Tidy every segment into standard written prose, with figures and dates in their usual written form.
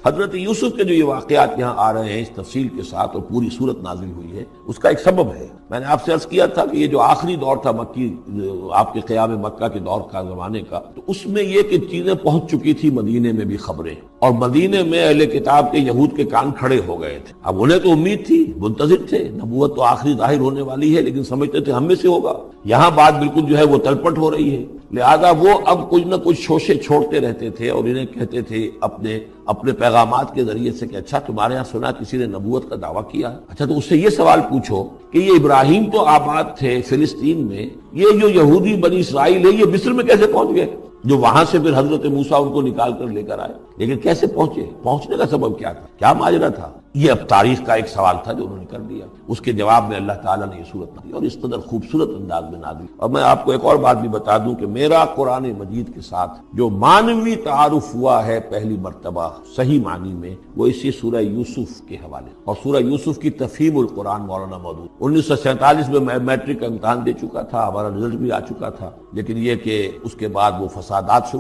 حضرت یوسف کے جو یہ واقعات یہاں آ رہے ہیں اس تفصیل کے ساتھ اور پوری صورت نازل ہوئی ہے، اس کا ایک سبب ہے۔ میں نے آپ سے عرض کیا تھا کہ یہ جو آخری دور تھا مکی، آپ کے قیام مکہ کے دور کا، زمانے کا، تو اس میں یہ کہ چیزیں پہنچ چکی تھی مدینے میں بھی خبریں، اور مدینے میں اہل کتاب کے یہود کے کان کھڑے ہو گئے تھے۔ اب انہیں تو امید تھی، منتظر تھے، نبوت تو آخری ظاہر ہونے والی ہے، لیکن سمجھتے تھے ہم میں سے ہوگا۔ یہاں بات بالکل جو ہے وہ تلپٹ ہو رہی ہے، لہذا وہ اب کچھ نہ کچھ شوشے چھوڑتے رہتے تھے اور انہیں کہتے تھے اپنے پیغامات کے ذریعے سے کہ اچھا تمہارے ہاں سنا کسی نے نبوت کا دعویٰ کیا ہے، اچھا تو اس سے یہ سوال پوچھو کہ یہ ابراہیم تو آباد تھے فلسطین میں، یہ جو یہودی بنی اسرائیل ہے یہ مصر میں کیسے پہنچ گئے؟ جو وہاں سے پھر حضرت موسیٰ ان کو نکال کر لے کر آئے، لیکن کیسے پہنچے؟ پہنچنے کا سبب کیا تھا؟ کیا ماجرا تھا؟ یہ اب تاریخ کا ایک سوال تھا جو انہوں نے کر دیا۔ اس کے جواب میں اللہ تعالیٰ نے یہ صورت دی اور اس قدر خوبصورت انداز میں نازل۔ اور میں آپ کو ایک اور بات بھی بتا دوں کہ میرا قرآن مجید کے ساتھ جو معنوی تعارف ہوا ہے پہلی مرتبہ صحیح معنی میں، وہ اسی سورہ یوسف کے حوالے، اور سورہ یوسف کی تفہیم القرآن مولانا مودود 1947 میں میٹرک کا امتحان دے چکا تھا، ہمارا رزلٹ بھی آ چکا تھا، لیکن یہ کہ اس کے بعد وہ فسادات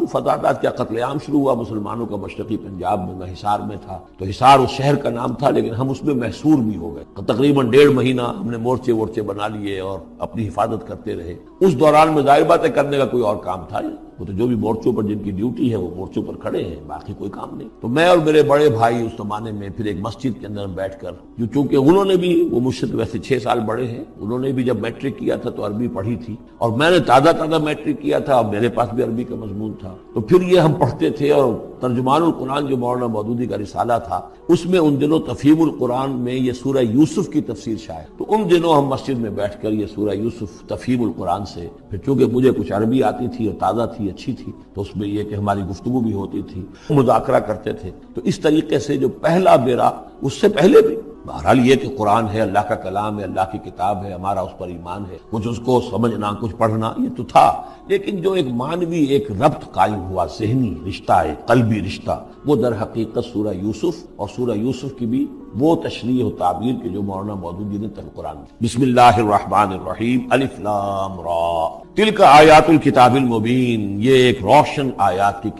کیا قتل عام شروع ہوا مسلمانوں کا مشرقی پنجاب میں۔ میں حصار میں تھا، تو حصار اس شہر کا نام تھا، لیکن ہم اس میں محصور بھی ہو گئے۔ تقریباً 1.5 مہینہ ہم نے مورچے بنا لیے اور اپنی حفاظت کرتے رہے۔ اس دوران میں ظاہر بات ہے کرنے کا کوئی اور کام تھا نہیں، وہ تو جو بھی مورچوں پر جن کی ڈیوٹی ہے وہ مورچوں پر کھڑے ہیں، باقی کوئی کام نہیں۔ تو میں اور میرے بڑے بھائی اس زمانے میں پھر ایک مسجد کے اندر بیٹھ کر، جو چونکہ انہوں نے بھی، وہ مجھ سے تو ویسے 6 سال بڑے ہیں، انہوں نے بھی جب میٹرک کیا تھا تو عربی پڑھی تھی، اور میں نے تازہ میٹرک کیا تھا اور میرے پاس بھی عربی کا مضمون تھا، تو پھر یہ ہم پڑھتے تھے۔ اور ترجمان القرآن جو مولانا مودودی کا رسالہ تھا، اس میں ان دنوں تفہیم القرآن میں یہ سورہ یوسف کی تفسیر شائع، تو ان دنوں ہم مسجد میں بیٹھ کر یہ سورہ یوسف تفہیم القرآن سے، پھر چونکہ مجھے کچھ عربی آتی تھی اور تازہ تھی، اچھی تھی، تو اس میں یہ کہ ہماری گفتگو بھی ہوتی تھی، مذاکرہ کرتے تھے۔ تو اس طریقے سے جو پہلا بیرا، اس سے پہلے بھی بہرحال یہ کہ قرآن ہے، اللہ کا کلام ہے، اللہ کی کتاب ہے، ہمارا اس پر ایمان ہے، کچھ اس کو سمجھنا، کچھ پڑھنا، یہ تو تھا، لیکن جو ایک معنوی ایک ربط قائم ہوا، ذہنی رشتہ ہے، قلبی رشتہ، وہ در حقیقت سورہ یوسف اور سورہ یوسف کی بھی وہ تشریح و تعبیر کے جو مولانا مودودی نے قرآن میں۔ بسم اللہ الرحمن الرحیم، الف لام را، تلک آیات الکتاب المبین، یہ ایک روشن آیات کی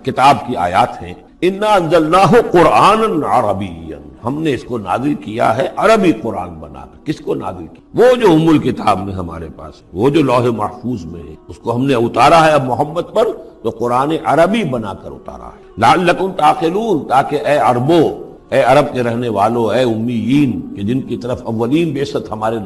کتاب کی آیات ہیں۔ انا انزلناہ قرآنا عربیا، ہم نے اس کو نازل کیا ہے عربی قرآن بنا کر۔ کس کو نازل کیا؟ وہ جو ام الکتاب میں ہمارے پاس، وہ جو لوح محفوظ میں ہے، اس کو ہم نے اتارا ہے اب محمد پر، تو قرآن عربی بنا کر اتارا ہے۔ لعلکم تعقلون، تاکہ اے عربو، اے عرب کے رہنے والوں، اے امیین کہ جن کی طرف اولین بعثت ہمارے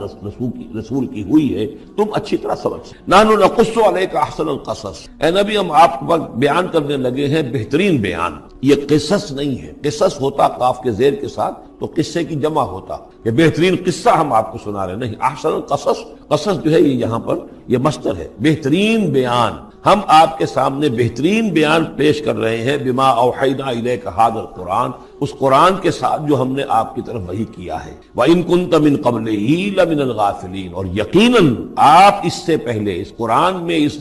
رسول کی ہوئی ہے، تم اچھی طرح سمجھ سکتے۔ نحن نقص علیک احسن القصص، اے نبی ہم آپ پر بیان کرنے لگے ہیں بہترین بیان۔ یہ قصص نہیں ہے، قصص ہوتا قاف کے زیر کے ساتھ تو قصے کی جمع ہوتا، یہ بہترین قصہ ہم آپ کو سنا رہے نہیں، احسن القصص، قصص جو ہے یہ یہاں پر یہ مصدر ہے، بہترین بیان، ہم آپ کے سامنے بہترین بیان پیش کر رہے ہیں، بما اوحینا الیک ھذا القرآن، اس قرآن کے ساتھ جو ہم نے آپ کی طرف وحی کیا ہے۔ وَإِن كُنتَ مِن قَبْلِهِ لَمِنَ الْغَافِلِينَ، اور یقیناً آپ اس سے پہلے، اس قرآن میں اس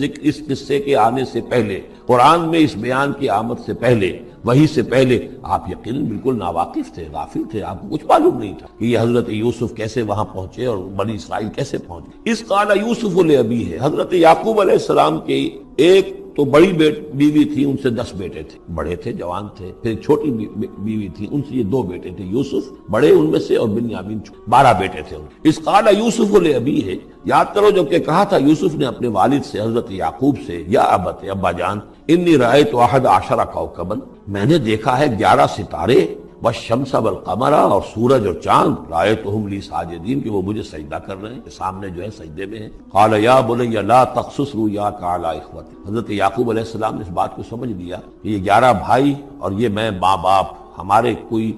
قصے کے آنے سے پہلے، قرآن میں اس بیان کی آمد سے پہلے، وحی سے پہلے آپ یقیناً بالکل ناواقف تھے، غافل تھے، آپ کو کچھ معلوم نہیں تھا کہ یہ حضرت یوسف کیسے وہاں پہنچے اور بنی اسرائیل کیسے پہنچے۔ اذ قال یوسف لأبیہ، حضرت یعقوب علیہ السلام کی ایک تو بڑی بیوی تھی، ان سے 10 بیٹے تھے، بڑے تھے، جوان تھے، پھر ایک چھوٹی بیوی تھی، ان سے یہ 2 بیٹے تھے، یوسف بڑے ان میں سے اور بنیامین 12 بیٹے تھے ان کے۔ اذ قال یوسف لأبیہ، یاد کرو جب کہ کہا تھا یوسف نے اپنے والد سے، حضرت یعقوب سے، یا ابت، ابا جان، انی رأیت 11 کوكبا، میں نے دیکھا ہے 11 ستارے، والشمس والقمر، اور سورج اور چاند، رأیتہم لی ساجدین، کہ وہ مجھے سجدہ کر رہے ہیں، سامنے جو ہے سجدے میں ہیں۔ قال یا بنی لا تقصص رؤیاک علی اخوتک، حضرت یعقوب علیہ السلام نے اس بات کو سمجھ لیا کہ یہ 11 بھائی اور یہ میں ماں باپ، ہمارا کوئی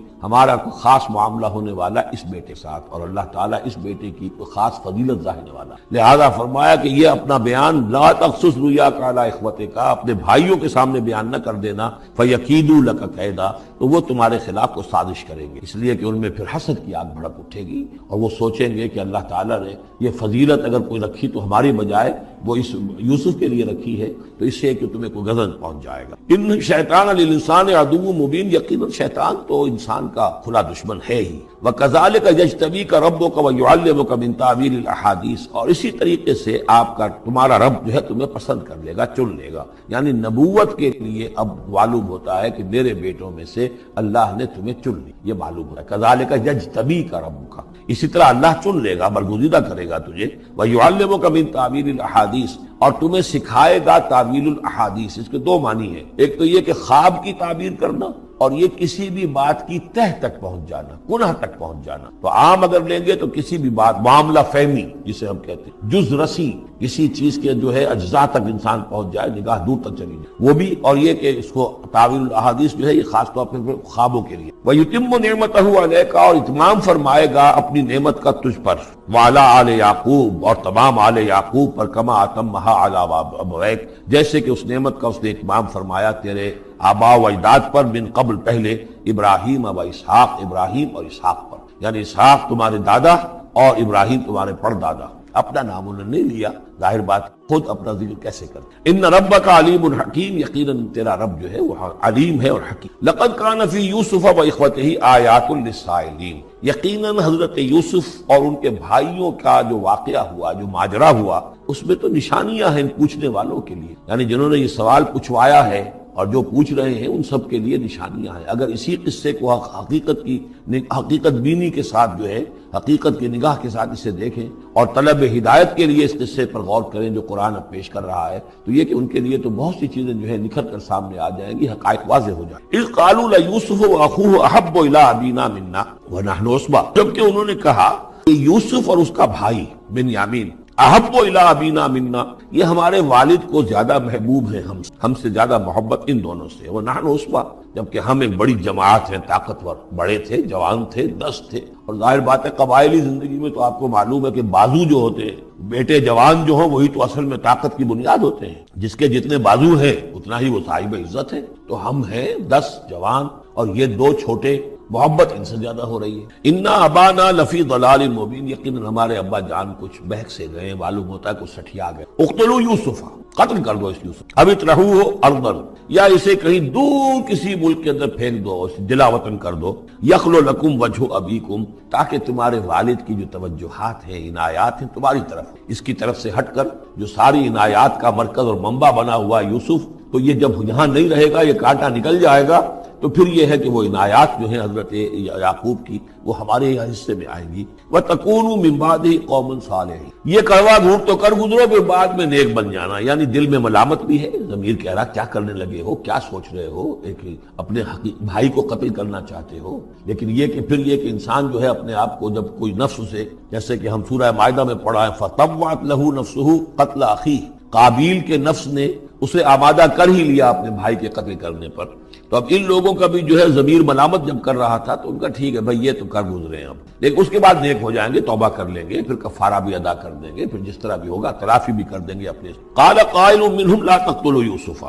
خاص معاملہ ہونے والا اس بیٹے کے ساتھ، اور اللہ تعالیٰ اس بیٹے کی کوئی خاص فضیلت ظاہرنے والا، لہذا فرمایا کہ یہ اپنا بیان لا تقصص رؤیاک علی اخوتک، اپنے بھائیوں کے سامنے بیان نہ کر دینا، فیکیدوا لک کیدا، تو وہ تمہارے خلاف کو سازش کریں گے، اس لیے کہ ان میں پھر حسد کی آگ بھڑک اٹھے گی، اور وہ سوچیں گے کہ اللہ تعالیٰ نے یہ فضیلت اگر کوئی رکھی تو ہماری بجائے وہ اس یوسف کے لیے رکھی ہے، تو اس سے کہ تمہیں کوئی غضب پہنچ جائے گا۔ ان شیطان للانسان عدو مبین، یقیناً شیطان تو انسان کا کھلا دشمن ہے ہی۔ وَكَذَلِكَ يَجْتَبِيكَ رَبُّكَ وَيُعَلِّمُكَ مِن تَأْوِيلِ الْأَحَادِيثِ، اور اسی طریقے سے آپ کا تمہارا رب جو ہے تمہیں پسند کر لے گا، چن لے گا، یعنی نبوت کے لیے اب معلوم ہوتا ہے کہ میرے بیٹوں میں سے اللہ نے تمہیں چن لی، یہ معلوم ہوتا ہے۔ كَذَلِكَ يَجْتَبِيكَ رَبُّكَ، اسی طرح اللہ چن لے گا، برگزیدہ کرے گا تجھے۔ وَيُعَلِّمُكَ مِن تَأْوِيلِ الْأَحَادِيثِ، اور تمہیں سکھائے گا تعویل الاحادیث۔ اس کے دو معنی ہیں، ایک تو یہ کہ خواب کی تعبیر کرنا، اور یہ کسی بھی بات کی تہ تک پہنچ جانا، کنہ تک پہنچ جانا۔ تو عام اگر لیں گے تو کسی بھی بات، معاملہ فہمی جسے ہم کہتے ہیں، جز رسی، کسی چیز کے جو ہے اجزاء تک انسان پہنچ جائے، نگاہ دور تک چلی جائے، وہ بھی۔ اور یہ کہ اس کو تعویل الاحادیث جو ہے یہ خاص طور پر خوابوں کے لیے۔ وَيُتِمُّ نِعْمَتَهُ عَلَيْكَ، اور اتمام فرمائے گا اپنی نعمت کا تجھ پر، وَعَلَىٰ آلِ یعقوب، اور تمام آل یعقوب پر، کما اتمھا علی ابویک، جیسے کہ اس نعمت کا اس نے اتمام فرمایا تیرے آبا و اجداد پر، من قبل پہلے، ابراہیم و اسحاق، ابراہیم اور اسحاق پر، یعنی اسحاق تمہارے دادا اور ابراہیم تمہارے پردادا۔ اپنا نام انہوں نے لیا، ظاہر بات خود اپنا ذکر کیسے کرتے۔ ان ربک علیم حکیم، یقیناً تیرا رب جو ہے وہ علیم ہے اور حکیم۔ لقد کان فی یوسف و اخوتہ آیات للسائلین، یقیناً حضرت یوسف اور ان کے بھائیوں کا جو واقعہ ہوا، جو ماجرا ہوا، اس میں تو نشانیاں ہیں پوچھنے والوں کے لیے، یعنی جنہوں نے یہ سوال پوچھوایا ہے اور جو پوچھ رہے ہیں ان سب کے لیے نشانیاں ہیں۔ اگر اسی قصے کو حقیقت بینی کے ساتھ جو ہے، حقیقت کی نگاہ کے ساتھ اسے دیکھیں اور طلب ہدایت کے لیے اس قصے پر غور کریں جو قرآن اب پیش کر رہا ہے، تو یہ کہ ان کے لیے تو بہت سی چیزیں جو ہے نکھر کر سامنے آ جائیں گی، حقائق واضح ہو جائیں گے۔ اذ قالوا ليوسف واخوه احب الى ابينا منا ونحن عصبة، جبکہ انہوں نے کہا کہ یوسف اور اس کا بھائی بنیامین، احب الى ابینا منا، یہ ہمارے والد کو زیادہ محبوب ہیں، ہم سے زیادہ محبت ان دونوں سے۔ ونحن عصبہ، جبکہ ہم ایک بڑی جماعت ہیں، طاقتور، بڑے تھے، جوان تھے، دست تھے۔ اور ظاہر بات ہے قبائلی زندگی میں تو آپ کو معلوم ہے کہ بازو جو ہوتے ہیں، بیٹے جوان جو ہوں وہی تو اصل میں طاقت کی بنیاد ہوتے ہیں، جس کے جتنے بازو ہیں اتنا ہی وہ صاحب عزت ہے۔ تو ہم ہیں 10 جوان اور یہ 2 چھوٹے، محبت ان سے زیادہ ہو رہی ہے۔ انا ابانا لفی ضلال مبین، یقیناً ہمارے ابا جان کچھ بہک سے گئے، معلوم ہوتا ہے کچھ سٹھیا گئے۔ اقتلوا یوسف، قتل کر دو اس یوسف، اب اطرحوہ ارضا، یا اسے کہیں دور کسی ملک کے اندر پھینک دو، اسے جلا وطن کر دو، یخلو لکم وجہ ابیکم، تاکہ تمہارے والد کی جو توجہات ہیں، عنایات ہیں تمہاری طرف، اس کی طرف سے ہٹ کر جو ساری عنایات کا مرکز اور منبع بنا ہوا یوسف، تو یہ جب یہاں نہیں رہے گا، یہ کانٹا نکل جائے گا، تو پھر یہ ہے کہ وہ عنایات جو ہیں حضرت یعقوب کی وہ ہمارے حصے میں آئیں گی۔ وَتَكُونُوا مِن بَعْدِهِ قَوْمًا صَالِحِينَ، یہ کڑوا گھونٹ تو کر گزرو، پھر بعد میں نیک بن جانا، یعنی دل میں ملامت بھی ہے، ضمیر کہہ رہا کیا کرنے لگے ہو، کیا سوچ رہے ہو، ایک اپنے بھائی کو قتل کرنا چاہتے ہو۔ لیکن یہ کہ پھر یہ کہ انسان جو ہے اپنے آپ کو جب کوئی نفس سے، جیسے کہ ہم سورہ مائدہ میں پڑھا ہے، فَطَوَّعَتْ لَهُ نَفْسُهُ قَتْلَ أَخِيهِ، قابیل کے نفس نے اسے آمادہ کر ہی لیا اپنے بھائی کے قتل کرنے پر۔ تو اب ان لوگوں کا بھی جو ہے ضمیر ملامت جب کر رہا تھا تو ان کا ٹھیک ہے بھائی یہ تو کر گزرے ہیں اب، لیکن اس کے بعد نیک ہو جائیں گے، توبہ کر لیں گے، پھر کفارہ بھی ادا کر دیں گے، پھر جس طرح بھی ہوگا تلافی بھی کر دیں گے اپنے۔ قال قائل منهم لا تقتلوا یوسف،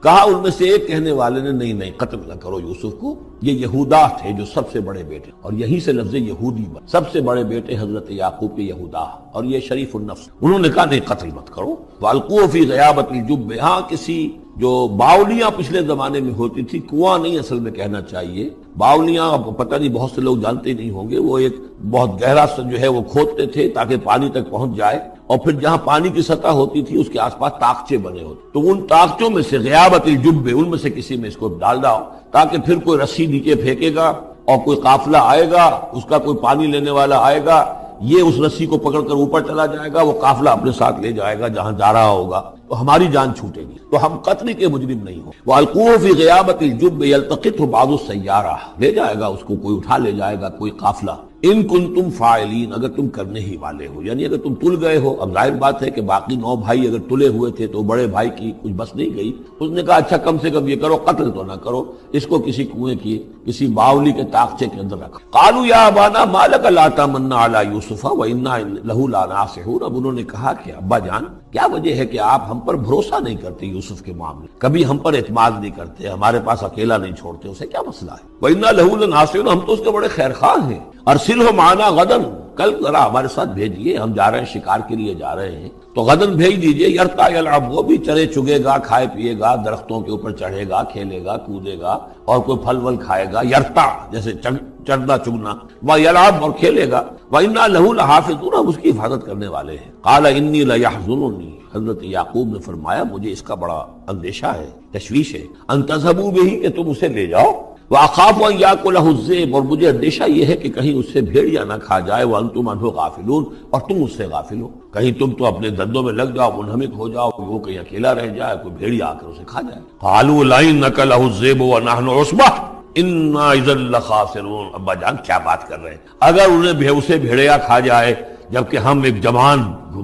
کہا ان میں سے ایک کہنے والے نے نہیں قتل نہ کرو یوسف کو، یہ یہودا تھے جو سب سے بڑے بیٹے، اور یہیں سے لفظ یہودی بن، سب سے بڑے بیٹے حضرت یعقوب کے یہودا، اور یہ شریف النفس، انہوں نے کہا نہیں قتل مت کرو۔ وَأَلْقُوهُ فِي غَيَابَةِ الْجُبِّ، ہاں کسی جو باولیاں پچھلے زمانے میں ہوتی تھی، کنواں نہیں اصل میں کہنا چاہیے، باولیاں پتہ نہیں بہت سے لوگ جانتے نہیں ہوں گے، وہ ایک بہت گہرا جو ہے وہ کھودتے تھے تاکہ پانی تک پہنچ جائے، اور پھر جہاں پانی کی سطح ہوتی تھی اس کے آس پاس طاقچے بنے ہوتے، تو ان طاقچوں میں سے غیابت الجب، ان میں سے کسی میں اس کو ڈال داؤ، تاکہ پھر کوئی رسی نیچے پھینکے گا اور کوئی قافلہ آئے گا، اس کا کوئی پانی لینے والا آئے گا، یہ اس رسی کو پکڑ کر اوپر چلا جائے گا، وہ قافلہ اپنے ساتھ لے جائے گا جہاں جا رہا ہوگا، تو ہماری جان چھوٹے گی، تو ہم قتل کے مجرم نہیں ہوں۔ وَأَلْقُوهُ فِي غِيَابَةِ الْجُبِّ يَلْتَقِطْهُ بَعْضُ السَّيَّارَةِ، لے جائے گا اس کو کوئی، اٹھا لے جائے گا کوئی قافلہ۔ ان کنتم فاعلین، اگر تم کرنے ہی والے ہو، یعنی اگر تم تل گئے ہو۔ اب ظاہر بات ہے کہ باقی 9 بھائی اگر تلے ہوئے تھے تو بڑے بھائی کی کچھ بس نہیں گئی، اس نے کہا اچھا کم سے کم یہ کرو، قتل تو نہ کرو، اس کو کسی کنویں کی، کسی باولی کے طاقچے کے اندر رکھا۔ قالوا یا ابانا ما لک لا تمنا علی یوسف وانا لہ لناصحون، اب انہوں نے کہا کہ ابا جان کیا وجہ ہے کہ آپ ہم پر بھروسہ نہیں کرتے یوسف کے معاملے، کبھی ہم پر اعتماد نہیں کرتے، ہمارے پاس اکیلا نہیں چھوڑتے، اسے کیا مسئلہ ہے؟ وَإِنَّا لَهُ لَنَاصِحُونَ، ہم تو اس کے بڑے خیر خواہ ہیں۔ أَرْسِلْهُ مَعَنَا غَدًا، کل ذرا ہمارے ساتھ بھیجیے، ہم جا رہے ہیں، شکار کے لیے جا رہے ہیں، تو غدن بھیج دیجیے، یرتا یلعب، وہ بھی چرے چگے گا، کھائے پیے گا، درختوں کے اوپر چڑھے گا، کھیلے گا، کودے گا، اور کوئی پھل ول کھائے گا، یرتا جیسے چڑھنا چگنا، وَيَلْعَبْ، اور کھیلے گا، وَإِنَّا لَهُ لَحَافِظُونَ، ہم اس کی حفاظت کرنے والے ہیں۔ قَالَ إِنِّي لَيَحْزُنُنِي، حضرت یعقوب نے فرمایا مجھے اس کا بڑا اندیشہ ہے، تشویش ہے، أَن تَذْهَبُوا بِهِ، کہ تم اسے لے جاؤ، وَأَخَافُ أَن يَأْكُلَهُ الذِّئْبُ، اور مجھے اندیشہ یہ ہے کہ کہیں اس سے بھیڑیا نہ کھا جائے، وَأَنْتُمْ عَنْهُ غَافِلُونَ، اور تم اس سے غافل ہو، کہیں تم تو اپنے دندوں میں لگ جاؤ، منہمک ہو جاؤ، وہ کہیں اکیلا رہ جائے، کوئی بھیڑیا آ کر اسے کھا جائے۔ قَالُوا لَئِن أَكَلَهُ الذِّئْبُ وَنَحْنُ عُصْبَةٌ اِنَّا إِذًا لَخَاسِرُونَ، ابا جان کیا بات کر رہے ہیں، اگر انہیں اسے بھیڑیا کھا جائے جبکہ ہم ایک جوان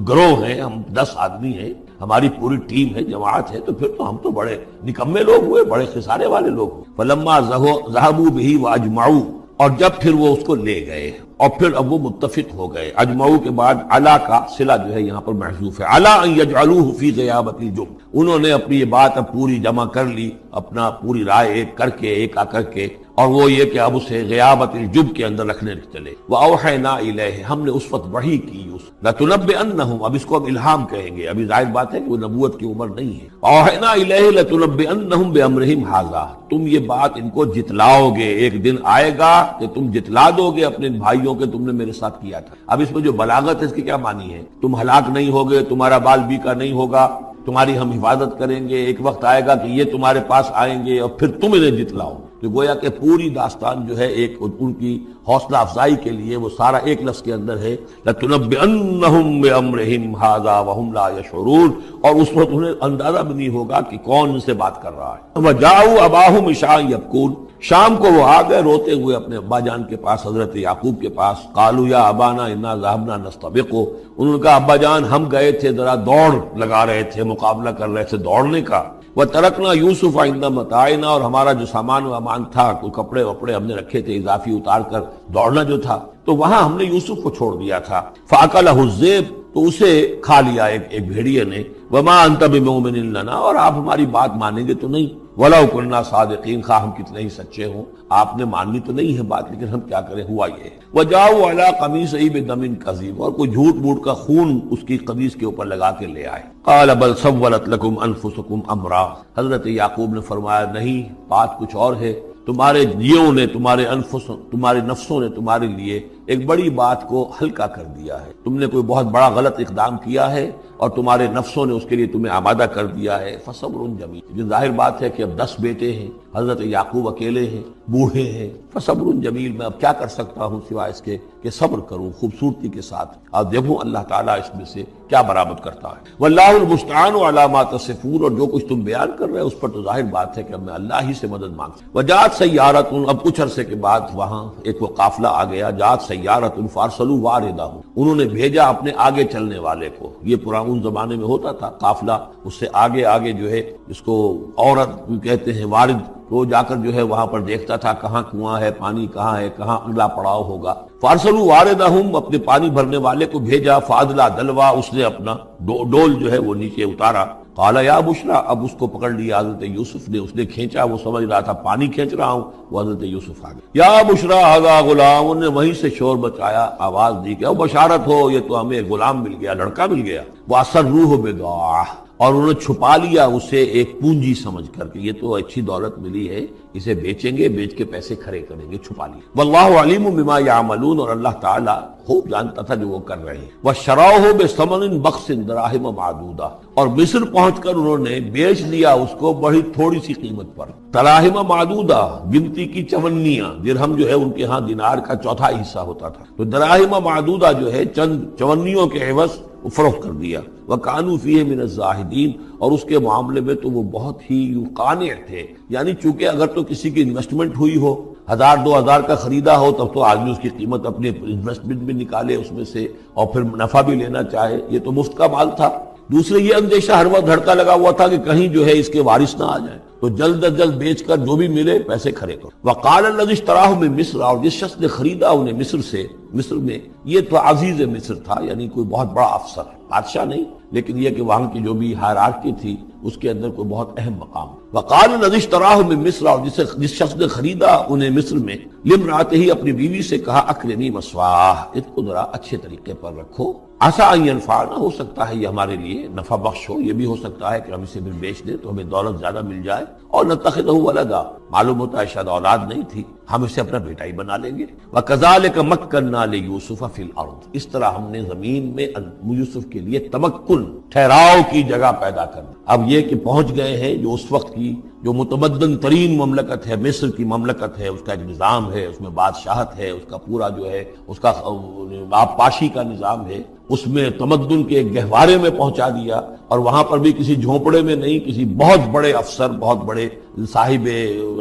گروہ ہیں، ہم 10 آدمی ہیں، ہماری پوری ٹیم ہے، جماعت ہے، تو پھر تو ہم تو بڑے نکمے لوگ ہوئے، بڑے خسارے والے لوگ ہوئے۔ فَلَمَّا ذَهَبُوا بِهِ وَأَجْمَعُوا، اور جب پھر وہ اس کو لے گئے اور پھر اب وہ متفق ہو گئے، اجمعو کے بعد علا کا صلہ جو ہے یہاں پر محذوف ہے، علا ان یجعلوہ فی غیابۃ الجب، انہوں نے اپنی یہ بات اب پوری جمع کر لی، اپنا پوری رائے ایک کر کے، ایک آ کر کے، اور وہ یہ کہ اب اسے غیابۃ الجب کے اندر رکھنے چلے۔ وَأَوْحَيْنَا إِلَيْهِ، ہم نے اس وقت وحی کی، لَتُنَبِّئَنَّهُمْ، اب اس کو ہم الہام کہیں گے، ابھی ظاہر بات ہے کہ وہ نبوت کی عمر نہیں ہے۔ وَأَوْحَيْنَا إِلَيْهِ لَتُنَبِّئَنَّهُمْ بِأَمْرِهِمْ هَذَا، تم یہ بات ان کو جتلاؤ گے، ایک دن آئے گا کہ تم جتلا دو گے اپنے بھائیوں کے تم نے میرے ساتھ کیا تھا۔ اب اس میں جو بلاغت ہے اس کی کیا معنی ہے، تم ہلاک نہیں ہوگے، تمہارا بال بیکا نہیں ہوگا، تمہاری ہم حفاظت کریں گے، ایک وقت آئے گا کہ یہ تمہارے پاس آئیں گے اور پھر تم انہیں جتلاؤ۔ تو گویا کہ پوری داستان جو ہے ایک ان کی حوصلہ افزائی کے لیے وہ سارا ایک لفظ کے اندر ہے، لَتُنَبِّئَنَّهُمْ بِأَمْرِهِمْ هَذَا وَهُمْ لَا يَشْعُرُونَ، اور اس وقت انہیں اندازہ بھی نہیں ہوگا کہ کون ان سے بات کر رہا ہے۔ وَجَاءُوا أَبَاهُمْ عِشَاءً يَبْكُونَ، شام کو وہ آ گئے روتے ہوئے اپنے ابا جان کے پاس، حضرت یعقوب کے پاس۔ قَالُوا يَا أَبَانَا إِنَّا ذَهَبْنَا نَسْتَبِقُ، انہوں نے کہا ابا جان ہم گئے تھے ذرا دوڑ لگا رہے تھے، مقابلہ کر رہے تھے دوڑنے کا۔ وَتَرَكْنَا يُوسُفَ عِندَ مَتَاعِنَا، اور ہمارا جو سامان وامان تھا، کوئی کپڑے وپڑے ہم نے رکھے تھے اضافی اتار کر دوڑنا جو تھا، تو وہاں ہم نے یوسف کو چھوڑ دیا تھا۔ فَأَكَلَهُ الذِّئْبُ، تو اسے کھا لیا ایک بھیڑیے نے۔ وَمَا أَنْتَ بِمُؤْمِنٍ لَنَا، اور آپ ہماری بات مانیں گے تو نہیں۔ وَلَوْ كُنَّا صَادِقِينَ، خواہ ہم کتنے ہی سچے ہوں، آپ نے ماننی تو نہیں ہے بات، لیکن ہم کیا کریں، ہوا یہ ہے۔ وَجَاءُوا عَلَىٰ قَمِيصِهِ بِدَمٍ كَذِيبٍ، اور کوئی جھوٹ موٹ کا خون اس کی قمیص کے اوپر لگا کے لے آئے۔ قَالَ بَلْ سَوَّلَتْ لَكُمْ أَنفُسُكُمْ أَمْرًا، حضرت یعقوب نے فرمایا نہیں، بات کچھ اور ہے، تمہارے جیوں نے، تمہارے نفسوں نے تمہارے لیے ایک بڑی بات کو ہلکا کر دیا ہے، تم نے کوئی بہت بڑا غلط اقدام کیا ہے اور تمہارے نفسوں نے اس کے لیے تمہیں آمادہ کر دیا ہے۔ فصبر جمیل، یہ ظاہر بات ہے کہ اب 10 بیٹے ہیں، حضرت یعقوب اکیلے ہیں، بوڑھے ہیں۔ فصبر جمیل، میں اب کیا کر سکتا ہوں سوائے اس کے کہ صبر کروں خوبصورتی کے ساتھ، اور دیکھوں اللہ تعالیٰ اس میں سے کیا برآمد کرتا ہے۔ واللہ المستعان علی ما تصفون، اور جو کچھ تم بیان کر رہے ہیں اس پر تو ظاہر بات ہے کہ اب میں اللہ ہی سے مدد مانگتا ہوں۔ وجاءت سیارۃ، اب کچھ عرصے کے بعد وہاں ایک وہ قافلہ آ گیا، جاءت سیارۃ فارسلوا واردہم، انہوں نے بھیجا اپنے آگے چلنے والے کو۔ یہ پرانے زمانے میں ہوتا تھا قافلہ، اس سے آگے آگے جو ہے جس کو عورت کہتے ہیں وارد، تو جا کر جو ہے وہاں پر دیکھتا تھا کہاں کنواں ہے، پانی کہاں ہے، کہاں اگلا پڑاؤ ہوگا۔ فارسلوا واردہم، اپنے پانی بھرنے والے کو بھیجا، فادلا دلوا، اس نے اپنا ڈول جو ہے وہ نیچے اتارا۔ قال یا بشرا، اب اس کو پکڑ لیا حضرت یوسف نے، اس نے کھینچا، وہ سمجھ رہا تھا پانی کھینچ رہا ہوں، وہ حضرت یوسف آ گئے۔ یا بشرا ھذا غلام، انہوں نے وہیں سے شور بچایا، آواز دی کہ او بشارت ہو، یہ تو ہمیں غلام مل گیا، لڑکا مل گیا۔ وَأَسَرُّوهُ بِضَاعَةً، اور انہوں نے چھپا لیا اسے ایک پونجی سمجھ کر کہ یہ تو اچھی دولت ملی ہے، اسے بیچیں گے، بیچ کے پیسے کھڑے کریں گے، چھپا لیا۔ واللہ علیم بما یعملون، اور اللہ تعالیٰ خوب جانتا تھا جو وہ کر رہے ہیں۔ وَشَرَوْهُ بِثَمَنٍ بَخْسٍ دَرَاهِمَ مَعْدُودَةٍ، اور مصر پہنچ کر انہوں نے بیچ لیا اس کو بڑی تھوڑی سی قیمت پر۔ دراہم معدودہ، گنتی کی چونیاں، درہم جو ہے ان کے ہاں دینار کا چوتھا حصہ ہوتا تھا، تو دراہم معدودہ جو ہے چند چونیوں کے عوض فروخت کر دیا۔ وَكَانُوا فِيهِ مِنَ الزَّاهِدِينَ، اور اس کے معاملے میں تو وہ بہت ہی قانع تھے، یعنی چونکہ اگر تو کسی کی انویسٹمنٹ ہوئی ہو، 1000-2000 کا خریدا ہو، تب تو آدمی اس کی قیمت اپنے انویسٹمنٹ بھی نکالے اس میں سے اور پھر نفع بھی لینا چاہے، یہ تو مفت کا مال تھا۔ دوسرے یہ اندیشہ ہر وقت دھڑکا لگا ہوا تھا کہ کہیں جو ہے اس کے وارث نہ آ جائیں، تو جلد از جلد بیچ کر جو بھی ملے پیسے کھڑے کرو۔ وقال الذی اشتراہ من مصر، اور جس شخص نے خریدا انہیں مصر سے، مصر میں یہ تو عزیز مصر تھا، یعنی کوئی بہت بڑا افسر، بادشاہ نہیں، لیکن یہ کہ وہاں کی جو بھی ہائرارکی تھی اس کے اندر کوئی بہت اہم مقام. وقال الذی اشتراہ من مصر، اور جس شخص نے خریدا انہیں مصر میں، لامرأتہ اپنی بیوی سے کہا اکرمی مثواہ، اس کو ذرا اچھے طریقے پر رکھو، عسیٰ ان ینفعنا، ہو سکتا ہے یہ ہمارے لیے نفع بخش ہو، یہ بھی ہو سکتا ہے کہ ہم اسے پھر بیچ دیں تو ہمیں دولت زیادہ مل جائے، اور نتخذہ ولدا، معلوم ہوتا ہے شاید اولاد نہیں تھی، ہم اسے اپنا بیٹا ہی بنا لیں گے. وَكَذَلِكَ مَكَّنَّا لِيُوسُفَ فِي الْأَرْضِ، اس طرح ہم نے زمین میں یوسف کے لیے تمکن، ٹھہراؤ کی جگہ پیدا کر دی. اب یہ کہ پہنچ گئے ہیں جو اس وقت کی جو متمدن ترین مملکت ہے، مصر کی مملکت ہے، اس کا ایک نظام ہے، اس میں بادشاہت ہے، اس کا پورا جو ہے اس کا آبپاشی کا نظام ہے، اس میں تمدن کے ایک گہوارے میں پہنچا دیا، اور وہاں پر بھی کسی جھونپڑے میں نہیں، کسی بہت بڑے افسر، بہت بڑے صاحب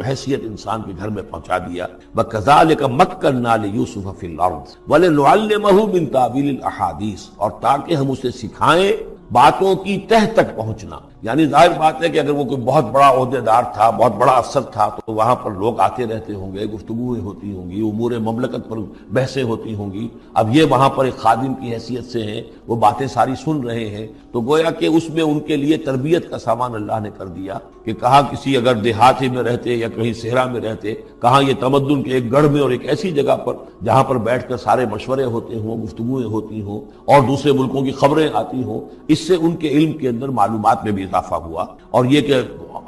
حیثیت انسان کے گھر میں پہنچا دیا. وَكَذَلِكَ مَكَّنَّا لِيُوسُفَ فِي الْأَرْضِ وَلِنُعَلِّمَهُ مِن تَأْوِيلِ الْأَحَادِيثِ، اور تاکہ ہم اسے سکھائیں باتوں کی تہ تک پہنچنا. یعنی ظاہر بات ہے کہ اگر وہ کوئی بہت بڑا عہدیدار تھا، بہت بڑا افسر تھا، تو وہاں پر لوگ آتے رہتے ہوں گے، گفتگویں ہوتی ہوں گی، امور مملکت پر بحثیں ہوتی ہوں گی. اب یہ وہاں پر ایک خادم کی حیثیت سے ہیں، وہ باتیں ساری سن رہے ہیں، تو گویا کہ اس میں ان کے لیے تربیت کا سامان اللہ نے کر دیا کہ کہاں کسی اگر دیہاتی میں رہتے یا کہیں صحرا میں رہتے، کہاں یہ تمدن کے ایک گڑھ میں اور ایک ایسی جگہ پر جہاں پر بیٹھ کر سارے مشورے ہوتے ہوں، گفتگویں ہوتی ہوں، اور دوسرے ملکوں کی خبریں آتی ہوں. اس سے ان کے علم کے اندر معلومات میں بھی اضافہ ہوا، اور یہ کہ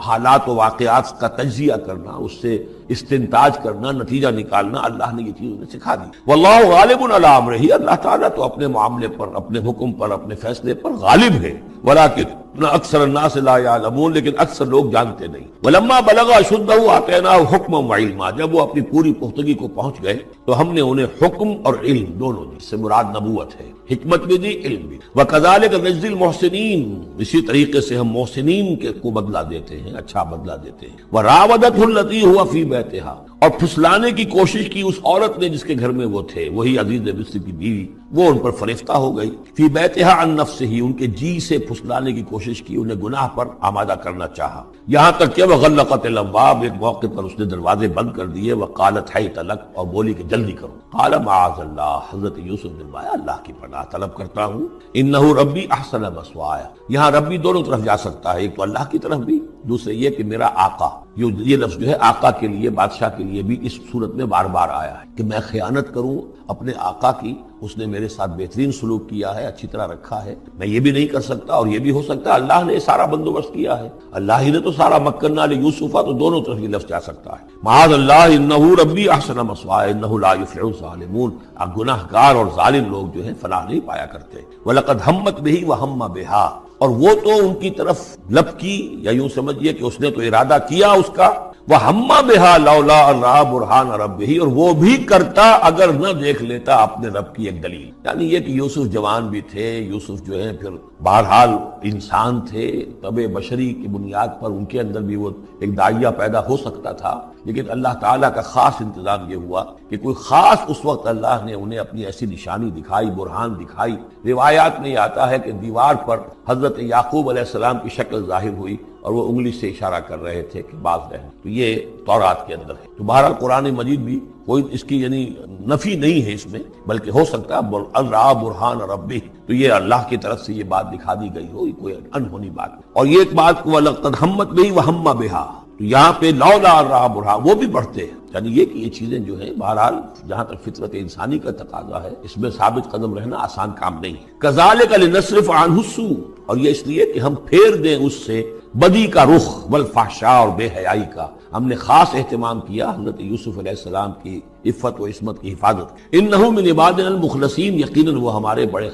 حالات و واقعات کا تجزیہ کرنا، اس سے استنتاج کرنا، نتیجہ نکالنا، اللہ نے یہ چیز انہیں سکھا دی. واللہ غالب علی امرہ، اللہ تعالیٰ تو اپنے معاملے پر، اپنے حکم پر، اپنے فیصلے پر غالب ہے. ولکن اکثر الناس لا یعلمون، لیکن اکثر لوگ جانتے نہیں. ولما بلغ اشدہ آتیناہ حکما وعلما، جب وہ اپنی پوری پختگی کو پہنچ گئے تو ہم نے انہیں حکم اور علم دونوں دی، اس سے مراد نبوت ہے، حکمت بھی دی، علم بھی. وکذالک نجزی المحسنین، اسی طریقے سے ہم محسنین کو بدلہ دیتے ہیں، اچھا بدلہ دیتے ہیں. وراودتہ التی ہوا فی بیتہا، اور پھسلانے کی کوشش کی اس عورت نے جس کے گھر میں وہ تھے، وہی عزیز مصر کی بیوی، وہ ان پر فریفتہ ہو گئی. فی بیتہا عن نفسہ، ان کے جی سے پھسلانے کی کوشش کی، انہیں گناہ پر آمادہ کرنا چاہا، یہاں تک کہ وغلقت الابواب، ایک موقع پر اس نے دروازے بند کر دیے. وقالت حیت لک، اور بولی کہ جلدی کرو. قال معاذ اللہ، حضرت یوسف نے فرمایا اللہ کی پناہ طلب کرتا ہوں. انہ ربی احسن مثوایا، یہاں ربی دونوں طرف جا سکتا ہے، ایک تو اللہ کی طرف بھی، دوسرے یہ کہ میرا آقا، یہ لفظ جو ہے آقا کے لیے، بادشاہ کے لیے بھی اس صورت میں بار بار آیا ہے کہ میں خیانت کروں اپنے آقا کی، اس نے میرے ساتھ بہترین سلوک کیا ہے، اچھی طرح رکھا ہے، میں یہ بھی نہیں کر سکتا. اور یہ بھی ہو سکتا ہے اللہ نے سارا بندوبست کیا ہے، اللہ ہی نے تو سارا مکننا لیوسف، تو دونوں طرف یہ لفظ جا سکتا ہے. معاذ اللہ انہ ربی احسن مثوایا انہ لا یفلح الظالمون، گناہ گار اور ظالم لوگ جو ہیں فلاح نہیں پایا کرتے. وَلَقَدْ هَمَّتْ بِهِ وَهَمَّ بِهَا، اور وہ تو ان کی طرف لپکی، یا یوں سمجھیے کہ اس نے تو ارادہ کیا اس کا، وَهَمَّ بِهَا لَوْلَا أَن رَأَىٰ بُرْهَانَ رَبِّهِ، اور وہ بھی کرتا اگر نہ دیکھ لیتا اپنے رب کی ایک دلیل. یعنی یہ کہ یوسف جوان بھی تھے، یوسف جو ہے پھر بہرحال انسان تھے، طبع بشری کی بنیاد پر ان کے اندر بھی وہ ایک داعیہ پیدا ہو سکتا تھا، لیکن اللہ تعالیٰ کا خاص انتظام یہ ہوا کہ کوئی خاص اس وقت اللہ نے انہیں اپنی ایسی نشانی دکھائی، برہان دکھائی. روایات میں یہ آتا ہے کہ دیوار پر حضرت یعقوب علیہ السلام کی شکل ظاہر ہوئی اور وہ انگلی سے اشارہ کر رہے تھے کہ باز رہیں. تو یہ تورات کے اندر ہے. تو بہرحال قرآن مجید بھی کوئی اس کی یعنی نفی نہیں ہے اس میں، بلکہ ہو سکتا ہے الرا برہان ربی، تو یہ اللہ کی طرف سے یہ بات دکھا دی گئی ہو، کوئی انہونی بات. اور یہ ایک بات کو وَلَقَدْ هَمَّتْ بِهِ وَهَمَّ بِهَا، تو یہاں پہ لولا الرا برہان وہ بھی پڑھتے ہیں. یعنی یہ کہ یہ چیزیں جو ہیں بہرحال جہاں تک فطرت انسانی کا تقاضا ہے، اس میں ثابت قدم رہنا آسان کام نہیں ہے. كَذَلِكَ لِنَصْرِفَ عَنْهُ السُّوءَ، اور یہ اس لیے کہ ہم پھیر دیں اس سے بدی کا رخ، والفحشاء، اور بے حیائی کا. ہم نے خاص اہتمام کیا حضرت یوسف علیہ السلام کی عفت و عصمت کی حفاظت. انہ من عبادنا المخلصین، یقیناً وہ ہمارے بڑے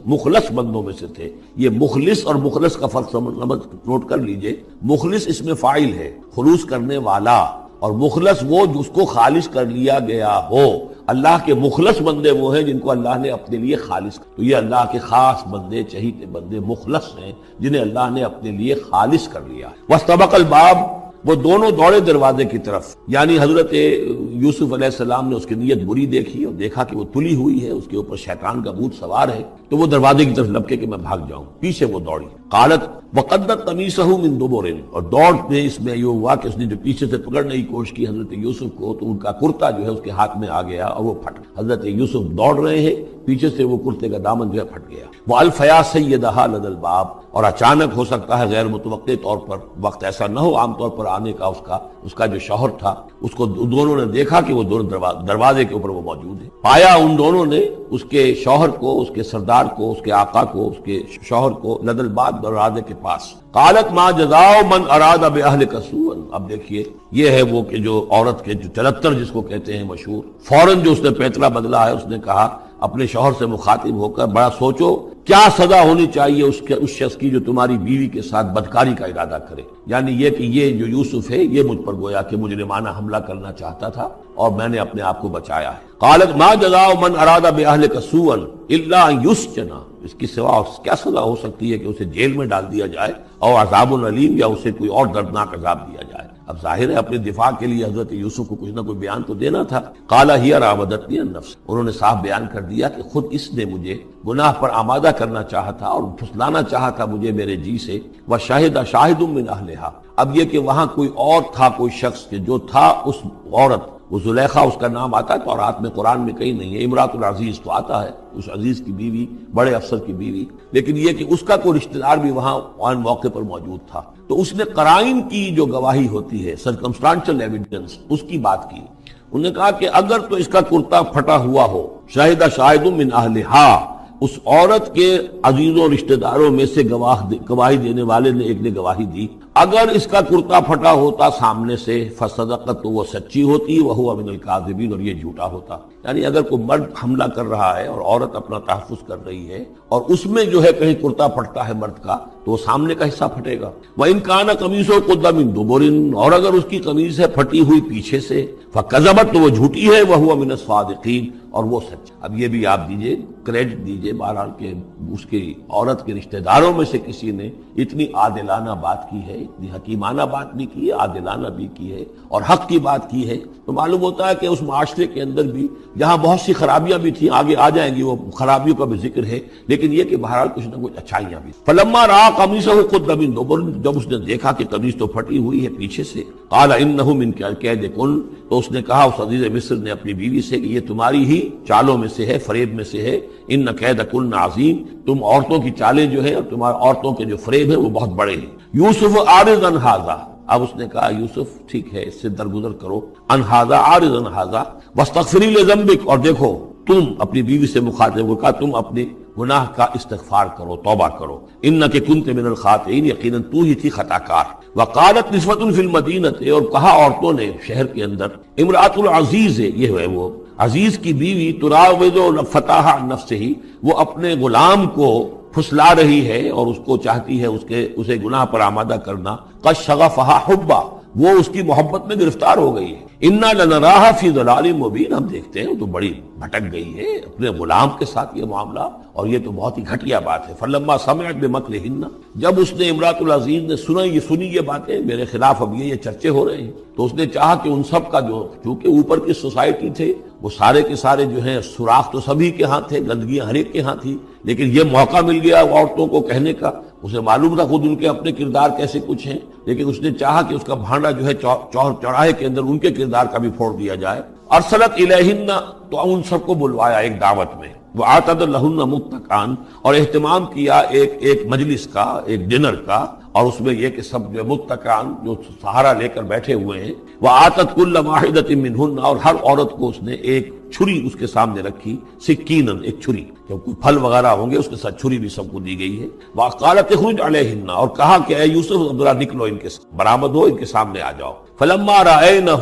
مخلص بندوں میں سے تھے. یہ مخلص اور مخلص کا فرق نوٹ کر لیجئے. مخلص اس میں فاعل ہے، خلوص کرنے والا، اور مخلص وہ جس کو خالص کر لیا گیا ہو. اللہ کے مخلص بندے وہ ہیں جن کو اللہ نے اپنے لیے خالص کر. تو یہ اللہ کے خاص بندے، چہیتے بندے مخلص ہیں جنہیں اللہ نے اپنے لیے خالص کر لیا. واستبق الباب، وہ دونوں دوڑے دروازے کی طرف. یعنی حضرت یوسف علیہ السلام نے اس کی نیت بری دیکھی اور دیکھا کہ وہ تلی ہوئی ہے، اس کے اوپر شیطان کا بھوت سوار ہے، تو وہ دروازے کی طرف لپکے کہ میں بھاگ جاؤں. پیچھے وہ دوڑی. قالت وقدت قمیصہ من دبر، اور دوڑنے اس میں یہ ہوا کہ اس نے جو پیچھے سے پکڑنے کی کوشش کی حضرت یوسف کو، تو ان کا کرتا جو ہے اس کے ہاتھ میں آ گیا اور وہ پھٹ. حضرت یوسف دوڑ رہے ہیں، پیچھے سے وہ کرتے کا دامن جو ہے پھٹ گیا. وَأَلْفَيَا سَيِّدَهَا لَدَى الْبَابِ، اور اچانک ہو سکتا ہے غیر متوقع طور پر، وقت ایسا نہ ہو عام طور پر آنے کا اس کا جو شوہر تھا، اس کو دونوں نے دیکھا کہ وہ دونوں دروازے کے اوپر وہ موجود ہے، پایا ان دونوں نے اس کے شوہر کو، اس کے سردار کو، اس کے آقا کو، اس کے شوہر کو لدل باب دروازے کے پاس۔ قالت ما جزاء من اراد باہلک سوءا، اب دیکھیے یہ ہے وہ کہ جو عورت کے جو چلتر جس کو کہتے ہیں مشہور، فوراً جو اس نے پیتلا بدلا ہے، اس نے کہا اپنے شوہر سے مخاطب ہو کر، بڑا سوچو کیا سزا ہونی چاہیے اس شخص کی جو تمہاری بیوی کے ساتھ بدکاری کا ارادہ کرے، یعنی یہ کہ یہ جو یوسف ہے یہ مجھ پر گویا کہ مجرمانہ حملہ کرنا چاہتا تھا اور میں نے اپنے آپ کو بچایا ہے۔ قالت ما جزاء من اراد باہلک سوءا الا ان یسجن، اس کی سوا کیا سزا ہو سکتی ہے کہ اسے جیل میں ڈال دیا جائے اور عذاب العلیم، یا اسے کوئی اور دردناک عذاب دیا جائے۔ اب ظاہر ہے اپنے دفاع کے لیے حضرت یوسف کو کچھ نہ کوئی بیان تو دینا تھا۔ قال ہی راودتنی عن نفس، انہوں نے صاف بیان کر دیا کہ خود اس نے مجھے گناہ پر آمادہ کرنا چاہا تھا اور پھسلانا چاہا تھا مجھے میرے جی سے۔ وشہد شاہد من اہلہا، اب یہ کہ وہاں کوئی اور تھا، کوئی شخص کہ جو تھا اس عورت، وہ زلیخا اس کا نام آتا ہے تورات میں، قرآن میں کہیں نہیں ہے، امراۃ العزیز تو آتا ہے، اس عزیز کی بیوی، بڑے افسر کی بیوی، لیکن یہ کہ اس کا کوئی رشتہ دار بھی وہاں آن موقع پر موجود تھا، تو اس نے قرائن کی جو گواہی ہوتی ہے، سرکمسٹانشل ایویڈنس، اس کی بات کی۔ انہوں نے کہا کہ اگر تو اس کا کرتا پھٹا ہوا ہو، شاہد شاہد من اہلہا، اس عورت کے عزیزوں رشتہ داروں میں سے گواہی دینے والے نے ایک نے گواہی دی، اگر اس کا کرتا پھٹا ہوتا سامنے سے، فصدقت، تو وہ سچی ہوتی، وہو من الکاذبین، اور یہ جھوٹا ہوتا۔ یعنی اگر کوئی مرد حملہ کر رہا ہے اور عورت اپنا تحفظ کر رہی ہے اور اس میں جو ہے کہیں کرتا پھٹتا ہے مرد کا، تو وہ سامنے کا حصہ پھٹے گا۔ وَإِنْ كَانَ قَمِيصُهُ قُدَّ مِن دُبُرٍ، اور اگر اس کی قمیص ہے پھٹی ہوئی پیچھے سے، فَكَذَبَتْ، تو وہ جھوٹی ہے، وَهُوَ مِنَ الصَّادِقِينَ، اور وہ سچ۔ اب یہ بھی آپ دیجئے، کریڈٹ دیجئے بہرحال کہ اس کی عورت کے رشتہ داروں میں سے کسی نے اتنی عادلانہ بات کی ہے، اتنی حکیمانہ بات بھی کی ہے، عادلانہ بھی کی ہے اور حق کی بات کی ہے، تو معلوم ہوتا ہے کہ اس معاشرے کے اندر بھی جہاں بہت سی خرابیاں بھی تھیں، آگے آ جائیں گی وہ خرابیوں کا بھی ذکر ہے، لیکن یہ کہ بہرحال کچھ نہ کچھ اچھائیاں بھی۔ فلما رأى قميصه قد من دبر، جب اس نے دیکھا کہ قمیص تو پھٹی ہوئی ہے پیچھے سے، قال انه من کید کن، تو اس نے کہا اس عزیز مصر نے اپنی بیوی سے کہ یہ تمہاری ہی چالوں میں سے ہے، فریب میں سے ہے، ان کید کن عظیم، تم عورتوں کی چالیں جو ہیں اور تمہاری عورتوں کے جو فریب ہیں وہ بہت بڑے ہیں۔ یوسف اعرض عن ھذا، اب اس نے کہا یوسف ٹھیک ہے اس سے درگزر کرو، عن ھذا، اعرض عن ھذا، واستغفری لذنبک، اور دیکھو تم اپنی بیوی سے مخاطب ہو کہا تم اپنے گناہ کا استغفار کرو، توبہ کرو، انک کنت من الخاطئین، یقیناً تو ہی تھی خطا کار۔ وقالت نسوۃ فی المدینہ، اور کہا عورتوں نے شہر کے اندر، امرأۃ العزیز، یہ ہے وہ عزیز کی بیوی، تراود فتاح عن نفسہ، وہ اپنے غلام کو پھسلا رہی ہے اور اس کو چاہتی ہے اسے گناہ پر آمادہ کرنا، قد شغفہا حبا، وہ اس کی محبت میں گرفتار ہو گئی ہے۔ انا لنراھا فی ضلال مبین، ہم دیکھتے ہیں وہ تو بڑی بھٹک گئی ہے اپنے غلام کے ساتھ یہ معاملہ، اور یہ تو بہت ہی گھٹیا بات ہے۔ فلما سمعت بمکرہن، جب اس نے امراۃ العزیز نے سنی یہ باتیں میرے خلاف، اب یہ چرچے ہو رہے ہیں، تو اس نے چاہا کہ ان سب کا جو چونکہ اوپر کی سوسائٹی تھے وہ سارے کے سارے جو ہیں سوراخ تو سبھی کے ہاں تھے، گندگیاں ہر ایک کے ہاں تھی، لیکن یہ موقع مل گیا عورتوں کو کہنے کا، اسے معلوم تھا خود ان کے اپنے کردار کیسے کچھ ہیں، لیکن اس نے چاہا کہ اس کا بھانڈا جو ہے چوراہے کے اندر ان کے کردار کا بھی پھوڑ دیا جائے۔ ارسلت الیہن، تو ان سب کو بلوایا ایک دعوت میں، وَأَعْتَدَ لَهُنَّ مُتَّكَئًا، اور اہتمام کیا ایک مجلس کا، ایک ڈنر کا، اور اس میں یہ کہ سب جو متکئان، جو سہارا لے کر بیٹھے ہوئے ہیں، وَآتَتْ كُلَّ وَاحِدَةٍ مِّنْهُنَّ، اور ہر عورت کو اس نے ایک چھری اس کے سامنے رکھی، سکینن، ایک چھری، کوئی پھل وغیرہ ہوں گے اس کے ساتھ چھری بھی سب کو دی گئی ہے۔ وَقَالَتْ اخْرُجْ عَلَيْهِنَّ، اور کہا کہ اے یوسف ذرا نکلو ان کے برآمد ہو، ان کے سامنے آ جاؤ۔ فلما رأینہ،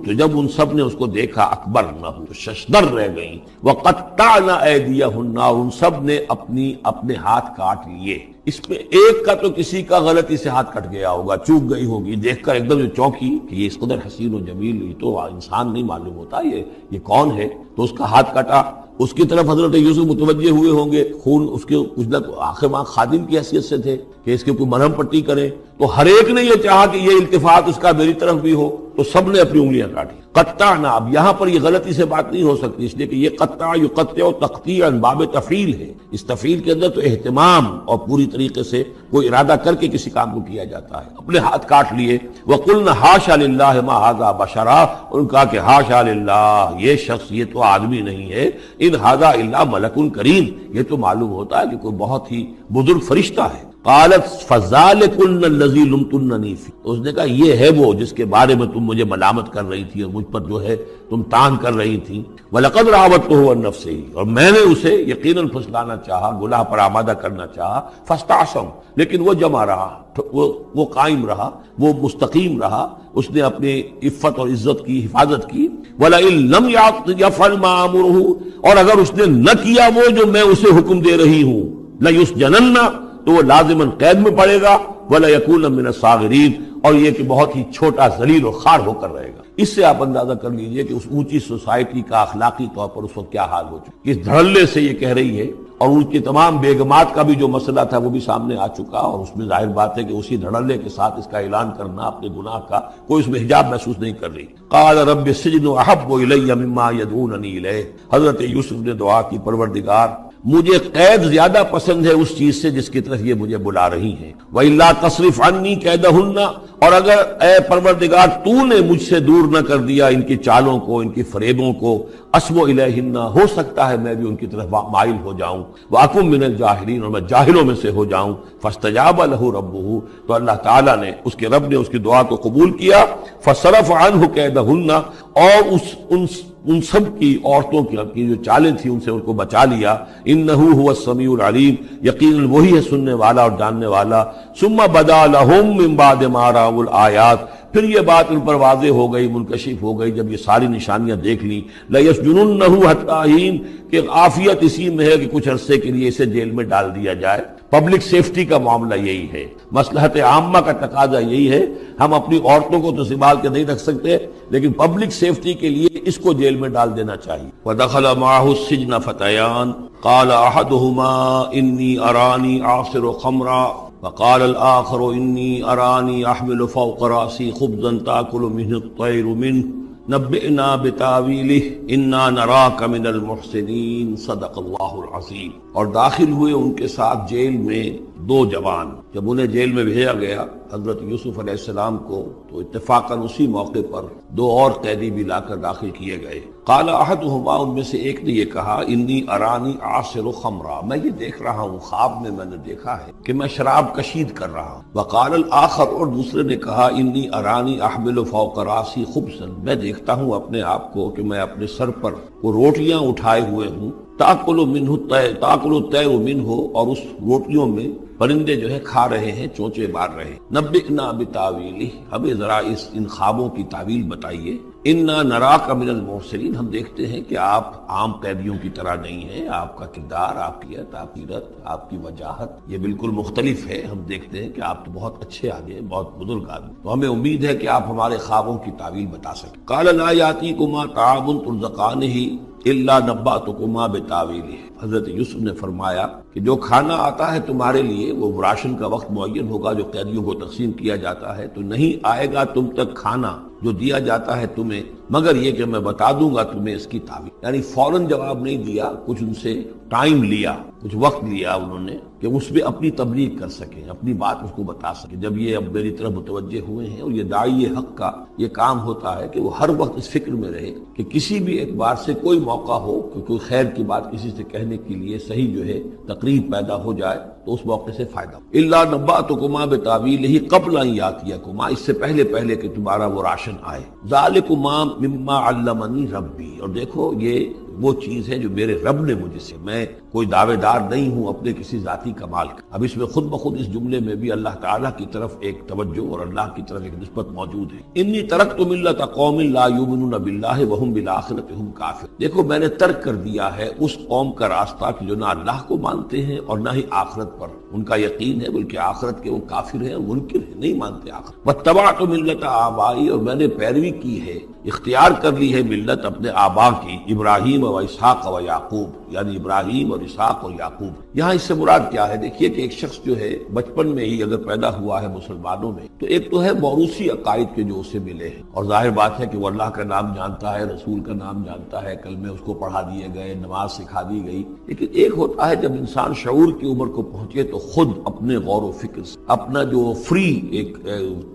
تو جب ان سب نے اس کو دیکھا، اکبرنہ، تو ششدر رہ گئیں، وقطعن ایدیہن، اور ان سب نے اپنے ہاتھ کاٹ لیے۔ اس میں ایک کا تو کسی کا غلطی سے ہاتھ کٹ گیا ہوگا، چوک گئی ہوگی، دیکھ کر ایک دم جو چونکی کہ یہ اس قدر حسین و جمیل، یہ تو انسان نہیں معلوم ہوتا، یہ کون ہے، تو اس کا ہاتھ کٹا۔ اس کی طرف حضرت یوسف متوجہ ہوئے ہوں گے، خون اس کے کچھ نہ آخر ماں خادم کی حیثیت سے تھے کہ اس کے کوئی مرہم پٹی کریں، تو ہر ایک نے یہ چاہا کہ یہ التفات اس کا میری طرف بھی ہو، تو سب نے اپنی انگلیاں کاٹی۔ قطعنا، اب یہاں پر یہ غلطی سے بات نہیں ہو سکتی، اس لیے کہ یہ قطع یقطع تقطیعا باب تفعیل ہے، اس تفعیل کے اندر تو اہتمام اور پوری طریقے سے کوئی ارادہ کر کے کسی کام کو کیا جاتا ہے۔ اپنے ہاتھ کاٹ لیے۔ وقلنا حاشا للہ ما ھذا بشرا، ان کہا کہ حاشا للہ، یہ شخص، یہ تو آدمی نہیں ہے، ان ھذا الا ملک کریم، یہ تو معلوم ہوتا ہے کہ کوئی بہت ہی بزرگ فرشتہ ہے۔ قالت فذلکن الذی لمتننی فی، اس نے کہا یہ ہے وہ جس کے بارے میں تم مجھے ملامت کر رہی تھی اور مجھ پر جو ہے تم تان کر رہی تھی، وَلَقَدْ رَاوَدتُّهُ عَن نَفْسِهِ، اور میں نے اسے یقیناً پھسلانا چاہا، گناہ پر آمادہ کرنا چاہا، فاستعصم، لیکن وہ جمع رہا، وہ قائم رہا، وہ مستقیم رہا، اس نے اپنی عفت اور عزت کی حفاظت کی۔ وَلَئِن لَّمْ يَفْعَلْ مَا آمُرُهُ، اور اگر اس نے نہ کیا وہ جو میں اسے حکم دے رہی ہوں، لَيُسْجَنَنَّ، تو وہ لازماً قید میں پڑے گا، وَلَيَكُونَ مِنَ الصَّاغِرِينَ، اور یہ کہ بہت ہی چھوٹا ذلیل و خوار ہو کر رہے گا۔ اس سے آپ اندازہ کر لیجئے کہ اس اونچی سوسائٹی کا اخلاقی طور پر اس وقت کیا حال ہو چکا، اس دھڑلے سے یہ کہہ رہی ہے، اور ان کی تمام بیگمات کا بھی جو مسئلہ تھا وہ بھی سامنے آ چکا، اور اس میں ظاہر بات ہے کہ اسی دھڑلے کے ساتھ اس کا اعلان کرنا اپنے گناہ کا، کوئی اس میں حجاب محسوس نہیں کر رہی۔ قال رب السجن احب الی مما یدعوننی الیہ، حضرت یوسف نے دعا کی، پروردگار مجھے قید زیادہ پسند ہے اس چیز سے جس کی طرف یہ مجھے بلا رہی ہیں، وَإِلَّا تَصْرِفْ عَنِّي كَيْدَهُنَّ، اور اگر اے پروردگار تو نے مجھ سے دور نہ کر دیا ان کی چالوں کو، ان کی فریبوں کو، أَصْبُ إِلَيْهِنَّ، ہو سکتا ہے میں بھی ان کی طرف مائل ہو جاؤں، وَأَكُن مِّنَ الْجَاهِلِينَ، اور میں جاہلوں میں سے ہو جاؤں، فَاسْتَجَابَ لَهُ رَبُّهُ، تو اللہ تعالیٰ نے، اس کے رب نے اس کی دعا کو قبول کیا، فَصَرَفَ عَنْهُ كَيْدَهُنَّ، اور ان سب کی عورتوں کی جو چالیں تھیں ان سے ان کو بچا لیا، انہو هو السمیع العلیم، یقیناً وہی ہے سننے والا اور جاننے والا۔ ثم بدا لهم من بعد ما رأوا الآیات، پھر یہ بات ان پر واضح ہو گئی، منکشف ہو گئی جب یہ ساری نشانیاں دیکھ لیں، لَيَسْجُنُنَّهُ حَتَّىٰ حِينٍ، کہ عافیت اسی میں ہے کہ کچھ عرصے کے لیے اسے جیل میں ڈال دیا جائے۔ پبلک سیفٹی کا معاملہ یہی ہے، مصلحت عامہ کا تقاضا یہی ہے، ہم اپنی عورتوں کو تو سنبھال کے نہیں رکھ سکتے، لیکن پبلک سیفٹی کے لیے اس کو جیل میں ڈال دینا چاہیے۔ وَدَخَلَ مَعَهُ السِّجْنَ فَتَيَانِ قَالَ أَحَدُهُمَا إِنِّي أَرَانِي أَعْصِرُ خَمْرًا وَقَالَ الْآخَرُ إِنِّي أَرَانِي أَحْمِلُ فَوْقَ رَأْسِي خُبْزًا تَأْكُلُ مِنْهُ الطَّيْرُ مِنْهُ نبئنا بتاویلہ انا نراک من المحسنین، صدق اللہ العظیم۔ اور داخل ہوئے ان کے ساتھ جیل میں دو جوان، جب انہیں جیل میں بھیجا گیا حضرت یوسف علیہ السلام کو، تو اتفاقاً اسی موقع پر دو اور قیدی بھی لا کر داخل کیے گئے۔ قال احدہما، ان میں سے ایک نے یہ کہا، انی ارانی اعصر خمرا، میں یہ دیکھ رہا ہوں، خواب میں نے دیکھا ہے کہ میں شراب کشید کر رہا ہوں۔ وقال الاخر، اور دوسرے نے کہا، انی ارانی احمل فوق راسی خبزا، میں دیکھتا ہوں اپنے آپ کو کہ میں اپنے سر پر وہ روٹیاں اٹھائے ہوئے ہوں، تاکل الطیر منہ، اور اس روٹیوں میں پرندے جو ہے کھا رہے ہیں، چونچے مار رہے ہیں۔ نبئنا بتاویلہ، ہمیں ذرا ان خوابوں کی تعویل بتائیے۔ انا نراک من المحسنین، ہم دیکھتے ہیں کہ آپ عام قیدیوں کی طرح نہیں ہیں، آپ کا کردار، آپ کی تعبیرت، آپ کی وجاہت یہ بالکل مختلف ہے۔ ہم دیکھتے ہیں کہ آپ تو بہت اچھے آدمی ہیں، بہت بزرگ آدمی، تو ہمیں امید ہے کہ آپ ہمارے خوابوں کی تعویل بتا سکیں۔ قال لا یاتیکما طعام ترزقانہ الا نبأتکما بتاویلہ، حضرت یوسف نے فرمایا کہ جو کھانا آتا ہے تمہارے لیے، وہ راشن کا وقت معین ہوگا جو قیدیوں کو تقسیم کیا جاتا ہے، تو نہیں آئے گا تم تک کھانا جو دیا جاتا ہے تمہیں، مگر یہ کہ میں بتا دوں گا تمہیں اس کی تعویل۔ یعنی فوراً جواب نہیں دیا، کچھ ان سے ٹائم لیا، کچھ وقت لیا انہوں نے کہ اس پہ اپنی تبلیغ کر سکیں، اپنی بات اس کو بتا سکیں۔ جب یہ اب میری طرف متوجہ ہوئے ہیں، اور یہ داعی حق کا یہ کام ہوتا ہے کہ وہ ہر وقت اس فکر میں رہے کہ کسی بھی اعتبار سے کوئی موقع ہو کہ کوئی خیر کی بات کسی سے کہنے کے لیے صحیح جو ہے تقریب پیدا ہو جائے تو اس موقع سے فائدہ ہو۔ الا نبأتکما بتاویلہ قبل ان یاتیکما، اس سے پہلے کہ تمہارا وہ راشن آئے۔ ذالکما مما علمنی ربی، اور دیکھو یہ وہ چیز ہے جو میرے رب نے مجھے سے، میں کوئی دعوے دار نہیں ہوں اپنے کسی ذاتی کمال کا۔ اب اس میں خود بخود اس جملے میں بھی اللہ تعالیٰ کی طرف ایک توجہ اور اللہ کی طرف ایک نسبت موجود ہے۔ انی ترکت ملت قوم لا یؤمنون باللہ وہم بالآخرۃ ہم کافر، دیکھو میں نے ترک کر دیا ہے اس قوم کا راستہ کہ جو نہ اللہ کو مانتے ہیں اور نہ ہی آخرت پر ان کا یقین ہے، بلکہ آخرت کے وہ کافر ہیں، منکر ہیں، نہیں مانتے آخرت۔ واتبعت ملت آبائی، اور میں نے پیروی کی ہے، اختیار کر لی ہے ملت اپنے آبا کی، ابراہیم و اسحاق و یعقوب، یعنی ابراہیم اور اسحاق اور یعقوب۔ یہاں اس سے مراد کیا ہے؟ دیکھیے کہ ایک شخص جو ہے بچپن میں ہی اگر پیدا ہوا ہے مسلمانوں میں، تو ایک تو ہے موروثی عقائد کے جو اسے ملے ہیں، اور ظاہر بات ہے کہ وہ اللہ کا نام جانتا ہے، رسول کا نام جانتا ہے، کلمے اس کو پڑھا دیے گئے، نماز سکھا دی گئی۔ لیکن ایک ہوتا ہے جب انسان شعور کی عمر کو پہنچے تو خود اپنے غور و فکر سے اپنا جو فری ایک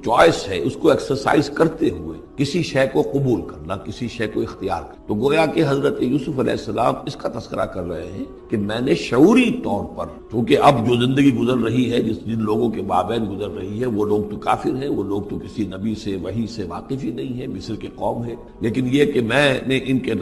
چوائس ہے اس کو ایکسرسائز کرتے ہوئے کسی شے کو قبول کرنا، کسی شے کو اختیار کرنا۔ تو گویا کہ حضرت یوسف علیہ السلام اس کا تذکرہ کر رہے ہیں کہ میں نے شعوری طور پر، کیونکہ اب جو زندگی گزر رہی ہے، جن لوگوں کے مابین گزر رہی ہے، وہ لوگ تو کافر ہیں، وہ لوگ تو کسی نبی سے وحی سے واقف ہی نہیں ہے، مصر کے قوم ہے، لیکن یہ کہ میں نے ان کے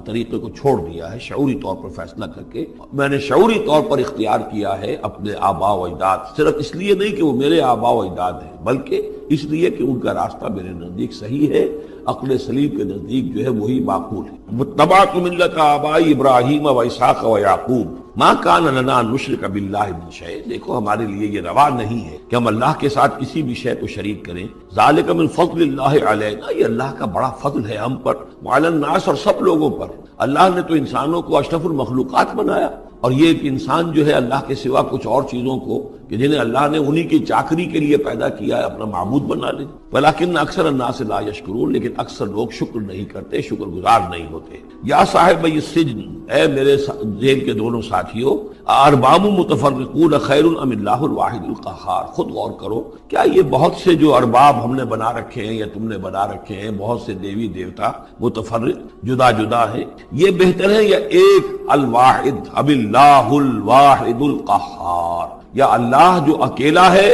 طریقے کو چھوڑ دیا ہے شعوری طور پر فیصلہ کر کے، میں نے شعوری طور پر اختیار کیا ہے اپنے آباء و اجداد، صرف اس لیے نہیں کہ وہ میرے آباء و اجداد ہیں، بلکہ اس لیے کہ ان کا راستہ میرے نزدیک صحیح ہے، عقل سلیم کے نزدیک جو ہے وہی معقول ہے۔ واتبعت ملۃ آبائی ابراہیم و اسحاق و یعقوب ما کان لنا ان نشرک باللہ من شیء، دیکھو ہمارے لیے یہ روا نہیں ہے کہ ہم اللہ کے ساتھ کسی بھی شے کو شریک کریں، ذالک من فضل اللہ علینا، یہ اللہ کا بڑا فضل ہے ہم پر، وعلی الناس، اور سب لوگوں پر۔ اللہ نے تو انسانوں کو اشرف المخلوقات بنایا، اور یہ کہ انسان جو ہے اللہ کے سوا کچھ اور چیزوں کو کہ جنہیں اللہ نے انہی کی چاکری کے لیے پیدا کیا ہے اپنا معبود بنا لے، ولیکن اکثر الناس لا یشکرون، لیکن اکثر لوگ شکر نہیں کرتے، شکر گزار نہیں ہوتے۔ یا صاحب السجن، اے میرے جیل کے دونوں ساتھیوں، ارباب متفرقون خیر ام اللہ الواحد القہار، خود غور کرو، کیا یہ بہت سے جو ارباب ہم نے بنا رکھے ہیں یا تم نے بنا رکھے ہیں، بہت سے دیوی دیوتا متفرق جدا جدا ہیں، یہ بہتر ہے یا ایک الواحد اب اللہ الواحد القہار، یا اللہ جو اکیلا ہے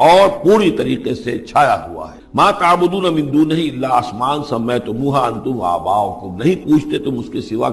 اور پوری طریقے سے چھایا ہوا ہے۔ ما تعبدون من دونہ الا اسماء سمیتموها انتم وآباؤکم، نہیں پوچھتے تم اس کے سوا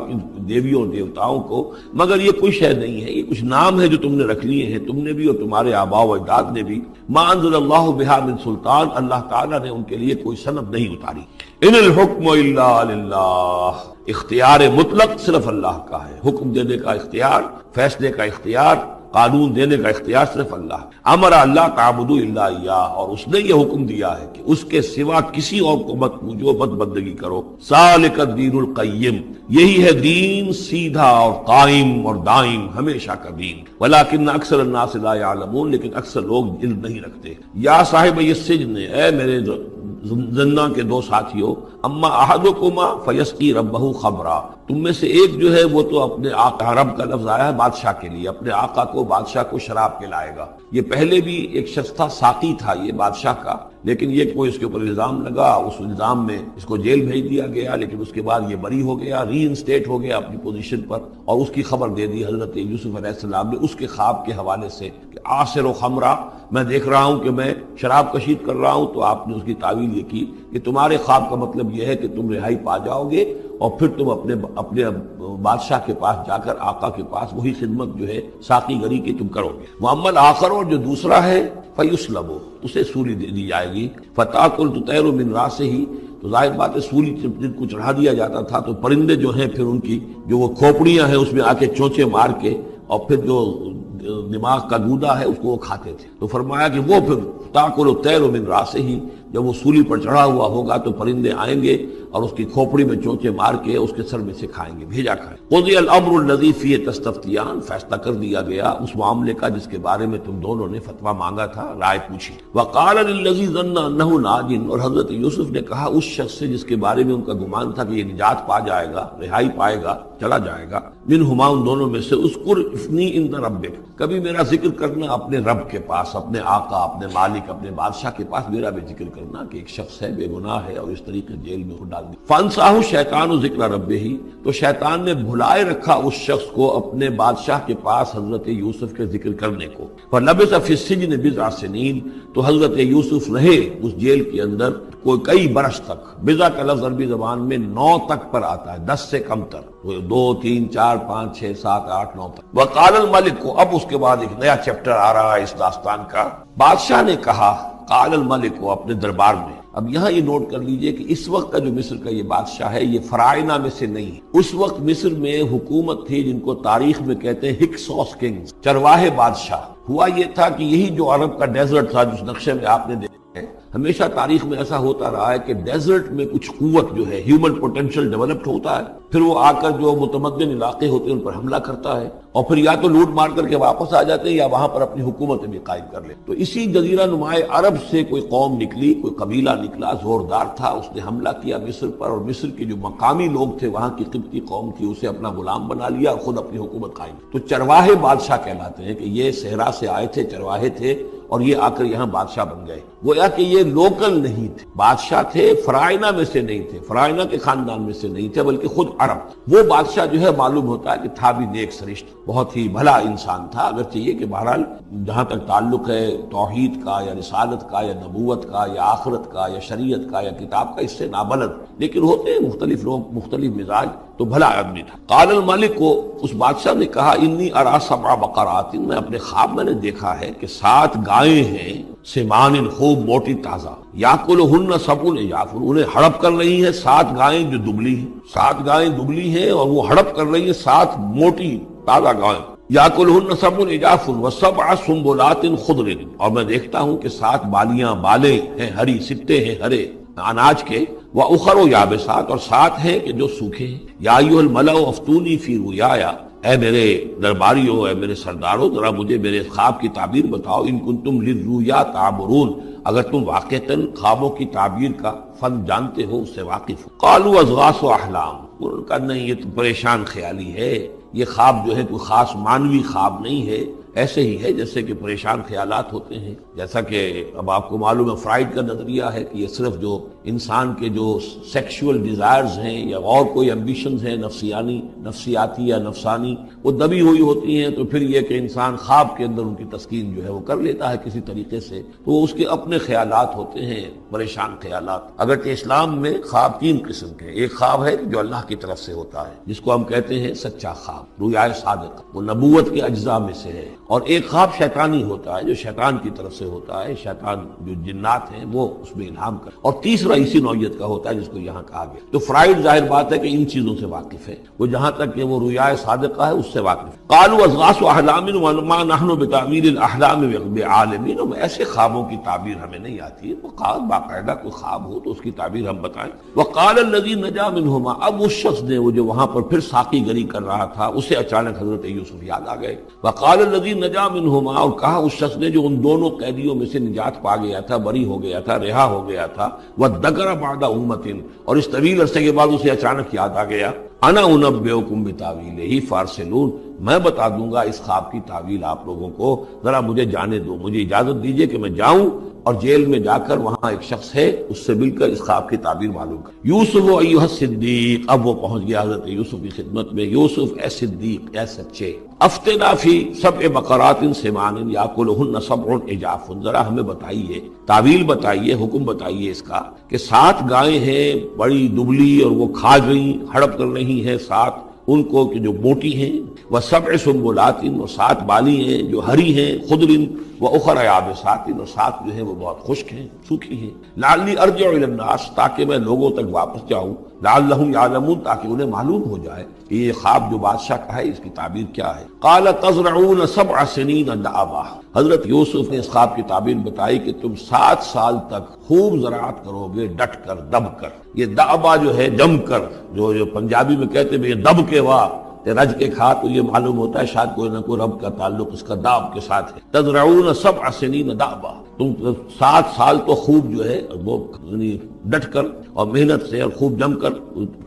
دیویوں اور دیوتاؤں کو مگر یہ کوئی شے نہیں ہے، یہ کچھ نام ہے جو تم نے رکھ لیے ہیں، تم نے بھی اور تمہارے آباء و اجداد نے بھی۔ ما انزل اللہ بہا من سلطان، اللہ تعالیٰ نے ان کے لیے کوئی سند نہیں اتاری۔ ان الحکم الا للہ، اختیار مطلق صرف اللہ کا ہے، حکم دینے کا اختیار، فیصلے کا اختیار، قانون دینے کا اختیار صرف اللہ۔ امر اللہ تعبدوا الا اياه، اور اس نے یہ حکم دیا ہے کہ اس کے سوا کسی اور کو مت پوجو، مت بندگی کرو۔ ذالک الدین القیم، یہی ہے دین سیدھا اور قائم اور دائم، ہمیشہ کا دین۔ ولکن اکثر الناس لا يعلمون، لیکن اکثر لوگ علم نہیں رکھتے۔ یا صاحب السجن، اے میرے زندان کے دو ساتھیوں، اما احدکما فیسقی ربہ خمرا، تم میں سے ایک جو ہے وہ تو اپنے آقا، رب کا لفظ آیا ہے بادشاہ کے لیے، اپنے آقا کو، بادشاہ کو شراب پلائے گا۔ یہ پہلے بھی ایک شخص تھا، ساقی تھا یہ بادشاہ کا، لیکن یہ کوئی اس کے اوپر الزام لگا، اس الزام میں اس کو جیل بھیج دیا گیا، لیکن اس کے بعد یہ بری ہو گیا، ری انسٹیٹ ہو گیا اپنی پوزیشن پر، اور اس کی خبر دے دی حضرت یوسف علیہ السلام نے اس کے خواب کے حوالے سے کہ عاصر و خمرہ، میں دیکھ رہا ہوں کہ میں شراب کشید کر رہا ہوں۔ تو آپ نے اس کی تعویل یہ کی کہ تمہارے خواب کا مطلب یہ ہے کہ تم رہائی پا جاؤ گے، اور پھر تم اپنے بادشاہ کے پاس جا کر، آقا کے پاس وہی خدمت جو ہے ساقی گری کی تم کرو گے۔ وَأَمَّا الْآخَرُ، اور جو دوسرا ہے، فَيُسْلَبُ، اسے سولی دے دی جائے گی۔ فَتَأْكُلُ الطَّيْرُ مِنْ رَأْسِهِ، تو ظاہر بات ہے سولی جن کو چڑھا دیا جاتا تھا تو پرندے جو ہیں پھر ان کی جو وہ کھوپڑیاں ہیں اس میں آ کے چونچے مار کے، اور پھر جو دماغ کا گودا ہے اس کو وہ کھاتے تھے۔ تو فرمایا کہ وہ پھر تاکل الطیر من راسہ، جب وہ سولی پر چڑھا ہوا ہوگا تو پرندے آئیں گے اور اس کی کھوپڑی میں چونچے مار کے اس کے سر میں سے کھائیں گے، بھیجا کھائیں۔ قضی الامر الذی فیہ تستفتیان، فیصلہ کر دیا گیا اس معاملے کا جس کے بارے میں تم دونوں نے فتویٰ مانگا تھا، رائے پوچھی۔ وقال للذی ظن انہ ناج، اور حضرت یوسف نے کہا اس شخص سے جس کے بارے میں ان کا گمان تھا کہ یہ نجات پا جائے گا، رہائی پائے گا، چلا جائے گا، منہما، ان دونوں میں سے، اذکر افنی عند ربک، کبھی میرا ذکر کرنا اپنے رب کے پاس، اپنے آقا، اپنے مالک، اپنے بادشاہ کے پاس میرا بھی ذکر کرنا کہ ایک شخص ہے بے گناہ ہے اور اس طریقے جیل میں ڈال دی۔ فانساہ شیطان ذکر ربہ، تو شیطان نے بھلائے رکھا اس شخص کو اپنے بادشاہ کے پاس حضرت یوسف کے ذکر کرنے کو۔ فلبث فی السجن بضع سنین، تو حضرت یوسف رہے اس جیل کے اندر کوئی کئی برس تک۔ بضع کا لفظ عربی زبان میں 9 تک پر آتا ہے، 10 سے کم تر، 2 3 4 5 6 7 8 9 تک۔ وقال الملک کو، اب اس کے بعد ایک نیا چیپٹر آ رہا ہے اس داستان کا۔ بادشاہ نے کہا، قال الملک کو، اپنے دربار میں۔ اب یہاں یہ نوٹ کر لیجئے کہ اس وقت کا جو مصر کا یہ بادشاہ ہے یہ فرائنہ میں سے نہیں ہے۔ اس وقت مصر میں حکومت تھی جن کو تاریخ میں کہتے ہیں ہکسوس کنگز، چرواہے بادشاہ۔ ہوا یہ تھا کہ یہی جو عرب کا ڈیزرٹ تھا جس نقشے میں آپ نے دیکھا ہے، ہمیشہ تاریخ میں ایسا ہوتا رہا ہے کہ ڈیزرٹ میں کچھ قوت جو ہے، ہیومن پوٹینشل ڈیولپڈ ہوتا ہے، پھر وہ آ کر جو متمدن علاقے ہوتے ہیں ان پر حملہ کرتا ہے، اور پھر یا تو لوٹ مار کر کے واپس آ جاتے ہیں یا وہاں پر اپنی حکومتیں بھی قائم کر لیں۔ تو اسی جزیرہ نمائے عرب سے کوئی قوم نکلی، کوئی قبیلہ نکلا، زوردار تھا، اس نے حملہ کیا مصر پر، اور مصر کے جو مقامی لوگ تھے، وہاں کی قبطی قوم تھی، اسے اپنا غلام بنا لیا اور خود اپنی حکومت قائم۔ تو چرواہے بادشاہ کہلاتے ہیں کہ یہ صحرا سے آئے تھے، چرواہے تھے، اور یہ آ کر یہاں بادشاہ بن گئے۔ گویا کہ یہ لوکل نہیں تھے، بادشاہ تھے فرائنہ میں سے نہیں تھے، فرائنہ کے خاندان میں سے نہیں تھے، بلکہ خود عرب۔ وہ بادشاہ جو ہے معلوم ہوتا ہے کہ تھا بھی نیک سرشت، بہت ہی بھلا انسان تھا، اگرچہ یہ کہ بہرحال جہاں تک تعلق ہے توحید کا یا رسالت کا یا نبوت کا یا آخرت کا یا شریعت کا یا کتاب کا، اس سے نابلد، لیکن ہوتے ہیں مختلف لوگ، مختلف مزاج، تو بھلا آدمی تھا۔ قال الملک کو اس بادشاہ نے کہا انی ارا سبع بقرات، میں اپنے خواب میں نے دیکھا ہے کہ 7 گائیں ہیں، سمان خوب موٹی تازہ، یاکلہن سبع عجاف، انہیں ہڑپ کر رہی ہیں 7 گائیں جو دبلی ہیں، 7 گائیں دبلی ہیں اور وہ ہڑپ کر رہی ہیں 7 موٹی تازہ گائیں، یاکلہن سبع عجاف وسبع سنبلات خضر، اور میں دیکھتا ہوں کہ 7 بالیاں، بالے ہیں ہری، سٹے ہیں ہرے اناج کے، وَأُخَرُ يَابِسَاتٌ، اور 7 ہیں کہ جو سوکھے ہیں۔ یا ایھا الملأ افتونی فی رؤیایا، اے میرے درباریوں، اے میرے سرداروں، ذرا مجھے میرے خواب کی تعبیر بتاؤ، ان کنتم للرؤیا تعبرون، اگر تم واقعتاً خوابوں کی تعبیر کا فن جانتے ہو، اس سے واقف ہو۔ قالوا اضغاث احلام، انہوں نے کہا نہیں، یہ تو پریشان خیالی ہے، یہ خواب جو ہے کوئی خاص مانوی خواب نہیں ہے، ایسے ہی ہے جیسے کہ پریشان خیالات ہوتے ہیں۔ جیسا کہ اب آپ کو معلوم ہے فرائڈ کا نظریہ ہے کہ یہ صرف جو انسان کے جو سیکشول ڈیزائرز ہیں یا اور کوئی ایمبیشنز ہیں نفسیاتی یا نفسانی، وہ دبی ہوئی ہوتی ہیں، تو پھر یہ کہ انسان خواب کے اندر ان کی تسکین جو ہے وہ کر لیتا ہے کسی طریقے سے، تو وہ اس کے اپنے خیالات ہوتے ہیں، پریشان خیالات۔ اگرچہ اسلام میں خواب 3 قسم کے، ایک خواب ہے جو اللہ کی طرف سے ہوتا ہے جس کو ہم کہتے ہیں سچا خواب، رؤیا صادق، وہ نبوت کے اجزاء میں سے ہے، اور ایک خواب شیطانی ہوتا ہے جو شیطان کی طرف سے ہوتا ہے، شیطان جو جنات ہیں وہ اس میں الہام کر، اور تیسرا اسی نوعیت کا ہوتا ہے جس کو یہاں کہا گیا۔ تو فرائڈ ظاہر بات ہے کہ ان چیزوں سے واقف ہے، وہ جہاں تک کہ وہ رؤیا صادقہ ہے اس سے واقف ہے۔ قالوا اضغاث احلام وما نحن بتعبیر الاحلام بعالمین، ایسے خوابوں کی تعبیر ہمیں نہیں آتی ہے، وہ خواب باقاعدہ کوئی خواب ہو تو اس کی تعبیر ہم بتائیں۔ وقال الذی نجا منہما، اب اس شخص نے وہ جو وہاں پر پھر ساقی گری کر رہا تھا، اسے اچانک حضرت یوسف یاد آ گئے۔ وقال الذی نجا منہما، اور کہا اس شخص نے جو ان دونوں قیدیوں میں سے نجات پا گیا تھا، بری ہو گیا تھا، رہا ہو گیا تھا، وذکر بعد امۃ، اور اس طویل عرصے کے بعد اسے اچانک یاد آ گیا، انا انبئکم بتاویلہ فارسلون، میں بتا دوں گا اس خواب کی تعویل آپ لوگوں کو، ذرا مجھے جانے دو، مجھے اجازت دیجئے کہ میں جاؤں اور جیل میں جا کر وہاں ایک شخص ہے اس سے مل کر اس خواب کی تعبیر معلوم کر۔ یوسف ایھا الصدیق، اب وہ پہنچ گیا حضرت یوسف کی خدمت میں، یوسف اے صدیق، اے سچے، افتنا فی 7 بقرات سمان یاکلہن سبع عجاف، ذرا ہمیں بتائیے، تعویل بتائیے، حکم بتائیے اس کا کہ 7 گائیں ہیں بڑی دبلی اور وہ کھا گئی، ہڑپ کر رہی ہیں 7 ان کو کہ جو موٹی ہیں، وسبع سنبلات، اور 7 بالی ہیں جو ہری ہیں، خضر واخر یابسات، اور 7 جو ہیں وہ بہت خشک ہیں، سوکھی ہیں، لعلی ارجع الی الناس، تاکہ میں لوگوں تک واپس جاؤں، لعلہم یعلمون، تاکہ انہیں معلوم ہو جائے کہ یہ خواب جو بادشاہ کا ہے اس کی تعبیر کیا ہے۔ قال تزرعون 7 سنین دأبا، حضرت یوسف نے اس خواب کی تعبیر بتائی کہ تم 7 سال تک خوب زراعت کرو گے، ڈٹ کر، دب کر، یہ دأبا جو ہے جم کر، جو پنجابی میں کہتے ہیں یہ دب کے واہ رج کے کھا، تو یہ معلوم ہوتا ہے شاید کوئی نہ کوئی رب کا تعلق اس کا داب کے ساتھ ہے۔ تزرعون 7 سنین دأبا، تم 7 سال تو خوب جو ہے وہ ڈٹ کر اور محنت سے اور خوب جم کر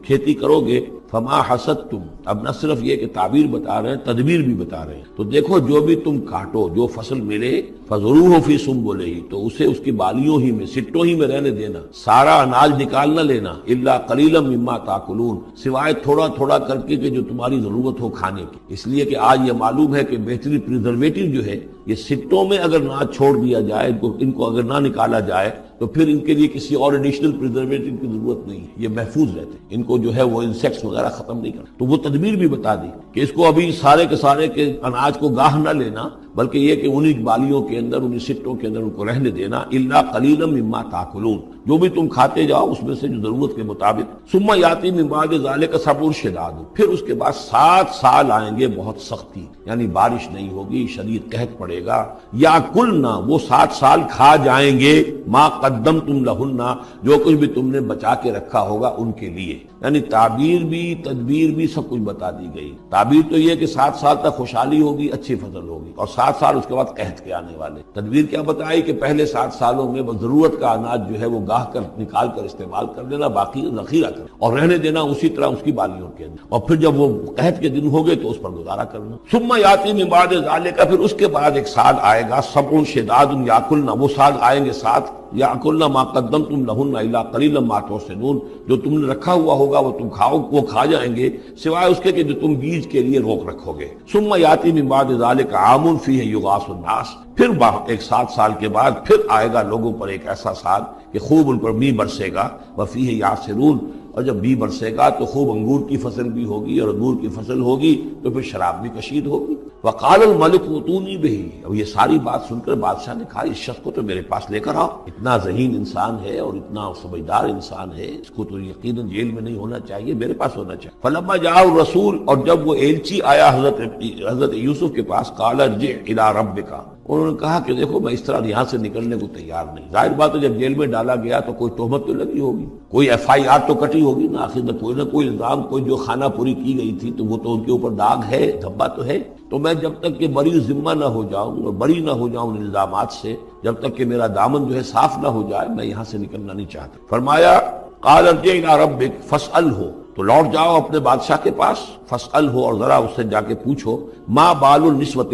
کھیتی کرو گے۔ فما حصدتم، اب نہ صرف یہ کہ تعبیر بتا رہے ہیں، تدبیر بھی بتا رہے ہیں، تو دیکھو جو بھی تم کاٹو، جو فصل ملے، فضروہ فی سنبلہ، تو اسے اس کی بالیوں ہی میں، سٹوں ہی میں رہنے دینا، سارا اناج نکال نہ لینا، الا قلیلا مما تاکلون، سوائے تھوڑا تھوڑا کر کے کہ جو تمہاری ضرورت ہو کھانے کی، اس لیے کہ آج یہ معلوم ہے کہ بہترین پریزرویٹو جو ہے یہ سٹوں میں اگر نہ چھوڑ دیا جائے، ان کو اگر نہ نکالا جائے تو پھر ان کے لیے کسی اور ایڈیشنل پریزرویٹو کی ضرورت نہیں ہے، یہ محفوظ رہتے ہیں، ان کو جو ہے وہ انسیکٹس وغیرہ ختم نہیں کرتے۔ تو وہ تدبیر بھی بتا دی کہ اس کو ابھی سارے کے سارے کے اناج کو گاہ نہ لینا، بلکہ یہ کہ انہی بالیوں کے اندر، انہی سٹوں کے اندر ان کو رہنے دینا، الا قلیلا مما تاکلون، جو بھی تم کھاتے جاؤ اس میں سے جو ضرورت کے مطابق۔ ثم یاتی من بعد ذلک صبر شداد، پھر اس کے بعد 7 سال آئیں گے بہت سختی، یعنی بارش نہیں ہوگی، شدید قحط پڑے گا، یا کلنا، وہ 7 سال کھا جائیں گے، ما قدمتم لہن، جو کچھ بھی تم نے بچا کے رکھا ہوگا ان کے لیے، یعنی تعبیر بھی تدبیر بھی سب کچھ بتا دی گئی۔ تعبیر تو یہ کہ 7 سال تک خوشحالی ہوگی، اچھی فصل ہوگی، اور 7 سال اس کے بعد قحط کے آنے والے. تدبیر کیا بتائی کہ پہلے 7 سالوں میں بس ضرورت کا اناج جو ہے وہ گاہ کر نکال کر استعمال کر لینا، باقی ذخیرہ کر اور رہنے دینا اسی طرح اس کی بالیوں کے اندر، اور پھر جب وہ قحط کے دن ہو گئے تو اس پر گزارا کرنا. ثم یاتی من بعد ذالک، پھر اس کے بعد ایک سال آئے گا، سبع شداد یاکلن، وہ سال آئیں گے 7 یاکلن ما قدمتم لہن الا قلیلا ما تحسنون، جو تم نے رکھا ہوا ہوگا وہ تم کھاؤ، وہ کھا جائیں گے سوائے اس کے کہ جو تم بیج کے لیے روک رکھو گے. ثم یاتی من بعد ذالک عام فیہ یغاث الناس، پھر ایک 7 سال کے بعد پھر آئے گا لوگوں پر ایک ایسا سال کہ خوب ان پر می برسے گا. وفیہ یعصرون، اور جب بی برسے گا تو خوب انگور کی فصل بھی ہوگی، اور انگور کی فصل ہوگی تو پھر شراب بھی کشید ہوگی. وقال الملک اوتونی بہ، اب یہ ساری بات سن کر بادشاہ نے کہا اس شخص کو تو میرے پاس لے کر آؤ، اتنا ذہین انسان ہے اور اتنا سمجھدار انسان ہے، اس کو تو یقیناً جیل میں نہیں ہونا چاہیے، میرے پاس ہونا چاہیے. فلما جاء الرسول، اور جب وہ ایلچی آیا حضرت یوسف کے پاس، قال ارجع الی ربک، انہوں نے کہا کہ دیکھو میں اس طرح یہاں سے نکلنے کو تیار نہیں. ظاہر بات ہے جب جیل میں ڈالا گیا تو کوئی تہمت تو لگی ہوگی، کوئی FIR تو کٹی ہوگی نا، آخر میں کوئی نہ کوئی الزام، کوئی جو خانہ پوری کی گئی تھی تو وہ تو ان کے اوپر داغ ہے، دھبا تو ہے. تو میں جب تک کہ بری ذمہ نہ ہو جاؤں اور بری نہ ہو جاؤں ان الزامات سے، جب تک کہ میرا دامن جو ہے صاف نہ ہو جائے، میں یہاں سے نکلنا نہیں چاہتا. فرمایا قال ارجع الی ربک فاسألہ، تو لوٹ جاؤ اپنے بادشاہ کے پاس، فاسألہ، اور ذرا اس سے جا کے پوچھو، ما بال النسوۃ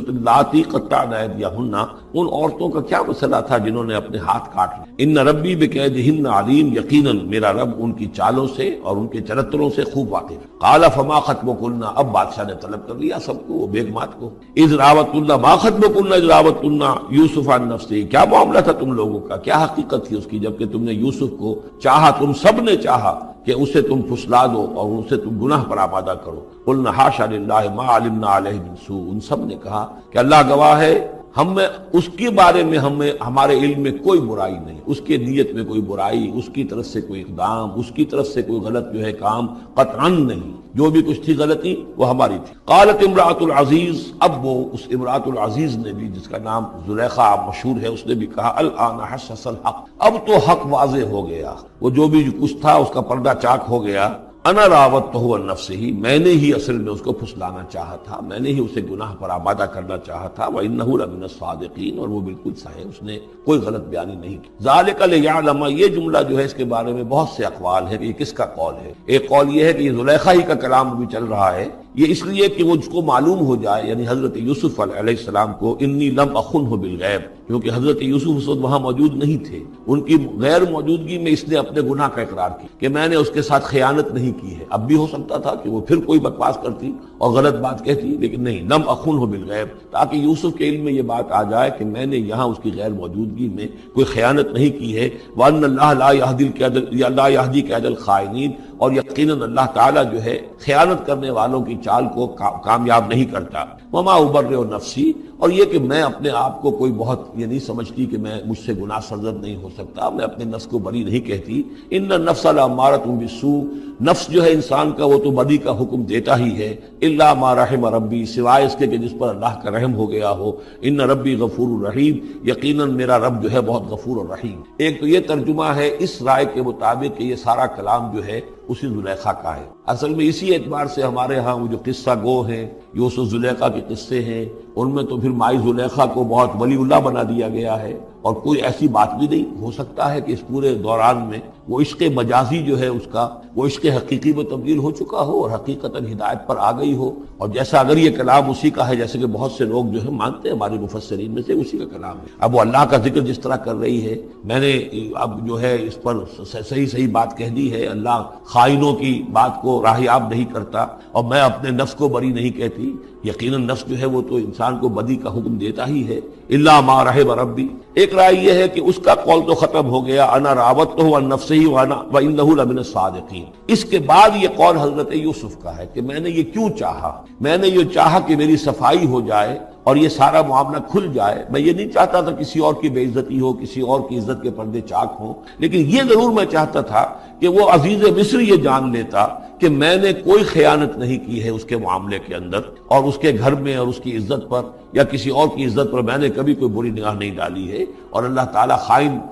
اللاتی قطعن ایدیہن، ان عورتوں کا کیا مسئلہ تھا جنہوں نے اپنے ہاتھ کاٹ لیے. ان ربی بکیدہن علیم، یقیناً میرا رب ان کی چالوں سے اور ان کے چرتروں سے خوب واقف ہے. قال فما خطبکن، اب بادشاہ نے طلب کر لیا سب کو، وہ بیگمات کو. اذ راوتن، ما خطبکن اذ راوتن یوسف عن نفسہ، کیا معاملہ تھا تم لوگوں کا، کیا حقیقت تھی اس کی جبکہ تم نے یوسف کو چاہا، تم سب نے چاہا کہ اسے تم پھسلا دو اور اسے تم گناہ پر آمادہ کرو. قلنا حاشا للہ ما علمنا علیہ من سوء، ان سب نے کہا کہ اللہ گواہ ہے ہم میں اس کے بارے میں ہمارے علم میں کوئی برائی نہیں، اس کے نیت میں کوئی برائی، اس کی طرف سے کوئی اقدام، اس کی طرف سے کوئی غلط جو ہے کام قطعاً نہیں، جو بھی کچھ تھی غلطی وہ ہماری تھی. قالت امرأۃ العزیز، اب وہ اس امرأۃ العزیز نے بھی، جس کا نام زلیخا مشہور ہے، اس نے بھی کہا الآن حسس الحق، اب تو حق واضح ہو گیا، وہ جو بھی کچھ تھا اس کا پردہ چاک ہو گیا. انا راوتہ عن نفسہ، میں نے ہی اصل میں اس کو پھسلانا چاہا تھا، میں نے ہی اسے گناہ پر آمادہ کرنا چاہا تھا. وانہ لمن الصادقین، اور وہ بالکل صحیح ہے، اس نے کوئی غلط بیانی نہیں کی. ذالک لیعلم، یہ جملہ جو ہے اس کے بارے میں بہت سے اقوال ہیں کہ یہ کس کا قول ہے. ایک قول یہ ہے کہ یہ زلیخا ہی کا کلام بھی چل رہا ہے، یہ اس لیے کہ وہ اس کو معلوم ہو جائے، یعنی حضرت یوسف علیہ السلام کو، انی لم اخنہ بالغیب، کیونکہ حضرت یوسف اس وقت وہاں موجود نہیں تھے، ان کی غیر موجودگی میں اس نے اپنے گناہ کا اقرار کیا کہ میں نے اس کے ساتھ خیانت نہیں کی ہے. اب بھی ہو سکتا تھا کہ وہ پھر کوئی بکواس کرتی اور غلط بات کہتی، لیکن نہیں، لم اخنہ بالغیب، تاکہ یوسف کے علم میں یہ بات آ جائے کہ میں نے یہاں اس کی غیر موجودگی میں کوئی خیانت نہیں کی ہے. وان اللہ لا یہدی کید الخائنین، اور یقیناً اللہ تعالیٰ جو ہے خیانت کرنے والوں کی چال کو کامیاب نہیں کرتا. وما ابرئ نفسی، اور یہ کہ میں اپنے آپ کو کوئی بہت یہ نہیں سمجھتی کہ میں مجھ سے گناہ سرزد نہیں ہو سکتا، میں اپنے نفس کو بری نہیں کہتی. ان النفس لامارۃ بالسوء، نفس جو ہے انسان کا وہ تو بدی کا حکم دیتا ہی ہے. الا ما رحم ربی، سوائے اس کے کہ جس پر اللہ کا رحم ہو گیا ہو. ان ربی غفور الرحیم، یقیناً میرا رب جو ہے بہت غفور الرحیم. ایک تو یہ ترجمہ ہے اس رائے کے مطابق کہ یہ سارا کلام جو ہے اسی زلیخا کا ہے. اصل میں اسی اعتبار سے ہمارے ہاں وہ جو قصہ گو ہیں، یوسف زلیخا کے قصے ہیں، ان میں تو پھر مائی زلیخا کو بہت ولی اللہ بنا دیا گیا ہے، اور کوئی ایسی بات بھی نہیں ہو سکتا ہے کہ اس پورے دوران میں وہ عشق مجازی جو ہے اس کا وہ عشق حقیقی میں تبدیل ہو چکا ہو اور حقیقتاً ہدایت پر آ گئی ہو. اور جیسا اگر یہ کلام اسی کا ہے، جیسے کہ بہت سے لوگ جو ہے مانتے ہیں ہمارے مفسرین میں سے، اسی کا کلام ہے. اب وہ اللہ کا ذکر جس طرح کر رہی ہے، میں نے اب جو ہے اس پر صحیح بات کہہ دی ہے، اللہ خائنوں کی بات کو راہیاب نہیں کرتا، اور میں اپنے نفس کو بری نہیں کہتی. یقیناً نفس جو ہے وہ تو انسان کو بدی کا حکم دیتا ہی ہے. الا ما رحم ربی، ایک رائے یہ ہے کہ اس کا قول تو ختم ہو گیا، انا راوتہ عن نفسہ وانہ لمن الصادقین. اس کے بعد یہ قول حضرت یوسف کا ہے کہ میں نے یہ کیوں چاہا، میں نے یہ چاہا کہ میری صفائی ہو جائے اور یہ سارا معاملہ کھل جائے. میں یہ نہیں چاہتا تھا کسی اور کی بے عزتی ہو، کسی اور کی عزت کے پردے چاک ہوں، لیکن یہ ضرور میں چاہتا تھا کہ وہ عزیز مصر یہ جان لیتا کہ میں نے کوئی خیانت نہیں کی ہے اس کے معاملے کے اندر، اور اس کے گھر میں اور اس کی عزت پر یا کسی اور کی عزت پر میں نے کبھی کوئی بری نگاہ نہیں ڈالی ہے. اور اللہ تعالیٰ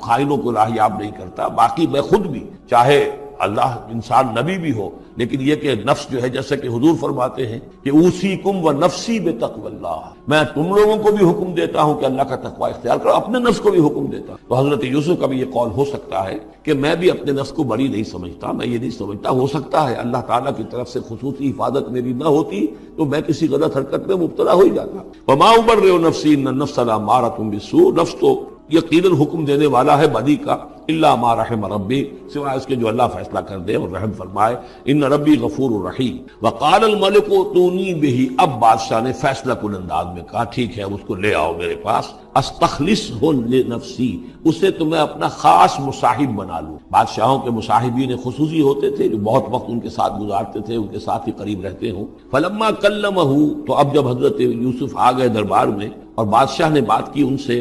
خائنوں کو راہیاب نہیں کرتا. باقی میں خود بھی چاہے اللہ انسان نبی بھی ہو، لیکن یہ کہ نفس جو ہے جیسا کہ حضور فرماتے ہیں کہ اوصیکم و نفسی بتقوی اللہ، میں تم لوگوں کو بھی حکم دیتا ہوں کہ اللہ کا تقوی اختیار کرو، اپنے نفس کو بھی حکم دیتا ہوں۔ تو حضرت یوسف کا بھی یہ قول ہو سکتا ہے کہ میں بھی اپنے نفس کو بری نہیں سمجھتا، میں یہ نہیں سمجھتا، ہو سکتا ہے اللہ تعالیٰ کی طرف سے خصوصی حفاظت میری نہ ہوتی تو میں کسی غلط حرکت میں مبتلا ہو ہی جاتا۔ وما ابرئ نفسی ان النفس لامارۃ بالسوء، نفس تو یقیناً حکم دینے والا ہے بدی کا، الا ما رحم ربی، سوائے اس کے جو اللہ فیصلہ کر دے اور رحم فرمائے، ان ربی غفور رحیم۔ وقال الملک ائتونی بہ، اب بادشاہ نے فیصلہ کن انداز میں کہا ٹھیک ہے اس کو لے آؤ میرے پاس، استخلصہ لنفسی، اسے تو میں اپنا خاص مصاحب بنا لوں۔ بادشاہوں کے مصاحبین خصوصی ہوتے تھے جو بہت وقت ان کے ساتھ گزارتے تھے، ان کے ساتھ ہی قریب رہتے ہوں۔ فلما کلمہ، تو اب جب حضرت یوسف آ گئے دربار میں اور بادشاہ نے بات کی ان سے،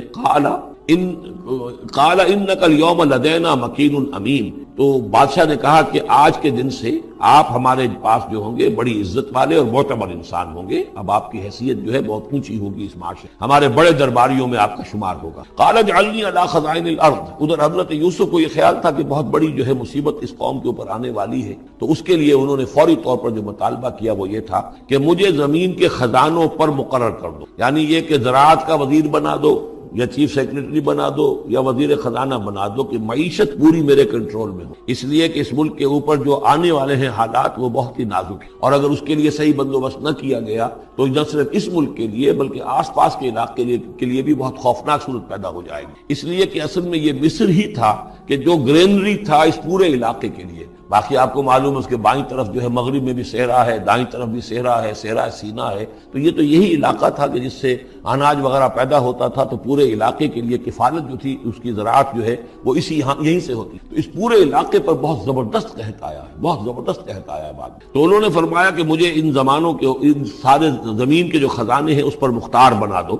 قال انک اليوم لدینا مکین امین، تو بادشاہ نے کہا کہ آج کے دن سے آپ ہمارے پاس جو ہوں گے بڑی عزت والے اور معتبر انسان ہوں گے، اب آپ کی حیثیت جو ہے بہت اونچی ہوگی اس معاشرے، ہمارے بڑے درباریوں میں آپ کا شمار ہوگا۔ قال اجعلنی علی خزائن الارض، ادھر حضرت یوسف کو یہ خیال تھا کہ بہت بڑی جو ہے مصیبت اس قوم کے اوپر آنے والی ہے، تو اس کے لیے انہوں نے فوری طور پر جو مطالبہ کیا وہ یہ تھا کہ مجھے زمین کے خزانوں پر مقرر کر دو، یعنی یہ کہ زراعت کا وزیر بنا دو یا چیف سیکرٹری بنا دو یا وزیر خزانہ بنا دو، کہ معیشت پوری میرے کنٹرول میں ہو، اس لیے کہ اس ملک کے اوپر جو آنے والے ہیں حالات وہ بہت ہی نازک ہیں، اور اگر اس کے لیے صحیح بندوبست نہ کیا گیا تو نہ صرف اس ملک کے لیے بلکہ آس پاس کے علاقے کے لیے بھی بہت خوفناک صورت پیدا ہو جائے گی۔ اس لیے کہ اصل میں یہ مصر ہی تھا کہ جو گرینری تھا اس پورے علاقے کے لیے، باقی آپ کو معلوم ہے اس کے بائیں طرف جو ہے مغرب میں بھی صحرا ہے، دائیں طرف بھی صحرا ہے، صحرا سینا ہے، تو یہ تو یہی علاقہ تھا کہ جس سے اناج وغیرہ پیدا ہوتا تھا، تو پورے علاقے کے لیے کفالت جو تھی اس کی زراعت جو ہے وہ یہیں سے ہوتی، تو اس پورے علاقے پر بہت زبردست قحط آیا ہے، بہت زبردست قحط آیا ہے بعد۔ تو انہوں نے فرمایا کہ مجھے ان زمانوں کے ان سارے زمین کے جو خزانے ہیں اس پر مختار بنا دو،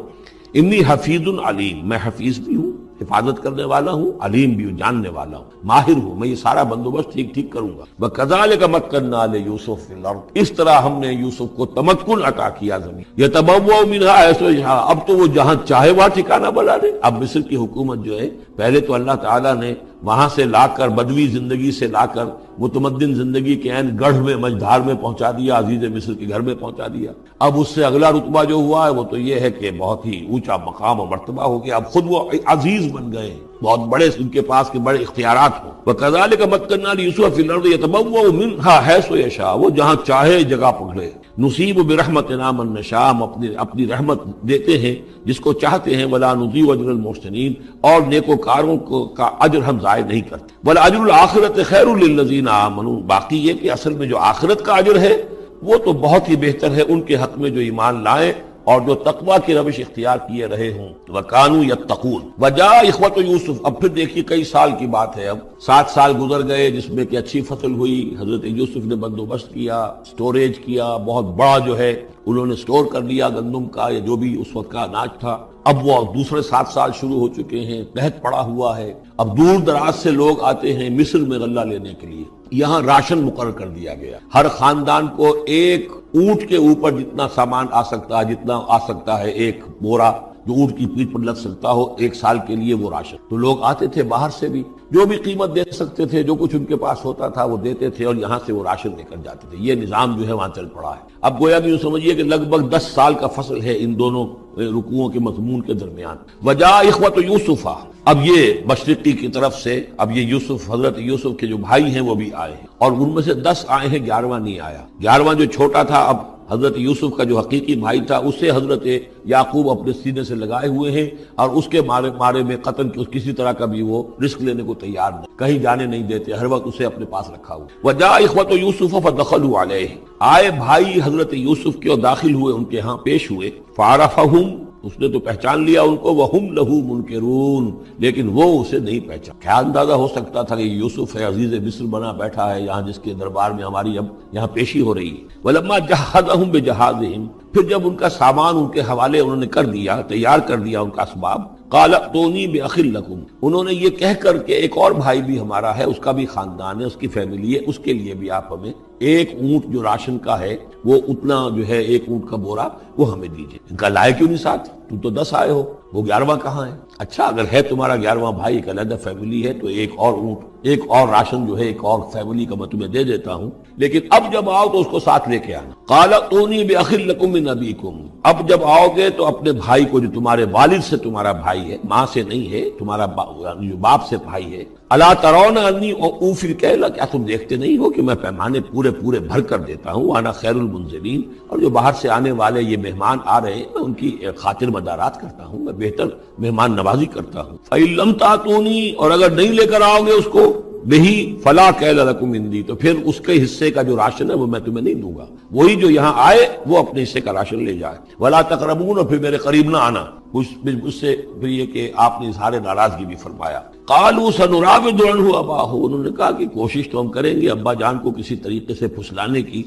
انی حفیظ علیم، میں حفیظ بھی ہوں، حفاظت کرنے والا ہوں، علیم بھی ہوں، جاننے والا ہوں، ماہر ہوں، میں یہ سارا بندوبست ٹھیک کروں گا۔ وَكَذَلِكَ مَكَّنَّا لِيُوسُفَ فِي الْأَرْضِ، اس طرح ہم نے یوسف کو تمکن عطا کیا زمین، يَتَبَوَّأُ مِنْهَا حَيْثُ يَشَاءُ، اب تو وہ جہاں چاہے وہاں ٹھکانہ بنا دے۔ اب مصر کی حکومت جو ہے پہلے تو اللہ تعالیٰ نے وہاں سے لا کر بدوی زندگی سے لا کر متمدن زندگی کے عین گڑھ میں مجدھار میں پہنچا دیا، عزیز مصر کے گھر میں پہنچا دیا۔ اب اس سے اگلا رتبہ جو ہوا ہے وہ تو یہ ہے کہ بہت ہی اونچا مقام اور مرتبہ ہو گیا، اب خود وہ عزیز بن گئے ہیں، بہت بڑے ان کے پاس کے بڑے اختیارات ہوں۔ وَكَذَلِكَ مَكَّنَّا لِيُوسُفَ فِي الْأَرْضِ يَتَبَوَّأُ مِنْهَا حَيْثُ يَشَاءُ، وہ جہاں چاہے جگہ پکڑے۔ نصیب برحمتنا من نشاء، ہم اپنی رحمت دیتے ہیں جس کو چاہتے ہیں، ولا نضيع اجر المحسنین، اور نیکوکاروں کا اجر ہم ضائع نہیں کرتے۔ ولاجر الآخرۃ خیر للذین آمنوا، باقی یہ کہ اصل میں جو آخرت کا اجر ہے وہ تو بہت ہی بہتر ہے ان کے حق میں جو ایمان لائیں اور جو تقوی کی روش اختیار کیے رہے ہوں۔ وَكَانُوا يَتَّقُونَ وَجَاءَ إِخْوَةُ يُوسُف، اب پھر دیکھیے کئی سال کی بات ہے، اب 7 سال گزر گئے جس میں کہ اچھی فصل ہوئی، حضرت یوسف نے بندوبست کیا، سٹوریج کیا، بہت بڑا جو ہے انہوں نے سٹور کر لیا گندم کا یا جو بھی اس وقت کا اناج تھا۔ اب وہ دوسرے 7 سال شروع ہو چکے ہیں، قحط پڑا ہوا ہے، اب دور دراز سے لوگ آتے ہیں مصر میں غلہ لینے کے لیے، یہاں راشن مقرر کر دیا گیا، ہر خاندان کو ایک اونٹ کے اوپر جتنا سامان آ سکتا ہے، جتنا آ سکتا ہے ایک بورا جو اونٹ کی پیٹھ پر لگ سکتا ہو، 1 سال کے لیے وہ راشن۔ تو لوگ آتے تھے باہر سے بھی، جو بھی قیمت دے سکتے تھے، جو کچھ ان کے پاس ہوتا تھا وہ دیتے تھے اور یہاں سے وہ راشن لے کر جاتے تھے۔ یہ نظام جو ہے وہاں چل پڑا ہے۔ اب گویا کہ یوں سمجھیے کہ لگ بھگ 10 سال کا فصل ہے ان دونوں رکوعوں کے مضمون کے درمیان۔ وجاء اخوۃ یوسف، اب یہ مشرقی کی طرف سے اب یہ یوسف، حضرت یوسف کے جو بھائی ہیں وہ بھی آئے ہیں، اور ان میں سے 10 آئے ہیں، 11واں نہیں آیا۔ 11واں جو چھوٹا تھا، اب حضرت یوسف کا جو حقیقی بھائی تھا اسے حضرت یعقوب اپنے سینے سے لگائے ہوئے ہیں، اور اس کے مارے میں قطن کسی طرح کا بھی وہ رسک لینے کو تیار نہیں، کہیں جانے نہیں دیتے، ہر وقت اسے اپنے پاس رکھا ہوا۔ وجاء اخوۃ یوسف فدخلوا علیہ، آئے بھائی حضرت یوسف کے اور داخل ہوئے ان کے ہاں، پیش ہوئے۔ فعرفہم، اس نے تو پہچان لیا ان کو، وہم لہ منکرون، لیکن وہ اسے نہیں پہچان۔ کیا اندازہ ہو سکتا تھا کہ یوسف ہے، عزیز مصر بنا بیٹھا ہے یہاں، جس کے دربار میں ہماری اب یہاں پیشی ہو رہی ہے۔ ولما جہزہم بجہازہم، پھر جب ان کا سامان ان کے حوالے انہوں نے کر دیا، تیار کر دیا ان کا اسباب، قال ائتونی باخ لکم، انہوں نے یہ کہہ کر کہ ایک اور بھائی بھی ہمارا ہے، اس کا بھی خاندان ہے، اس کی فیملی ہے، اس کے لیے بھی آپ ہمیں ایک اونٹ جو راشن کا ہے وہ اتنا جو ہے ایک اونٹ کا بورا وہ ہمیں دیجیے۔ ان کا لائے کیوں نہیں ساتھ؟ تم تو 10 آئے ہو، وہ 11واں کہاں ہے؟ اچھا اگر ہے تمہارا 11واں بھائی، ایک علیحدہ فیملی ہے، تو ایک اور اونٹ، ایک اور راشن جو ہے ایک اور فیملی کا میں تمہیں دے دیتا ہوں، لیکن اب جب آؤ تو اس کو ساتھ لے کے آنا۔ قال اتونی باخ لکم من ابیکم، اب جب آؤ گے تو اپنے بھائی کو، جو تمہارے والد سے تمہارا بھائی ہے، ماں سے نہیں ہے، تمہارا جو باپ سے بھائی ہے، الا ترون انی اوفی الکیل، کیا تم دیکھتے نہیں ہو کہ میں پیمانے پورے پورے بھر کر دیتا ہوں، وانا خیر المنزلین، اور جو باہر سے آنے والے یہ مہمان آ رہے ہیں میں ان کی خاطر مدارات کرتا ہوں، میں بہتر مہمان نوازی کرتا ہوں۔ فإن لم تأتونی، اور اگر نہیں لے کر آؤ گے اس کو، بہی فلا کیل لکم عندی، تو پھر اس کے حصے کا جو راشن ہے وہ میں تمہیں نہیں دوں گا، وہی جو یہاں آئے وہ اپنے حصے کا راشن لے جائے۔ ولا تقربون، اور پھر میرے قریب نہ آنا، اس سے پھر یہ کہ آپ نے اظہار ناراضگی بھی فرمایا۔ قالوا سنراود عنہ اباہ، انہوں نے کہا کہ کوشش تو ہم کریں گے ابا جان کو کسی طریقے سے پھسلانے کی،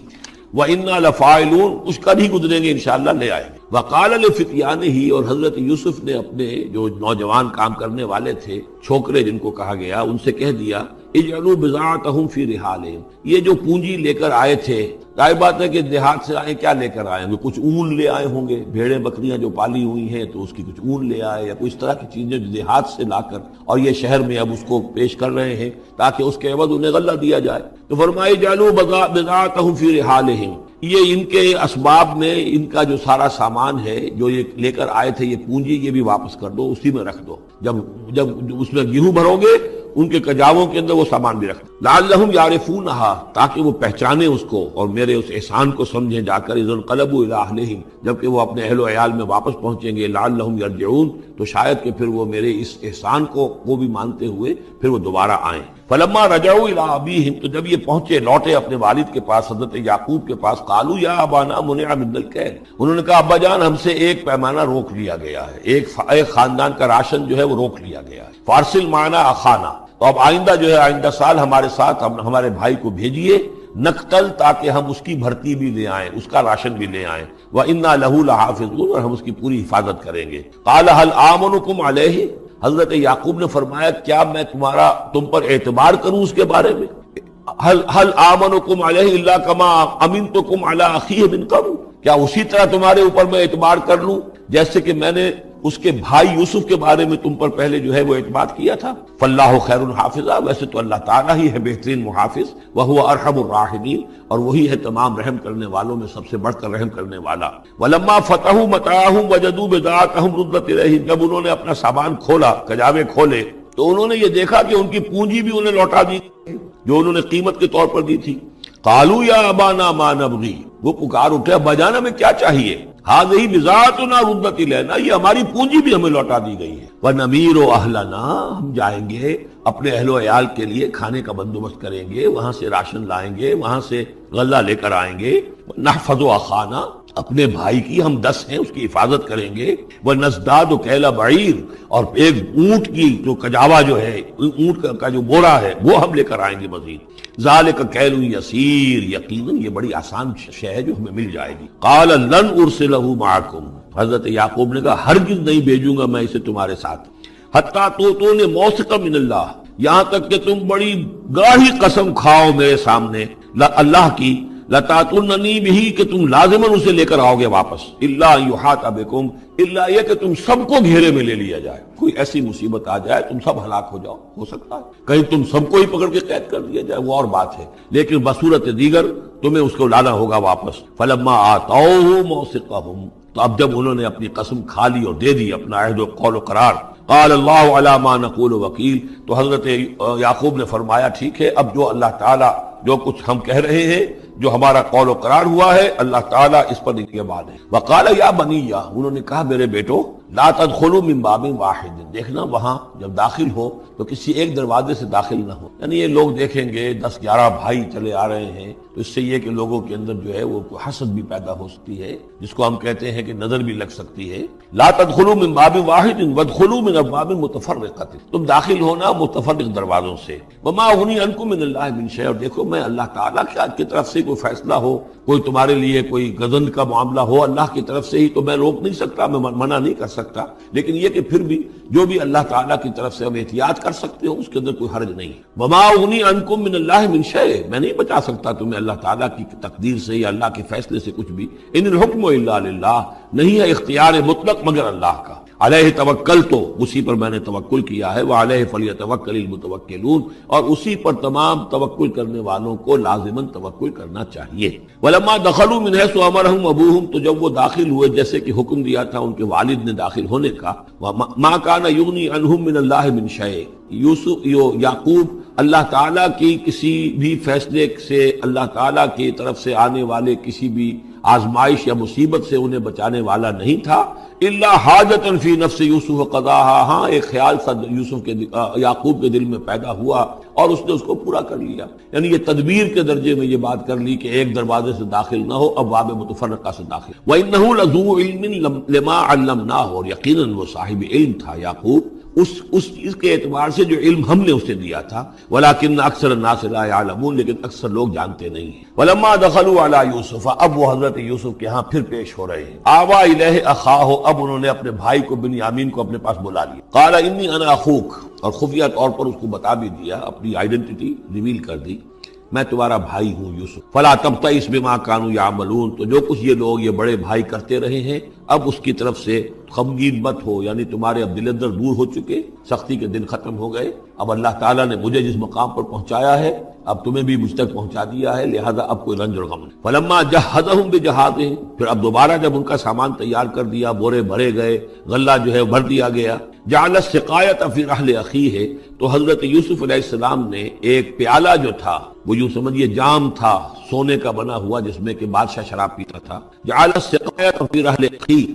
وَإِنَّا لَفَاعِلُونَ، اس کا نہیں گزریں گے انشاءاللہ، لے آئیں گے۔ وَقَالَ لِفِتْيَانِهِ، اور حضرت یوسف نے اپنے جو نوجوان کام کرنے والے تھے، چھوکرے جن کو کہا گیا، ان سے کہہ دیا اجعلوا بضاعتهم فی رحالهم، یہ جو پونجی لے کر آئے تھے، ظاہر بات ہے کہ دیہات سے آئے، کیا لے کر آئے ہوں گے؟ کچھ اون لے آئے ہوں گے، بھیڑیں بکریاں جو پالی ہوئی ہیں تو اس کی کچھ اون لے آئے، یا کوئی اس طرح کی چیزیں جو دیہات سے لا کر اور یہ شہر میں اب اس کو پیش کر رہے ہیں تاکہ اس کے عوض انہیں غلہ دیا جائے۔ تو فرمائے اجعلوا بضاعتهم فی رحالهم، یہ ان کے اسباب میں ان کا جو سارا سامان ہے جو یہ لے کر آئے تھے، یہ پونجی، یہ بھی واپس کر دو، اسی میں رکھ دو، جب اس میں گیہوں بھرو گے ان کے کجاووں کے اندر وہ سامان بھی رکھ دو، لعلہم یعرفونہا، تاکہ وہ پہچانے اس کو اور میرے اس احسان کو سمجھیں جا کر، اذ انقلبوا الی اہلہم، جبکہ وہ اپنے اہل و عیال میں واپس پہنچیں گے، لعلہم یرجعون، تو شاید کہ پھر وہ میرے اس احسان کو بھی مانتے ہوئے پھر وہ دوبارہ آئیں۔ فلما رجعوا الی ابیہم، تو جب یہ پہنچے، لوٹے اپنے والد کے پاس، حضرت یعقوب کے پاس، قالوا یا ابانا منع منا الکیل، انہوں نے کہا ابا جان ہم سے ایک پیمانہ روک لیا گیا ہے، ایک خاندان کا راشن جو ہے وہ روک لیا گیا ہے، فارسل معنا اخانا، تو اب آئندہ جو ہے آئندہ سال ہمارے ساتھ ہمارے بھائی کو بھیجیے، نقتل، تاکہ ہم اس کی بھرتی بھی لے آئیں، اس کا راشن بھی لے آئیں، وَإِنَّا لَهُ لَحَافِظُونَ، اور ہم اس کی پوری حفاظت کریں گے۔ قَالَ هَلْ آمَنُكُمْ عَلَيْهِ، حضرت یعقوب نے فرمایا کیا میں تم پر اعتبار کروں اس کے بارے میں؟ هَلْ آمَنُكُمْ عَلَيْهِ إِلَّا كَمَا أَمِنْتُكُمْ عَلَىٰ أَخِيهِ مِنْ قَبْلُ، کیا اسی طرح تمہارے اوپر میں اعتبار کر لوں جیسے کہ میں نے اس کے بھائی یوسف کے بارے میں تم پر پہلے جو ہے وہ اعتماد کیا تھا؟ فاللہ خیر حافظہ، ویسے تو اللہ تعالیٰ ہی ہے بہترین محافظ، وہو ارحم الراحمین، اور وہی ہے تمام رحم کرنے والوں میں سب سے بڑھ کر رحم کرنے والا۔ ولما فتحوا متاعهم وجدوا بضاعتهم ردت الیہم، جب انہوں نے اپنا سامان کھولا، کجاوے کھولے، تو انہوں نے یہ دیکھا کہ ان کی پونجی بھی انہیں لوٹا دی جو انہوں نے قیمت کے طور پر دی تھی۔ قالوا یا ابانا ما نبغی، وہ پکار اٹھے ابا جان ہمیں کیا چاہیے؟ ہذہ بضاعتنا ردت الینا، یہ ہماری پونجی بھی ہمیں لوٹا دی گئی ہے۔ ونمیر اہلنا، ہم جائیں گے اپنے اہل و عیال کے لیے کھانے کا بندوبست کریں گے، وہاں سے راشن لائیں گے، وہاں سے غلہ لے کر آئیں گے۔ نحفظ اخانا، اپنے بھائی کی ہم 10 ہیں اس کی حفاظت کریں گے۔ ونزداد کیل بعیر، اور ایک اونٹ کی جو کجاوا جو ہے، اونٹ کا جو بورا ہے وہ ہم لے کر آئیں گے مزید۔ ذالک کیل یسیر، یقیناً یہ بڑی آسان شے ہے جو ہمیں مل جائے گی۔ قال لن ارسلہ معکم، حضرت یعقوب نے کہا ہرگز نہیں بھیجوں گا میں اسے تمہارے ساتھ، حتیٰ تو نے موثق من اللہ، یہاں تک کہ تم بڑی گاڑی قسم کھاؤ میرے سامنے اللہ کی، لتاتوننی بھی، کہ تم لازماً اسے لے کر آؤ گے واپس، الا یحاط بکم، الا یہ کہ تم سب کو گھیرے میں لے لیا جائے، کوئی ایسی مصیبت آ جائے تم سب ہلاک ہو جاؤ، ہو سکتا ہے کہیں تم سب کو ہی پکڑ کے قید کر دیا جائے، وہ اور بات ہے، لیکن بصورت دیگر تمہیں اس کو لانا ہوگا واپس۔ فلما آتوہ موثقہم، تو اب جب انہوں نے اپنی قسم کھا لی اور دے دی اپنا عہد و قول و قرار، قال اللہ علی ما نقول وکیل، تو حضرت یعقوب نے فرمایا ٹھیک ہے، اب جو اللہ تعالیٰ جو کچھ ہم کہہ رہے ہیں، جو ہمارا قول و قرار ہوا ہے، اللہ تعالیٰ اس پر نگہبان ہے۔ وقال یا بنی، انہوں نے کہا میرے بیٹو، لا تدخلوا من باب واحد، دیکھنا وہاں جب داخل ہو تو کسی ایک دروازے سے داخل نہ ہو، یعنی یہ لوگ دیکھیں گے 10-11 بھائی چلے آ رہے ہیں تو اس سے یہ کہ لوگوں کے اندر جو ہے وہ حسد بھی پیدا ہو سکتی ہے، جس کو ہم کہتے ہیں کہ نظر بھی لگ سکتی ہے۔ لا تدخلوا من باب واحد وادخلوا من ابواب متفرقۃ، تم داخل ہونا متفرق دروازوں سے۔ وما اغنی عنکم من اللہ من شیء، اور دیکھو میں اللہ تعالیٰ کی طرف سے کوئی فیصلہ ہو، کوئی تمہارے لیے کوئی غضب کا معاملہ ہو اللہ کی طرف سے ہی، تو میں روک نہیں سکتا، میں منع نہیں کر سکتا، لیکن یہ کہ پھر بھی جو بھی اللہ تعالیٰ کی طرف سے ہم احتیاط کر سکتے ہو اس کے اندر کوئی حرج نہیں۔ وما اغنی عنکم من اللہ من شیء، میں نہیں بچا سکتا تمہیں اللہ تعالیٰ کی تقدیر سے یا اللہ کے فیصلے سے کچھ بھی۔ ان الحکم الا للہ، نہیں ہے اختیار مطلق مگر اللہ کا۔ علیہ توکلت، اسی پر میں نے توکل کیا ہے، وعلیہ فلیتوکل المتوکلون، اور اسی پر تمام توکل کرنے والوں کو لازماً توکل کرنا چاہیے۔ ولما دخلوا من حيث امرهم ابوهم، تو جب وہ داخل ہوئے جیسے کہ حکم دیا تھا ان کے والد نے داخل ہونے کا، ما كان يغني عنهم من الله من شيء، یعقوب اللہ تعالیٰ کی کسی بھی فیصلے سے، اللہ تعالیٰ کی طرف سے آنے والے کسی بھی آزمائش یا مصیبت سے انہیں بچانے والا نہیں تھا، الا حاجۃ فی نفس یوسف قضاها، ہاں ایک خیال سا یوسف کے یعقوب کے دل میں پیدا ہوا اور اس نے اس کو پورا کر لیا۔ یعنی یہ تدبیر کے درجے میں یہ بات کر لی کہ ایک دروازے سے داخل نہ ہو، اب باب متفرقہ سے داخل۔ وَإِنَّهُ لَذُو عِلْمٍ لِمَا عَلَّمْنَاهُ، اور یقیناً وہ صاحب علم تھا یعقوب اس چیز کے اعتبار سے جو علم ہم نے اسے دیا تھا، ولیکن اکثر الناس لا یعلمون، لیکن اکثر لوگ جانتے نہیں ہیں۔ ولما دخلوا علی یوسف، اب وہ حضرت یوسف کے ہاں پھر پیش ہو رہے ہیں۔ آوا الیہ اخاہ، اب انہوں نے اپنے بھائی کو بنیامین کو اپنے پاس بلا لیا۔ قال انی انا اخوک، اور خفیہ طور پر اس کو بتا بھی دیا، اپنی آئیڈینٹی ریویل کر دی، میں تمہارا بھائی ہوں یوسف۔ فلا تبتئس بما كانوا يعملون، تو جو کچھ یہ لوگ یہ بڑے بھائی کرتے رہے ہیں اب اس کی طرف سے غمگین مت ہو، یعنی تمہارے اب دل اندر دور ہو چکے، سختی کے دن ختم ہو گئے، اب اللہ تعالیٰ نے مجھے جس مقام پر پہنچایا ہے اب تمہیں بھی مجھ تک پہنچا دیا ہے، لہذا اب کوئی رنج اور غم نہیں۔ فلما جہزهم بجہازهم، پھر اب دوبارہ جب ان کا سامان تیار کر دیا، بورے بھرے گئے، غلہ جو ہے بھر دیا گیا، جعل السقایۃ فی رحل اخیہ، تو حضرت یوسف علیہ السلام نے ایک پیالہ جو تھا، وہ یوں سمجھیے جام تھا سونے کا بنا ہوا جس میں کہ بادشاہ شراب پیتا تھا، جعل السقایۃ فی رحل اخیہ،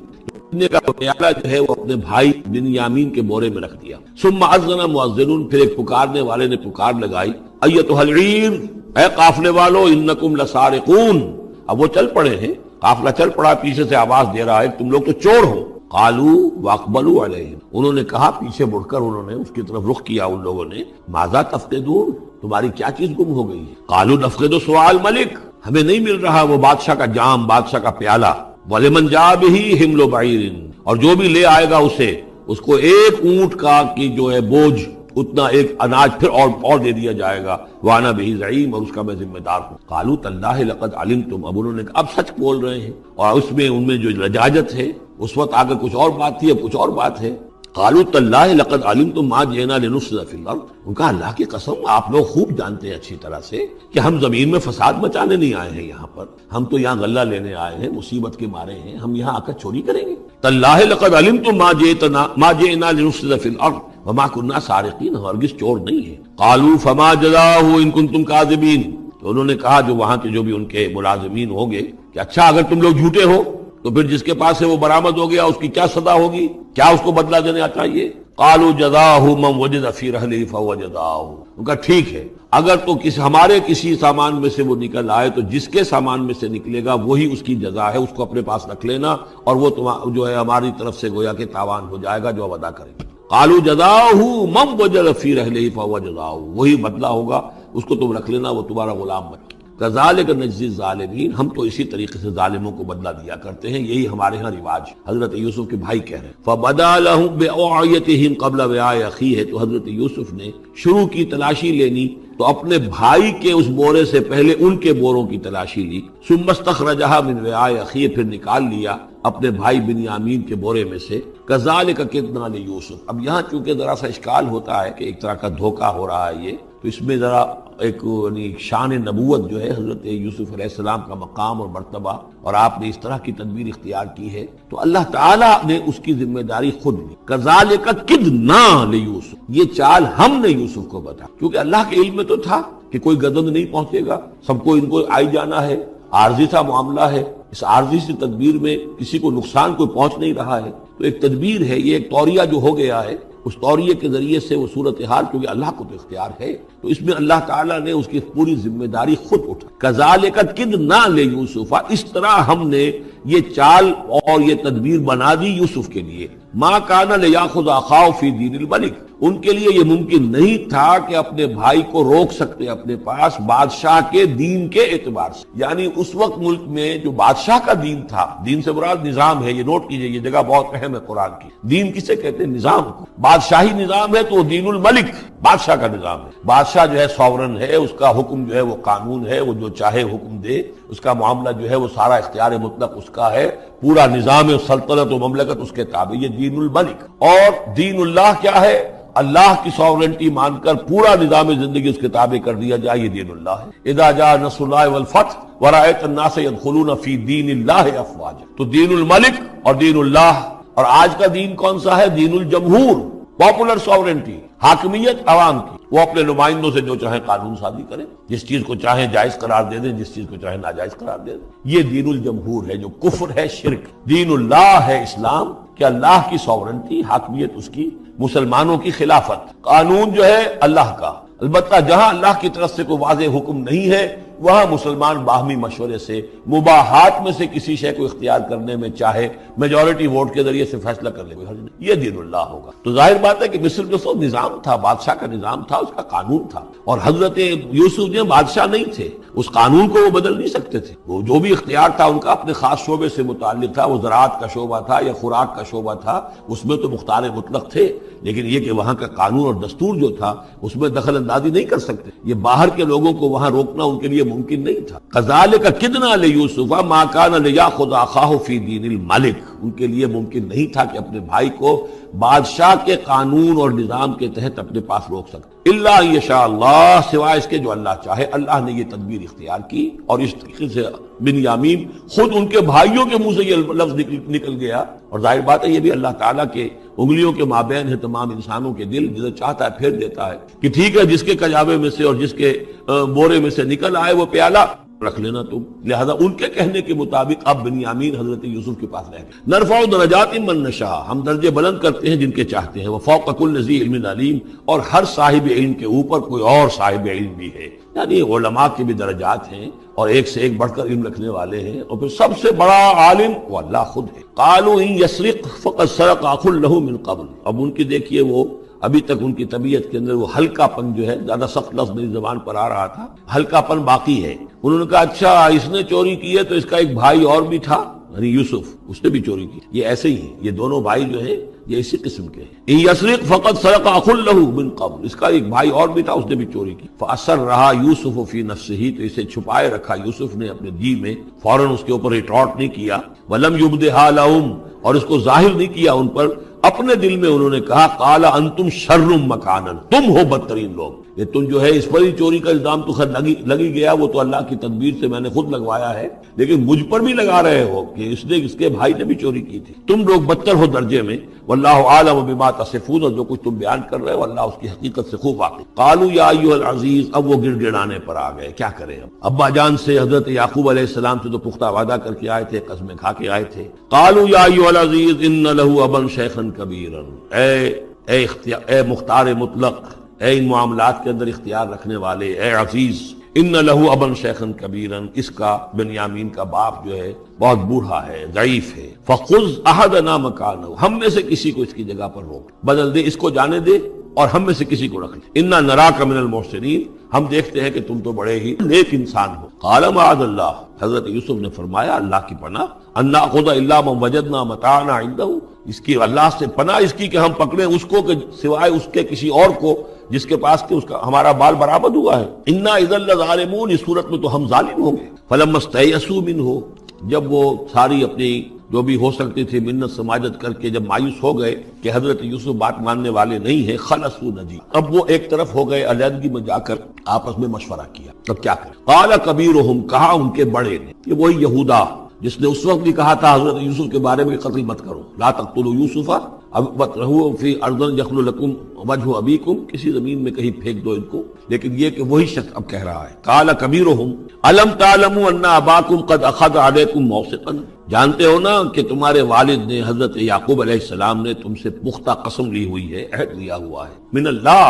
پینے کا پیالہ جو ہے وہ اپنے بھائی بنیامین کے بورے میں رکھ دیا۔ ثم اذن مؤذن، پھر ایک پکارنے والے نے پکار لگائی، ایتھا العیر، اے قافلے والو، انکم لسارقون، اب وہ چل پڑے ہیں، قافلہ چل پڑا، پیچھے سے آواز دے رہا ہے تم لوگ تو چور ہو۔ قالوا واقبلوا علیہم، انہوں نے کہا، پیچھے مڑ کر انہوں نے اس کی طرف رخ کیا ان لوگوں نے، ماذا تفقدون، تمہاری کیا چیز گم ہو گئی ہے؟ قالوا نفقد سؤال ملک، ہمیں نہیں مل رہا وہ بادشاہ کا جام، بادشاہ کا پیالہ، وَلِمَنْ جَاءَ بِهِ حِمْلُ بَعِيرٍ، اور جو بھی لے آئے گا اسے، اس کو ایک اونٹ کا کی جو ہے بوجھ، اتنا ایک اناج پھر اور دے دیا جائے گا، وَأَنَا بِهِ زَعِيمٌ، اور اس کا میں ذمہ دار ہوں۔ قَالُوا تَاللَّهِ لَقَدْ عَلِمْتُمْ، اب انہوں نے کہا اب سچ بول رہے ہیں، اور اس میں ان میں جو لجاجت ہے، اس وقت آگے کچھ اور بات تھی اب کچھ اور بات ہے۔ قالوا تاللہ لقد علمتم ما جئنا لنفسد فی الارض، ان کا اللہ کی قسم آپ لوگ خوب جانتے ہیں اچھی طرح سے کہ ہم زمین میں فساد مچانے نہیں آئے ہیں، یہاں پر ہم تو یہاں غلہ لینے آئے ہیں، مصیبت کے مارے ہیں، ہم یہاں آ کر چوری کریں گے؟ تاللہ لقد علمتم ما جئنا لنفسد فی الارض وما كنا سارقین، ہرگز چور نہیں ہے۔ قالوا فما جزاؤہ ان کنتم کاذبین، تو انہوں نے کہا جو وہاں کے جو بھی ان کے ملازمین ہوں گے کہ اچھا اگر تم لوگ جھوٹے ہو تو پھر جس کے پاس سے وہ برآمد ہو گیا اس کی کیا سزا ہوگی، کیا اس کو بدلہ دینا چاہیے؟ قالوا جزاؤہ من وجد فی رحلہ فہو جزاؤہ، ان کا ٹھیک ہے اگر تو ہمارے کسی سامان میں سے وہ نکل آئے تو جس کے سامان میں سے نکلے گا وہی اس کی جزا ہے، اس کو اپنے پاس رکھ لینا، اور وہ جو ہے ہماری طرف سے گویا کہ تاوان ہو جائے گا جو اب ادا کریں گے۔ قالوا جزاؤہ من وجد فی رحلہ فہو جزاؤہ، وہی بدلہ ہوگا، اس کو تم رکھ لینا، وہ تمہارا غلام بن۔ کذالک نجزی الظالمین، ہم تو اسی طریقے سے ظالموں کو بدلہ دیا کرتے ہیں، یہی ہمارے ہاں رواج۔ حضرت یوسف کے بھائی کہہ رہے ہیں فبدا لهم بأوعیتهم قبل وعاء اخیہ، تو حضرت یوسف نے شروع کی تلاشی لینی تو اپنے بھائی کے اس بورے سے پہلے ان کے بوروں کی تلاشی لی، ثم استخرجها من وعاء اخیہ، پھر نکال لیا اپنے بھائی بنیامین کے بورے میں سے۔ کذالک کدنا لیوسف، اب یہاں چونکہ ذرا سا اشکال ہوتا ہے کہ ایک طرح کا دھوکہ ہو رہا ہے یہ، تو اس میں ذرا ایک شان نبوت جو ہے حضرت یوسف علیہ السلام کا مقام اور مرتبہ، اور آپ نے اس طرح کی تدبیر اختیار کی ہے تو اللہ تعالیٰ نے اس کی ذمہ داری خود لی۔ کذالک کدنا لیوسف، یہ چال ہم نے یوسف کو بتا، کیونکہ اللہ کے علم میں تو تھا کہ کوئی گدند نہیں پہنچے گا، سب کو ان کو آئی جانا ہے، عارضی سا معاملہ ہے، اس عارضی سی تدبیر میں کسی کو نقصان کوئی پہنچ نہیں رہا ہے، تو ایک تدبیر ہے، یہ ایک طوریہ جو ہو گیا ہے، اس طوریے کے ذریعے سے وہ صورتحال، کیونکہ اللہ کو تو اختیار ہے، تو اس میں اللہ تعالیٰ نے اس کی پوری ذمہ داری خود اٹھا۔ کذالک کدنا لیوسف، اس طرح ہم نے یہ چال اور یہ تدبیر بنا دی یوسف کے لیے۔ ما کان لیاخذ اخاہ فی دین الملک، ان کے لیے یہ ممکن نہیں تھا کہ اپنے بھائی کو روک سکتے اپنے پاس بادشاہ کے دین کے اعتبار سے. یعنی اس وقت ملک میں جو بادشاہ کا دین تھا، دین سے مراد نظام ہے، یہ نوٹ کیجئے، یہ جگہ بہت اہم ہے قرآن کی. دین کسے کہتے ہیں؟ نظام کو. بادشاہی نظام ہے تو وہ دین الملک، بادشاہ کا نظام ہے. بادشاہ جو ہے سوورن ہے، اس کا حکم جو ہے وہ قانون ہے، وہ جو چاہے حکم دے، اس کا معاملہ جو ہے وہ سارا اختیار مطلق اس کا ہے، پورا نظام سلطنت و مملکت اس کے تابع. یہ دین الملک. اور دین اللہ کیا ہے؟ اللہ کی سوورنٹی مان کر پورا نظام زندگی اس کے تابع کر دیا جائے، یہ دین اللہ ہے. اذا جاء نصر اللہ والفتح ورأيت الناس يدخلون في دین اللہ افواجا. تو دین الملک اور دین اللہ. اور آج کا دین کون سا ہے؟ دین الجمہور، پاپولر سوورنٹی، حاکمیت عوام کی. وہ اپنے نمائندوں سے جو چاہیں قانون سازی کریں، جس چیز کو چاہیں جائز قرار دے دیں، جس چیز کو چاہیں ناجائز قرار دے دیں. یہ دین الجمہور ہے جو کفر ہے، شرک. دین اللہ ہے اسلام، کہ اللہ کی سوورنٹی، حاکمیت اس کی، مسلمانوں کی خلافت. قانون جو ہے اللہ کا. البتہ جہاں اللہ کی طرف سے کوئی واضح حکم نہیں ہے وہاں مسلمان باہمی مشورے سے مباحات میں سے کسی شے کو اختیار کرنے میں چاہے میجورٹی ووٹ کے ذریعے سے فیصلہ کر لے، کوئی حرج نہیں. یہ دین اللہ ہوگا. تو ظاہر بات ہے کہ مصر جو سو نظام تھا، بادشاہ کا نظام تھا، اس کا قانون تھا. اور حضرت یوسف جو بادشاہ نہیں تھے، اس قانون کو وہ بدل نہیں سکتے تھے. وہ جو بھی اختیار تھا ان کا اپنے خاص شعبے سے متعلق تھا. وہ زراعت کا شعبہ تھا یا خوراک کا شعبہ تھا، اس میں تو مختار مطلق تھے. لیکن یہ کہ وہاں کا قانون اور دستور جو تھا اس میں دخل اندازی نہیں کر سکتے. یہ باہر کے لوگوں کو وہاں روکنا ان کے لیے ممکن نہیں تھا. کذالک کدنا لیوسف ما کان لیاخذ اخاہ فی دین الملک. ان کے لیے ممکن نہیں تھا کہ اپنے بھائی کو بادشاہ کے قانون اور نظام کے تحت اپنے پاس روک سکتے. الا یشاء اللہ، سوائے اس کے جو اللہ چاہے. اللہ نے یہ تدبیر اختیار کی اور اس طریقے سے بنیامین خود ان کے بھائیوں کے منہ سے یہ لفظ نکل گیا. اور ظاہر بات ہے یہ بھی اللہ تعالیٰ کے انگلیوں کے مابین ہے تمام انسانوں کے دل. جسے چاہتا ہے پھیر دیتا ہے کہ ٹھیک ہے، جس کے کجاوے میں سے اور جس کے بورے میں سے نکل آئے وہ پیالہ رکھ لینا تم. لہذا ان کے کہنے کے مطابق اب بنیامین حضرت یوسف کے پاس رہ گئے. نرفع درجات من نشاء، ہم درجے بلند کرتے ہیں جن کے چاہتے ہیں. وفوق کل ذی علم علیم، اور ہر صاحب علم کے اوپر کوئی اور صاحب علم بھی ہے. یعنی علماء کے بھی درجات ہیں اور ایک سے ایک بڑھ کر علم رکھنے والے ہیں. اور پھر سب سے بڑا عالم وہ اللہ خود ہے. قالوا ان یسرق فقد سرق اخ له من قبل. اب ان کی دیکھیے وہ ابھی تک ان کی طبیعت کے اندر وہ ہلکا پن جو ہے، زیادہ سخت لفظ میری زبان پر آ رہا تھا، ہلکا پن باقی ہے. انہوں نے کہا اچھا اس نے چوری کی ہے تو اس کا ایک بھائی اور بھی تھا، یعنی یوسف، اس نے بھی چوری کی. یہ ایسے ہی ہیں، یہ دونوں بھائی جو ہیں یہ اسی قسم کے ہیں. ان یسرق فقد سرق اخ له من قبل، اس کا ایک بھائی اور بھی تھا، اس نے بھی چوری کی. فاسرها یوسف فی نفسه، تو اسے چھپائے رکھا یوسف نے اپنے دل میں، فوراً اس کے اوپر ریٹارٹ نہیں کیا. ولم یبدها لهم، اور اس کو ظاہر نہیں کیا ان پر. اپنے دل میں انہوں نے کہا قال انتم شر مکانا، تم ہو بدترین لوگ. یہ تم جو ہے اس پر ہی چوری کا الزام تو خیر لگی گیا، وہ تو اللہ کی تدبیر سے میں نے خود لگوایا ہے، لیکن مجھ پر بھی لگا رہے ہو کہ اس کے بھائی نے بھی چوری کی تھی. تم لوگ بدتر ہو درجے میں. واللہ عالم بما تصفون، اور جو کچھ تم بیان کر رہے ہو اللہ اس کی حقیقت سے خوب واقف. قالوا یا ایھا العزیز، اب وہ گڑ گڑانے پر آ گئے. کیا کریں اب؟ ابا جان سے حضرت یعقوب علیہ السلام سے تو پختہ وعدہ کر کے آئے تھے، قسمیں کھا کے آئے تھے. قالوا یا ایھا العزیز ان له ابا شیخا کبیرا، اے مختار مطلق، اے ان معاملات کے اندر اختیار رکھنے والے، اے عزیز، ان لہو ابن شیخن کبیرن، اس کا بنیامین کا باپ جو ہے بہت بوڑھا ہے، ضعیف ہے. فخذ احدنا مکانہ، ہم میں سے کسی کو اس کی جگہ پر روک، بدل دے، اس کو جانے دے اور ہم میں سے کسی کو رکھ لے. انا نراک من المحسنین، ہم دیکھتے ہیں کہ تم تو بڑے ہی نیک انسان ہو. قال معاذ اللہ، حضرت یوسف نے فرمایا اللہ کی پناہ، ان ناخذ الا من وجدنا متاعنا عنده، اس کی اللہ سے پناہ اس کی کہ ہم پکڑیں اس کو کہ سوائے اس کے کسی اور کو جس کے پاس کہ اس کا ہمارا بال برآمد ہوا ہے. انا اذا لظالمون، اس صورت میں تو ہم ظالم ہوں گے. فلما استيئسوا منه، جب وہ ساری اپنی جو بھی ہو سکتی تھی منت سماجت کر کے جب مایوس ہو گئے کہ حضرت یوسف بات ماننے والے نہیں ہیں، خلصوا نجی، اب وہ ایک طرف ہو گئے، علیحدگی میں جا کر آپس میں مشورہ کیا. اب کیا کریں؟ قال کبیرہم، کہا ان کے بڑے نے، یہ وہی یہودا جس نے اس وقت بھی کہا تھا حضرت یوسف کے بارے میں قتل مت کرو، لا تقتلوا یوسف وَاطْرَحُوهُ فِي أَرْضٍ يَخْلُ لَكُمْ وَجْهُ أَبِيكُمْ، کسی زمین میں کہیں پھینک دو ان کو. لیکن یہ کہ وہی شخص اب کہہ رہا ہے قال کبیرہم أَلَمْ تَعْلَمُوا أَنَّ أَبَاكُمْ قَدْ أَخَذَ عَلَيْكُمْ مَوْثِقًا، جانتے ہو نا کہ تمہارے والد نے، حضرت یعقوب علیہ السلام نے تم سے پختہ قسم لی ہوئی ہے، عہد لیا ہوا ہے، من اللہ،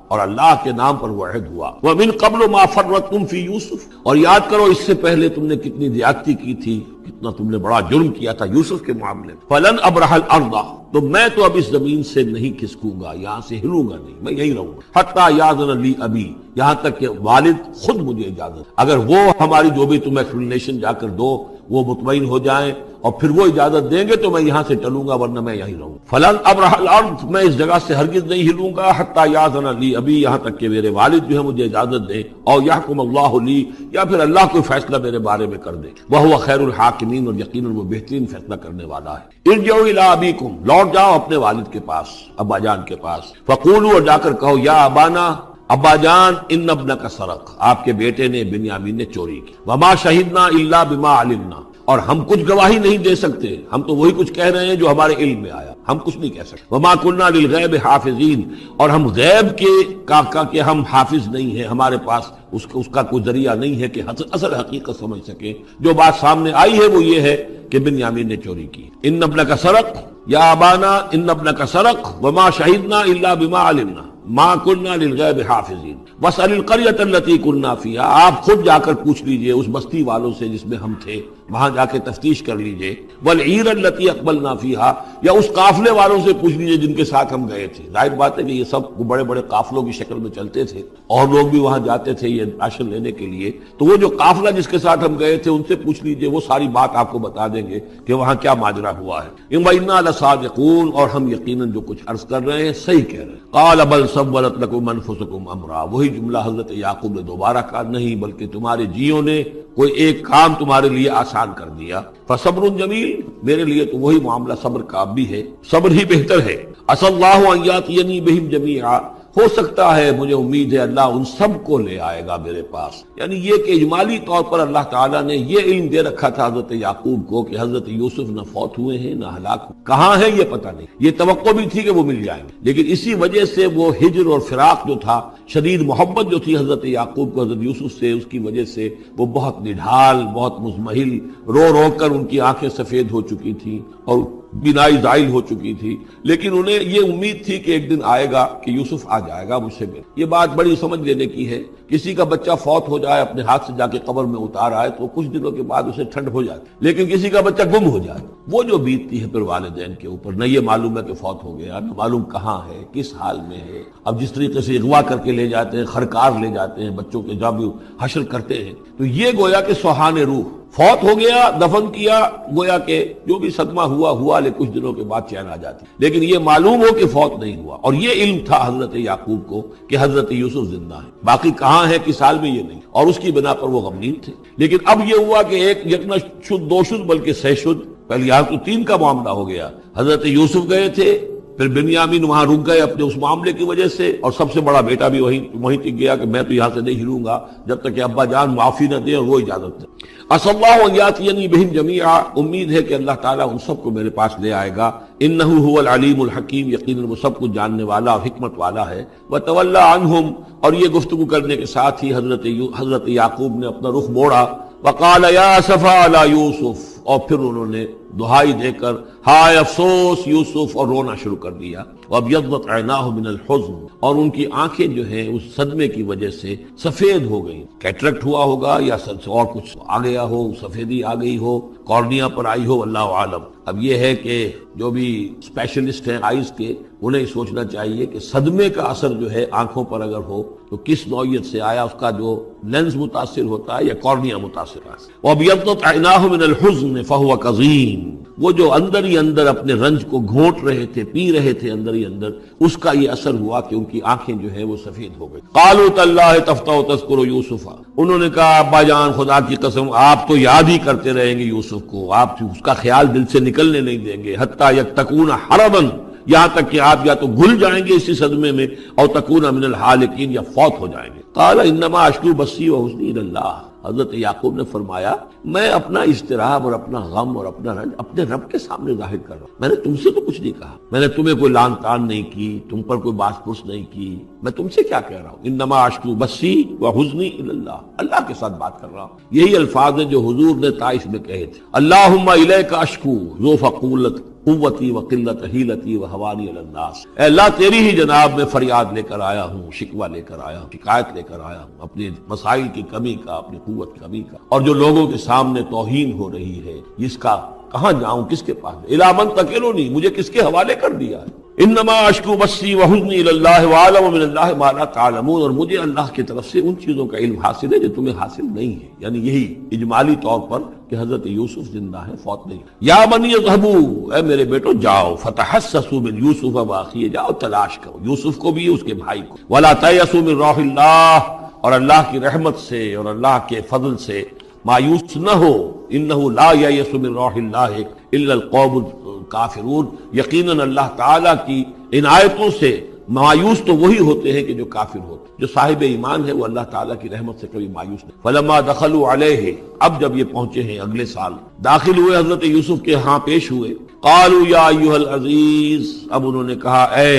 اور اللہ کے نام پر وہ عہد ہوا۔ وَمِن قَبْلُ مَا فَرَّطْتُمْ فِي یوسف، اور یاد کرو اس سے پہلے تم نے کتنی زیادتی کی تھی، کتنا تم نے بڑا جرم کیا تھا یوسف کے معاملے میں۔ فَلَنْ أَبْرَحَ الْأَرْضَ، تو میں تو اب اس زمین سے نہیں کھسکوں گا، یہاں سے ہلوں گا نہیں، میں یہیں رہوں گا۔ حَتَّى يَأْذَنَ لِي أَبِي، یہاں تک کہ والد خود مجھے اجازت، اگر وہ ہماری جو بھی تم ایکسپلینیشن جا کر دو وہ مطمئن ہو جائیں اور پھر وہ اجازت دیں گے تو میں یہاں سے چلوں گا، ورنہ میں یہیں رہوں گا۔ فَلَنْ أَبْرَحَ الْأَرْضَ، میں اس جگہ سے ہرگز نہیں ہلوں گا، حَتَّى يَأْذَنَ لِي أَبِي، یہاں تک کہ میرے والد جو ہے مجھے اجازت دیں، اور يَحْكُمَ اللَّهُ لِي، یا پھر اللہ کوئی فیصلہ میرے بارے میں کر دے، وَهُوَ خَيْرُ الْحَاكِمِينَ، اور یقیناً وہ بہترین فیصلہ کرنے والا ہے۔ ارجعوا إِلَىٰ أَبِيكُمْ، لوٹ جاؤ اپنے والد کے پاس، ابا جان کے پاس، فَقُولُوا، اور جا کر کہو، یا ابانا، ابا جان، ان ابنک سرق، آپ کے بیٹے نے بنیامین نے چوری کی، وما شہدنا الا بما علمنا، اور ہم کچھ گواہی نہیں دے سکتے، ہم تو وہی کچھ کہہ رہے ہیں جو ہمارے علم میں آیا، ہم کچھ نہیں کہہ سکتے۔ وما كنا للغیب حافظین، اور ہم غیب کے ہم حافظ نہیں ہیں، ہمارے پاس اس کا کوئی ذریعہ نہیں ہے کہ اصل حقیقت سمجھ سکے۔ جو بات سامنے آئی ہے وہ یہ ہے کہ بنیامین نے چوری کی۔ ان ابنک سرق، یا ابانا ان ابنک سرق وما شہدنا الا بما علمنا ما كنا للغیب حافظین واسأل القریۃ التی كنا فیہا، آپ خود جا کر پوچھ لیجئے اس بستی والوں سے جس میں ہم تھے، وہاں جا کے تفتیش کر لیجئے، والعیر التی اقبلنا فیہا، یا اس قافلے والوں سے پوچھ لیجئے جن کے ساتھ ہم گئے تھے۔ ظاہر بات ہے کہ یہ سب بڑے بڑے قافلوں کی شکل میں چلتے تھے اور لوگ بھی وہاں جاتے تھے یہ راشن لینے کے لیے، تو وہ جو قافلہ جس کے ساتھ ہم گئے تھے ان سے پوچھ لیجئے، وہ ساری بات آپ کو بتا دیں گے کہ وہاں کیا ماجرا ہوا ہے۔ وَإِنَّا لَصَادِقُونَ، اور ہم یقیناً جو کچھ عرض کر رہے ہیں صحیح کہہ رہے ہیں۔ قَالَ بَلْ سَوَّلَتْ لَكُمْ أَنفُسُكُمْ أَمْرًا، وہی جملہ حضرت یعقوب نے دوبارہ کہا، نہیں بلکہ تمہارے جیوں نے کوئی ایک کام تمہارے لیے آسان کر دیا۔ فَصَبْرٌ جَمِيلٌ، میرے لیے تو وہی معاملہ صبر کا بھی ہے، صبر ہی بہتر ہے۔ عَسَى اللَّهُ أَن يَأْتِيَنِي بِهِمْ جَمِيعًا، ہو سکتا ہے مجھے امید ہے اللہ ان سب کو لے آئے گا میرے پاس، یعنی یہ کہ اجمالی طور پر اللہ تعالیٰ نے یہ علم دے رکھا تھا حضرت یعقوب کو کہ حضرت یوسف نہ فوت ہوئے ہیں نہ ہلاک ہوئے، کہاں ہیں یہ پتہ نہیں، یہ توقع بھی تھی کہ وہ مل جائیں گے، لیکن اسی وجہ سے وہ ہجر اور فراق جو تھا، شدید محبت جو تھی حضرت یعقوب کو حضرت یوسف سے، اس کی وجہ سے وہ بہت نڈھال، بہت مزمحل، رو رو کر ان کی آنکھیں سفید ہو چکی تھیں اور بینائی زائل ہو چکی تھی، لیکن انہیں یہ امید تھی کہ ایک دن آئے گا کہ یوسف آ جائے گا مجھ سے مل۔ یہ بات بڑی سمجھ لینے کی ہے، کسی کا بچہ فوت ہو جائے، اپنے ہاتھ سے جا کے قبر میں اتار آئے تو کچھ دنوں کے بعد اسے ٹھنڈ ہو جائے، لیکن کسی کا بچہ گم ہو جائے، وہ جو بیتتی ہے پھر والدین کے اوپر، نہ یہ معلوم ہے کہ فوت ہو گیا، نہ معلوم کہاں ہے، کس حال میں ہے۔ اب جس طریقے سے اغوا کر کے لے جاتے ہیں، خرکار لے جاتے ہیں بچوں کے، جب حشر کرتے ہیں، تو یہ گویا کہ سوہان روح، فوت ہو گیا، دفن کیا، گویا کہ جو بھی صدمہ ہوا لیکن کچھ دنوں کے بعد چین آ جاتی، لیکن یہ معلوم ہو کہ فوت نہیں ہوا، اور یہ علم تھا حضرت یعقوب کو کہ حضرت یوسف زندہ ہے، باقی کہاں ہے کس حال میں یہ نہیں، اور اس کی بنا پر وہ غمگین تھے۔ لیکن اب یہ ہوا کہ ایک یک نہ شد دو شد بلکہ سہ شد، پہلے یہاں تو تین کا معاملہ ہو گیا، حضرت یوسف گئے تھے، پھر بنیامین وہاں رک گئے اپنے اس معاملے کی وجہ سے، اور سب سے بڑا بیٹا بھی وہیں تک گیا کہ میں تو یہاں سے نہیں ہلوں گا جب تک کہ ابا جان معافی نہ دیں اور وہ اجازت دیں۔ عَسَى اللَّهُ أَن يَأْتِيَنِي بِهِمْ جَمِيعًا، امید ہے کہ اللہ تعالیٰ ان سب کو میرے پاس لے آئے گا۔ إِنَّهُ هُوَ الْعَلِيمُ الْحَكِيمُ، یقیناً وہ سب کچھ جاننے والا اور حکمت والا ہے۔ وَتَوَلَّى عَنْهُمْ، اور یہ گفتگو کرنے کے ساتھ ہی حضرت یعقوب نے اپنا رخ موڑا، وَقَالَ يَا أَسَفَىٰ عَلَىٰ يُوسُف، اور پھر انہوں نے دہائی دے کر ہائے افسوس یوسف، اور رونا شروع کر دیا۔ وَابْيَضَّتْ عَيْنَاهُ مِنَ الْحُزْنِ، اور ان کی آنکھیں جو ہیں اس صدمے کی وجہ سے سفید ہو گئیں، کیٹریکٹ ہوا ہوگا یا اور کچھ آ گیا ہو، سفیدی آ گئی ہو، کارنیا پر آئی ہو، اللہ عالم۔ اب یہ ہے کہ جو بھی اسپیشلسٹ ہیں آئیز کے، انہیں سوچنا چاہیے کہ صدمے کا اثر جو ہے آنکھوں پر اگر ہو تو کس نوعیت سے آیا، اس کا جو لینز متاثر ہوتا ہے یا کارنیا متاثر ہے۔ وَابْيَضَّتْ عَيْنَاهُ مِنَ الْحُزْنِ فَهُوَ كَظِيمٌ، وہ جو اندر ہی اندر اپنے رنج کو گھونٹ رہے تھے، پی رہے تھے اندر ہی اندر، اس کا یہ اثر ہوا کہ ان کی آنکھیں جو ہے وہ سفید ہو گئی۔ قَالُوا تَاللَّهِ تَفْتَحُ تَذْكُرُ يُوسُفَ، انہوں نے کہا ابا جان خدا کی قسم آپ تو یاد ہی کرتے رہیں گے یوسف کو، آپ اس کا خیال دل سے نکلنے نہیں دیں گے، حَتَّى يَتَّكُونَ حَرَضًا، یہاں تک کہ آپ یا تو گھل جائیں گے اسی صدمے میں، اور تکون من الحالکین، یا فوت ہو جائیں گے۔ قال انما اشکو بثی وحزنی الی اللہ، حضرت یعقوب نے فرمایا میں اپنا اضطراب اور اپنا غم اور اپنا رنج اپنے رب کے سامنے ظاہر کر رہا ہوں، میں نے تم سے تو کچھ نہیں کہا، میں نے تمہیں کوئی لان تان نہیں کی، تم پر کوئی باس پرس نہیں کی، میں تم سے کیا کہہ رہا ہوں، انما اشکو بثی وحزنی الی اللہ، اللہ کے ساتھ بات کر رہا ہوں۔ یہی الفاظ ہیں جو حضور نے طائف میں کہے تھے، اللہم الیک اشکو ذو فقولت قوتی و قلت حیلتی و حوانی علی الناس، اے اللہ تیری ہی جناب میں فریاد لے کر آیا ہوں، شکوہ لے کر آیا ہوں، شکایت لے کر آیا ہوں اپنے مسائل کی کمی کا، اپنی قوت کی کمی کا، اور جو لوگوں کے سامنے توہین ہو رہی ہے اس کا کہاں جاؤں، کس کے پاس؟ الی من تکلنی، مجھے کس کے حوالے کر دیا ہے؟ انما اشکو بثی وحزنی الی اللہ واعلم من اللہ ما لا تعلمون، اور مجھے اللہ کی طرف سے ان چیزوں کا علم حاصل ہے جو تمہیں حاصل نہیں ہے، یعنی یہی اجمالی طور پر کہ حضرت یوسف زندہ ہے، فوت نہیں۔ یا بنی اذهبوا، اے میرے بیٹو جاؤ، فتحسسوا من یوسف واخیہ، جاؤ تلاش کرو یوسف کو بھی اس کے بھائی کو، ولا تیأسوا من روح اللہ، اور اللہ کی رحمت سے اور اللہ کے فضل سے مایوس نہ ہو، انہ لا ییأس من روح اللہ الا القوم الکافرون، یقیناً اللہ تعالیٰ کی عنایتوں سے مایوس تو وہی ہوتے ہیں کہ جو کافر ہوتے، جو صاحب ایمان ہے وہ اللہ تعالیٰ کی رحمت سے کبھی مایوس نہیں۔ فلما دخلوا علیہ، اب جب یہ پہنچے ہیں اگلے سال، داخل ہوئے حضرت یوسف کے ہاں پیش ہوئے، قالوا یا ایھا العزیز، اب انہوں نے کہا اے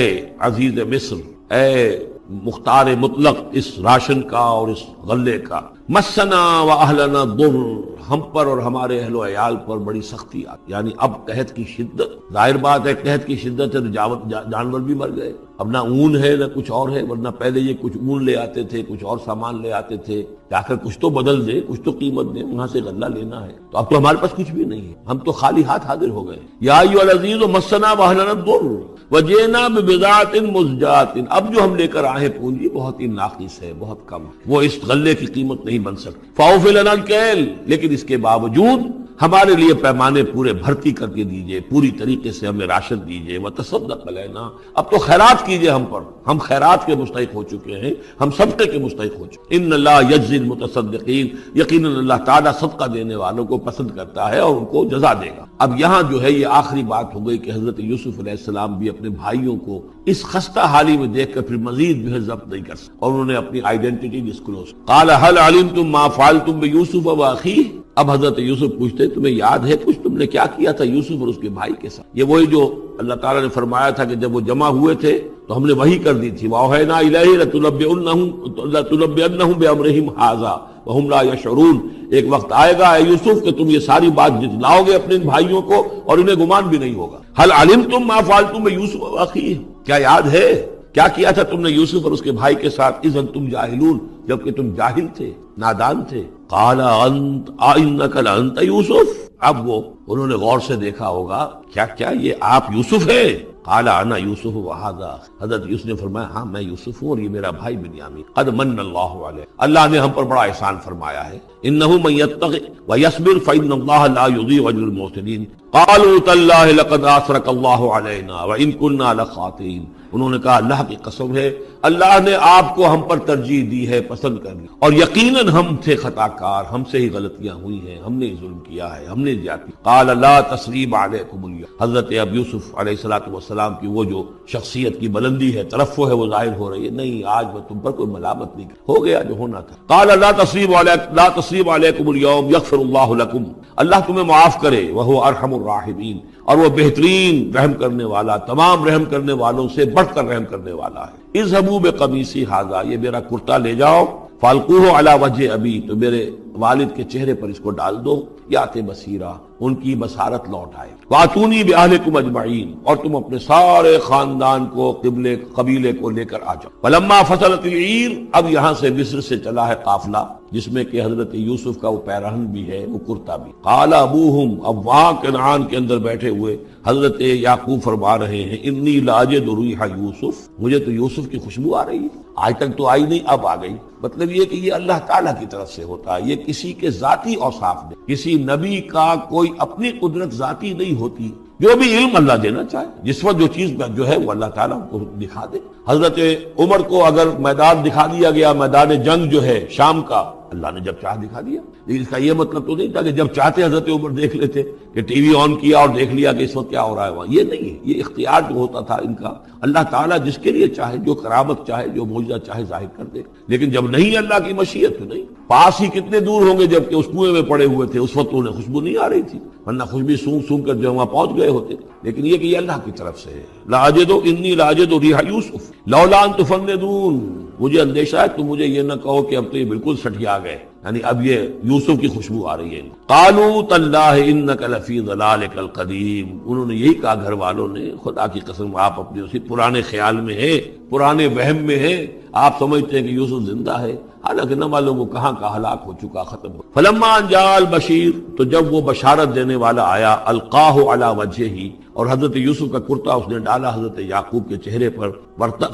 عزیز مصر، اے مختار مطلق اس راشن کا اور اس غلے کا، مسنا و اہلنا ضر، ہم پر اور ہمارے اہل و عیال پر بڑی سختی آتی، یعنی اب قحط کی شدت، ظاہر بات ہے قحط کی شدت ہے تو جانور بھی مر گئے، اب نہ اون ہے نہ کچھ اور ہے، ورنہ پہلے یہ کچھ اون لے آتے تھے، کچھ اور سامان لے آتے تھے، جا کر کچھ تو بدل دے، کچھ تو قیمت دے، وہاں سے غلہ لینا ہے، تو اب تو ہمارے پاس کچھ بھی نہیں ہے، ہم تو خالی ہاتھ حاضر ہو گئے۔ یا ایھا العزیز مسنا و اہلنا الضر وجئنا ببضاعۃ مزجاۃ، اب جو ہم لے کر آئے پونجی بہت ہی ناقص ہے، بہت کم، وہ اس غلے کی قیمت نہیں بن سکتی، فاوف لنا الکیل، لیکن اس کے باوجود ہمارے لیے پیمانے پورے بھرتی کر کے دیجئے، پوری طریقے سے ہمیں راشن دیجئے، وتصدق علینا، اب تو خیرات کیجئے ہم پر، ہم خیرات کے مستحق ہو چکے ہیں، ہم صدقے کے مستحق ہو چکے ہیں۔ ان اللہ یجزی المتصدقین، یقیناً اللہ تعالیٰ صدقہ دینے والوں کو پسند کرتا ہے اور ان کو جزا دے گا۔ اب یہاں جو ہے یہ آخری بات ہو گئی کہ حضرت یوسف علیہ السلام بھی اپنے بھائیوں کو اس خستہ حالی میں دیکھ کر پھر مزید جو ہے ضبط نہیں کر سکتے، اور انہوں نے اپنی آئیڈینٹی ڈسکلوز۔ قال هل علمتم ما فعلتم بيوسف واخيه، اب حضرت یوسف پوچھتے تمہیں یاد ہے کچھ تم نے کیا کیا تھا یوسف اور اس کے بھائی کے ساتھ؟ یہ وہی جو اللہ تعالیٰ نے فرمایا تھا کہ جب وہ جمع ہوئے تھے تو ہم نے وحی کر دی تھی، وَأَوْحَيْنَا إِلَيْهِ لَتُنَبِّئَنَّهُم بِأَمْرِهِمْ هَٰذَا وَهُمْ لَا يَشْعُرُونَ، ایک وقت آئے گا اے یوسف کہ تم یہ ساری بات جتلاؤ گے اپنے بھائیوں کو اور انہیں گمان بھی نہیں ہوگا۔ هل علمتم ما فعلتم بيوسف واخيه، کیا یاد ہے کیا کیا تھا تم نے یوسف اور اس کے بھائی کے ساتھ؟ اذ انتم جاہلون، جبکہ تم جاہل تھے، نادان تھے۔ قال انت انک لانت یوسف، اب وہ انہوں نے غور سے دیکھا ہوگا کیا یہ آپ یوسف ہے؟ قال انا یوسف وہذا، حضرت یوسف نے فرمایا ہاں میں یوسف ہوں اور یہ میرا بھائی بنیامین۔ قد من اللہ علیہ، اللہ نے ہم پر بڑا احسان فرمایا ہے۔ انہ من یتق ویصبر فان اللہ لا یضیع اجر المحسنین۔ قالوا تاللہ لقد آثرک اللہ علینا وان کنا لخاطئین، انہوں نے کہا اللہ کی قسم ہے اللہ نے آپ کو ہم پر ترجیح دی ہے، پسند کر لی، اور یقیناً ہم تھے خطا کار، ہم سے ہی غلطیاں ہوئی ہیں، ہم نے ظلم کیا ہے، ہم نے زیادتی۔ قال لا تثریب علیکم اليوم، حضرت اب یوسف علیہ السلام کی وہ جو شخصیت کی بلندی ہے، ترفع ہے، وہ ظاہر ہو رہی ہے، نہیں آج میں تم پر کوئی ملامت نہیں کر، ہو گیا جو ہونا تھا۔ قال لا تثریب علیکم اليوم یغفر اللہ لکم، اللہ تمہیں معاف کرے، وہو ارحم الراحمین، اور وہ بہترین رحم کرنے والا، تمام رحم کرنے والوں سے بڑھ کر رحم کرنے والا ہے۔ اذهبوا بقمیصی ھذا، یہ میرا کرتا لے جاؤ، فالقوہ علی وجہ ابی، تو میرے والد کے چہرے پر اس کو ڈال دو، یات بصیرہ، ان کی بصارت لوٹ آئے۔ واتونی باہلکم اجمعین، اور تم اپنے سارے خاندان کو، قبیلے کو لے کر آ جاؤ۔ فلما فصلت العیر، اب یہاں سے مصر سے چلا ہے قافلہ جس میں کہ حضرت یوسف کا وہ پیرہن بھی ہے، وہ کرتا بھی۔ قال ابوہم، اب وہاں کنعان کے اندر بیٹھے ہوئے حضرت یعقوب فرما رہے ہیں انی لاجد ریح یوسف، مجھے تو یوسف کی خوشبو آ رہی ہے، آج تک تو آئی نہیں، اب آ گئی۔ مطلب یہ کہ یہ اللہ تعالیٰ کی طرف سے ہوتا ہے، یہ کسی کے ذاتی اوصاف نہیں، کسی نبی کا کوئی اپنی قدرت ذاتی نہیں ہوتی، جو بھی علم اللہ دینا چاہے، جس وقت جو چیز جو ہے وہ اللہ تعالیٰ کو دکھا دے۔ حضرت عمر کو اگر میدان دکھا دیا گیا، میدان جنگ جو ہے شام کا، اللہ نے جب چاہ دکھا دیا، لیکن اس کا یہ مطلب تو نہیں تھا کہ جب چاہتے حضرت عمر دیکھ لیتے، کہ ٹی وی آن کیا اور دیکھ لیا کہ اس وقت کیا ہو رہا ہے وہاں، یہ نہیں ہے، یہ اختیار جو ہوتا تھا ان کا، اللہ تعالیٰ جس کے لیے چاہے، جو کرامت چاہے، جو معجزہ چاہے ظاہر کر دے، لیکن جب نہیں اللہ کی مشیت تو نہیں۔ پاس ہی کتنے دور ہوں گے جب کہ اس کنویں میں پڑے ہوئے تھے، اس وقت انہیں خوشبو نہیں آ رہی تھی، ورنہ خوشبو سونگ سونگ کر جو وہاں پہنچ گئے ہوتے، لیکن یہ کہ یہ اللہ کی طرف سے ہے۔ لاجد انی لاجد ریح یوسف لولا ان تفندون، مجھے اندیشہ ہے تم مجھے یہ نہ کہو کہ اب تو یہ بالکل سٹھیا گئے، یعنی اب یہ یوسف کی خوشبو آ رہی ہے. قالوا تاللہ انک لفی ضلالک القدیم، انہوں نے یہی کہا گھر والوں نے، خدا کی قسم آپ اپنے اسی پرانے خیال میں ہیں، پرانے وہم میں ہیں، آپ سمجھتے ہیں کہ یوسف زندہ ہے، حالانکہ نہ معلوم وہ کہاں کا ہلاک ہو چکا، ختم ہو. فلما ان جاء البشیر، تو جب وہ بشارت دینے والا آیا، القاہ علی وجہہ، اور حضرت یوسف کا کرتا اس نے ڈالا حضرت یعقوب کے چہرے پر،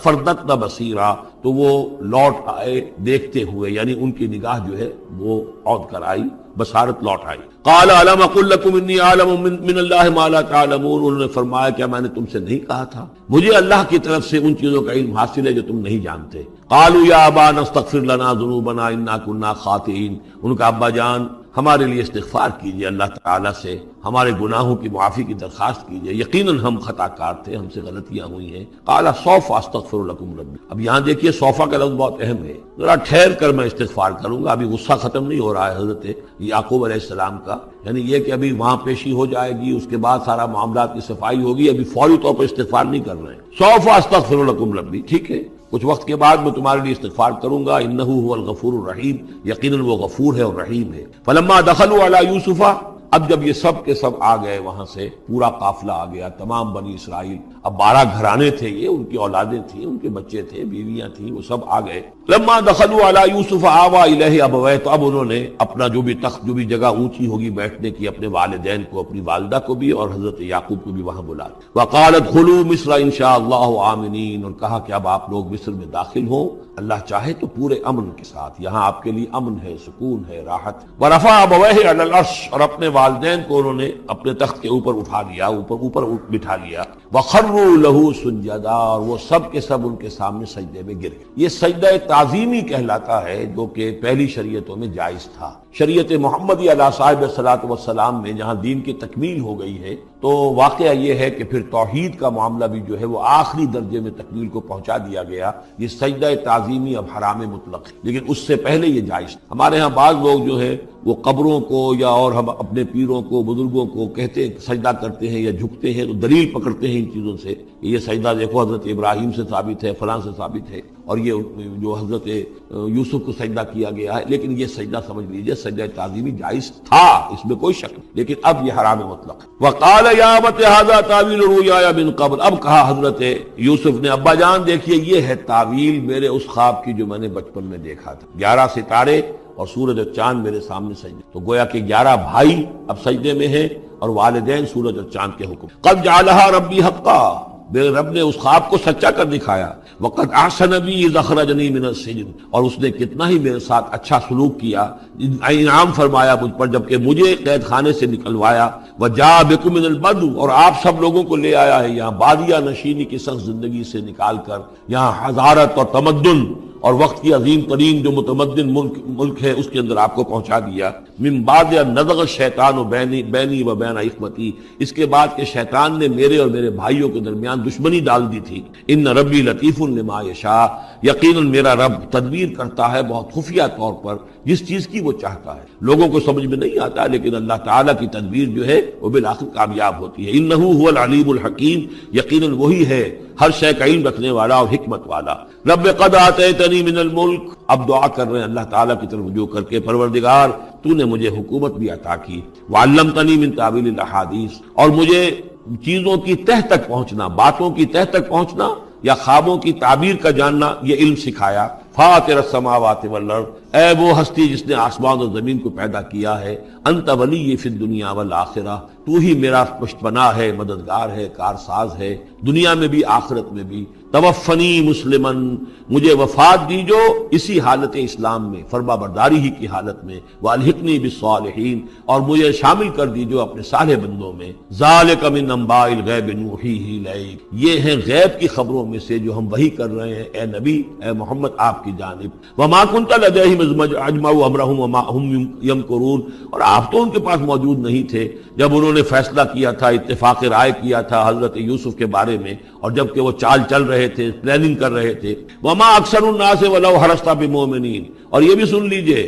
فردت بصیرا، تو وہ لوٹ آئے دیکھتے ہوئے، یعنی ان کی نگاہ جو ہے وہ عود کر آئی، بشارت لوٹ آئی. قال الم اقل لكم انی اعلم من اللہ ما لا تعلمون، انہوں نے فرمایا کیا میں نے تم سے نہیں کہا تھا مجھے اللہ کی طرف سے ان چیزوں کا علم حاصل ہے جو تم نہیں جانتے. قالوا یا ابانا استغفر لنا ذنوبنا انا كنا خاطئین، ان کا ابا جان ہمارے لیے استغفار کیجئے اللہ تعالیٰ سے، ہمارے گناہوں کی معافی کی درخواست کیجئے، یقیناً ہم خطا کار تھے، ہم سے غلطیاں ہوئی ہیں. قال سوف استغفر لکم ربی، اب یہاں دیکھیے سوفا کا لفظ بہت اہم ہے، ذرا ٹھہر کر میں استغفار کروں گا، ابھی غصہ ختم نہیں ہو رہا ہے حضرت یعقوب علیہ السلام کا، یعنی یہ کہ ابھی وہاں پیشی ہو جائے گی، اس کے بعد سارا معاملات کی صفائی ہوگی، ابھی فوری طور پر استغفار نہیں کر رہے ہیں. سوف استغفر لکم ربی، ٹھیک ہے کچھ وقت کے بعد میں تمہارے لیے استغفار کروں گا، انہ هو الغفور الرحیم، یقیناً وہ غفور ہے اور رحیم ہے. فلما دخلوا علی یوسف، اب جب یہ سب کے سب آ گئے وہاں سے، پورا قافلہ آ گیا، تمام بنی اسرائیل، اب 12 گھرانے تھے یہ، ان کی اولادیں تھیں، ان کے بچے تھے، بیویاں تھیں، وہ سب آ گئے. لما دخلوا علی یوسف آوی الیہ ابویہ، تو اب انہوں نے اپنا جو بھی تخت، جو بھی جگہ اونچی ہوگی بیٹھنے کی، اپنے والدین کو، اپنی والدہ کو بھی اور حضرت یعقوب کو بھی وہاں بلا. وقال ادخلوا مصر ان شاء اللہ آمنین، اور کہا کہ اب آپ لوگ مصر میں داخل ہوں اللہ چاہے تو پورے امن کے ساتھ، یہاں آپ کے لیے امن ہے، سکون ہے، راحت. ورفع ابویہ علی العرش، اور اپنے والدین کو انہوں نے اپنے تخت کے اوپر اٹھا لیا، اوپر بٹھا لیا. وخروا لہ سجدا، اور وہ سب کے سب ان کے سامنے سجدے میں گر گئے. یہ سجدہ تعظیمی کہلاتا ہے، جو کہ پہلی شریعتوں میں جائز تھا. شریعت محمدی علیہ صاحب الصلاۃ والسلام میں جہاں دین کی تکمیل ہو گئی ہے، تو واقعہ یہ ہے کہ پھر توحید کا معاملہ بھی جو ہے وہ آخری درجے میں تکمیل کو پہنچا دیا گیا. یہ سجدہ تعظیمی اب حرام مطلق ہے، لیکن اس سے پہلے یہ جائز. ہمارے ہاں بعض لوگ جو ہے وہ قبروں کو یا اور ہم اپنے پیروں کو، بزرگوں کو کہتے ہیں سجدہ کرتے ہیں یا جھکتے ہیں، تو دلیل پکڑتے ہیں ان چیزوں سے، یہ سجدہ دیکھو حضرت ابراہیم سے ثابت ہے، فلاں سے ثابت ہے، اور یہ جو حضرت یوسف کو سجدہ کیا گیا ہے. لیکن یہ سجدہ سمجھ لیجئے سجدہ تعظیمی جائز تھا، اس میں کوئی شک نہیں، لیکن اب یہ حرام مطلق ہے. وقال یا ابت ھذا تعویل رؤیایا من قبل، اب کہا حضرت یوسف نے ابا جان دیکھیے یہ ہے تعویل میرے اس خواب کی جو میں نے بچپن میں دیکھا تھا. 11 ستارے اور سورج اور چاند میرے سامنے سجدے، تو گویا کہ 11 بھائی اب سجدے میں ہیں اور والدین سورج اور چاند کے حکم. قد جعلها ربی حقا، میرے رب نے اس خواب کو سچا کر دکھایا. وقد احسن بی اذ اخرجنی من السجن، اور اس نے کتنا ہی میرے ساتھ اچھا سلوک کیا، انعام فرمایا مجھ پر جبکہ مجھے قید خانے سے نکلوایا. وجاء بکم من البدو، اور آپ سب لوگوں کو لے آیا ہے یہاں بادیہ نشینی کی سخت زندگی سے نکال کر یہاں حضارت اور تمدن اور وقت کی عظیم ترین جو متمدن ملک ہے اس کے اندر آپ کو پہنچا دیا. من بعد نزغ الشیطان بینی و بین اخوتی، اس کے بعد کہ شیطان نے میرے اور میرے بھائیوں کے درمیان دشمنی ڈال دی تھی. ان ربی لطیف لما یشاء، یقیناً میرا رب تدبیر کرتا ہے بہت خفیہ طور پر جس چیز کی وہ چاہتا ہے. لوگوں کو سمجھ میں نہیں آتا، لیکن اللہ تعالیٰ کی تدبیر جو ہے وہ بالآخر کامیاب ہوتی ہے. انہ هو العلیم الحکیم، یقیناً وہی ہے ہر شے کا علم رکھنے والا اور حکمت والا. رب قد آتیتنی من الملک، اب دعا کر رہے ہیں اللہ تعالیٰ کی طرف رجوع کر کے، پروردگار تو نے مجھے حکومت بھی عطا کی. وعلمتنی من تعویل الاحادیث، اور مجھے چیزوں کی تہ تک پہنچنا، باتوں کی تہ تک پہنچنا یا خوابوں کی تعبیر کا جاننا، یہ علم سکھایا. فاطر السماوات والارض، اے وہ ہستی جس نے آسمان اور زمین کو پیدا کیا ہے. انت ولی فی الدنیا والآخرہ، تو ہی میرا پشت پناہ ہے، مددگار ہے، کارساز ہے، دنیا میں بھی آخرت میں بھی. توفنی مسلمن، مجھے وفات دیجو اسی حالت اسلام میں، فرما برداری ہی کی حالت میں. والحقنی بالصالحین، اور مجھے شامل کر دیجو اپنے صالح بندوں میں. ذالک من انباء الغیب نوحیہ الیک، یہ ہیں غیب کی خبروں میں سے جو ہم وحی کر رہے ہیں اے نبی، اے محمد آپ کی جانب. وما كنت لديهم اذ اجمعوا امرهم وما هم يمكرون، اور آپ تو ان کے پاس موجود نہیں تھے جب انہوں نے فیصلہ کیا تھا، اتفاق رائے کیا تھا حضرت یوسف کے بارے میں، اور جب کہ وہ چال چل رہے تھے، پلاننگ کر رہے تھے. وما اکثر الناس ولو حرصت بمؤمنین، اور یہ بھی سن لیجئے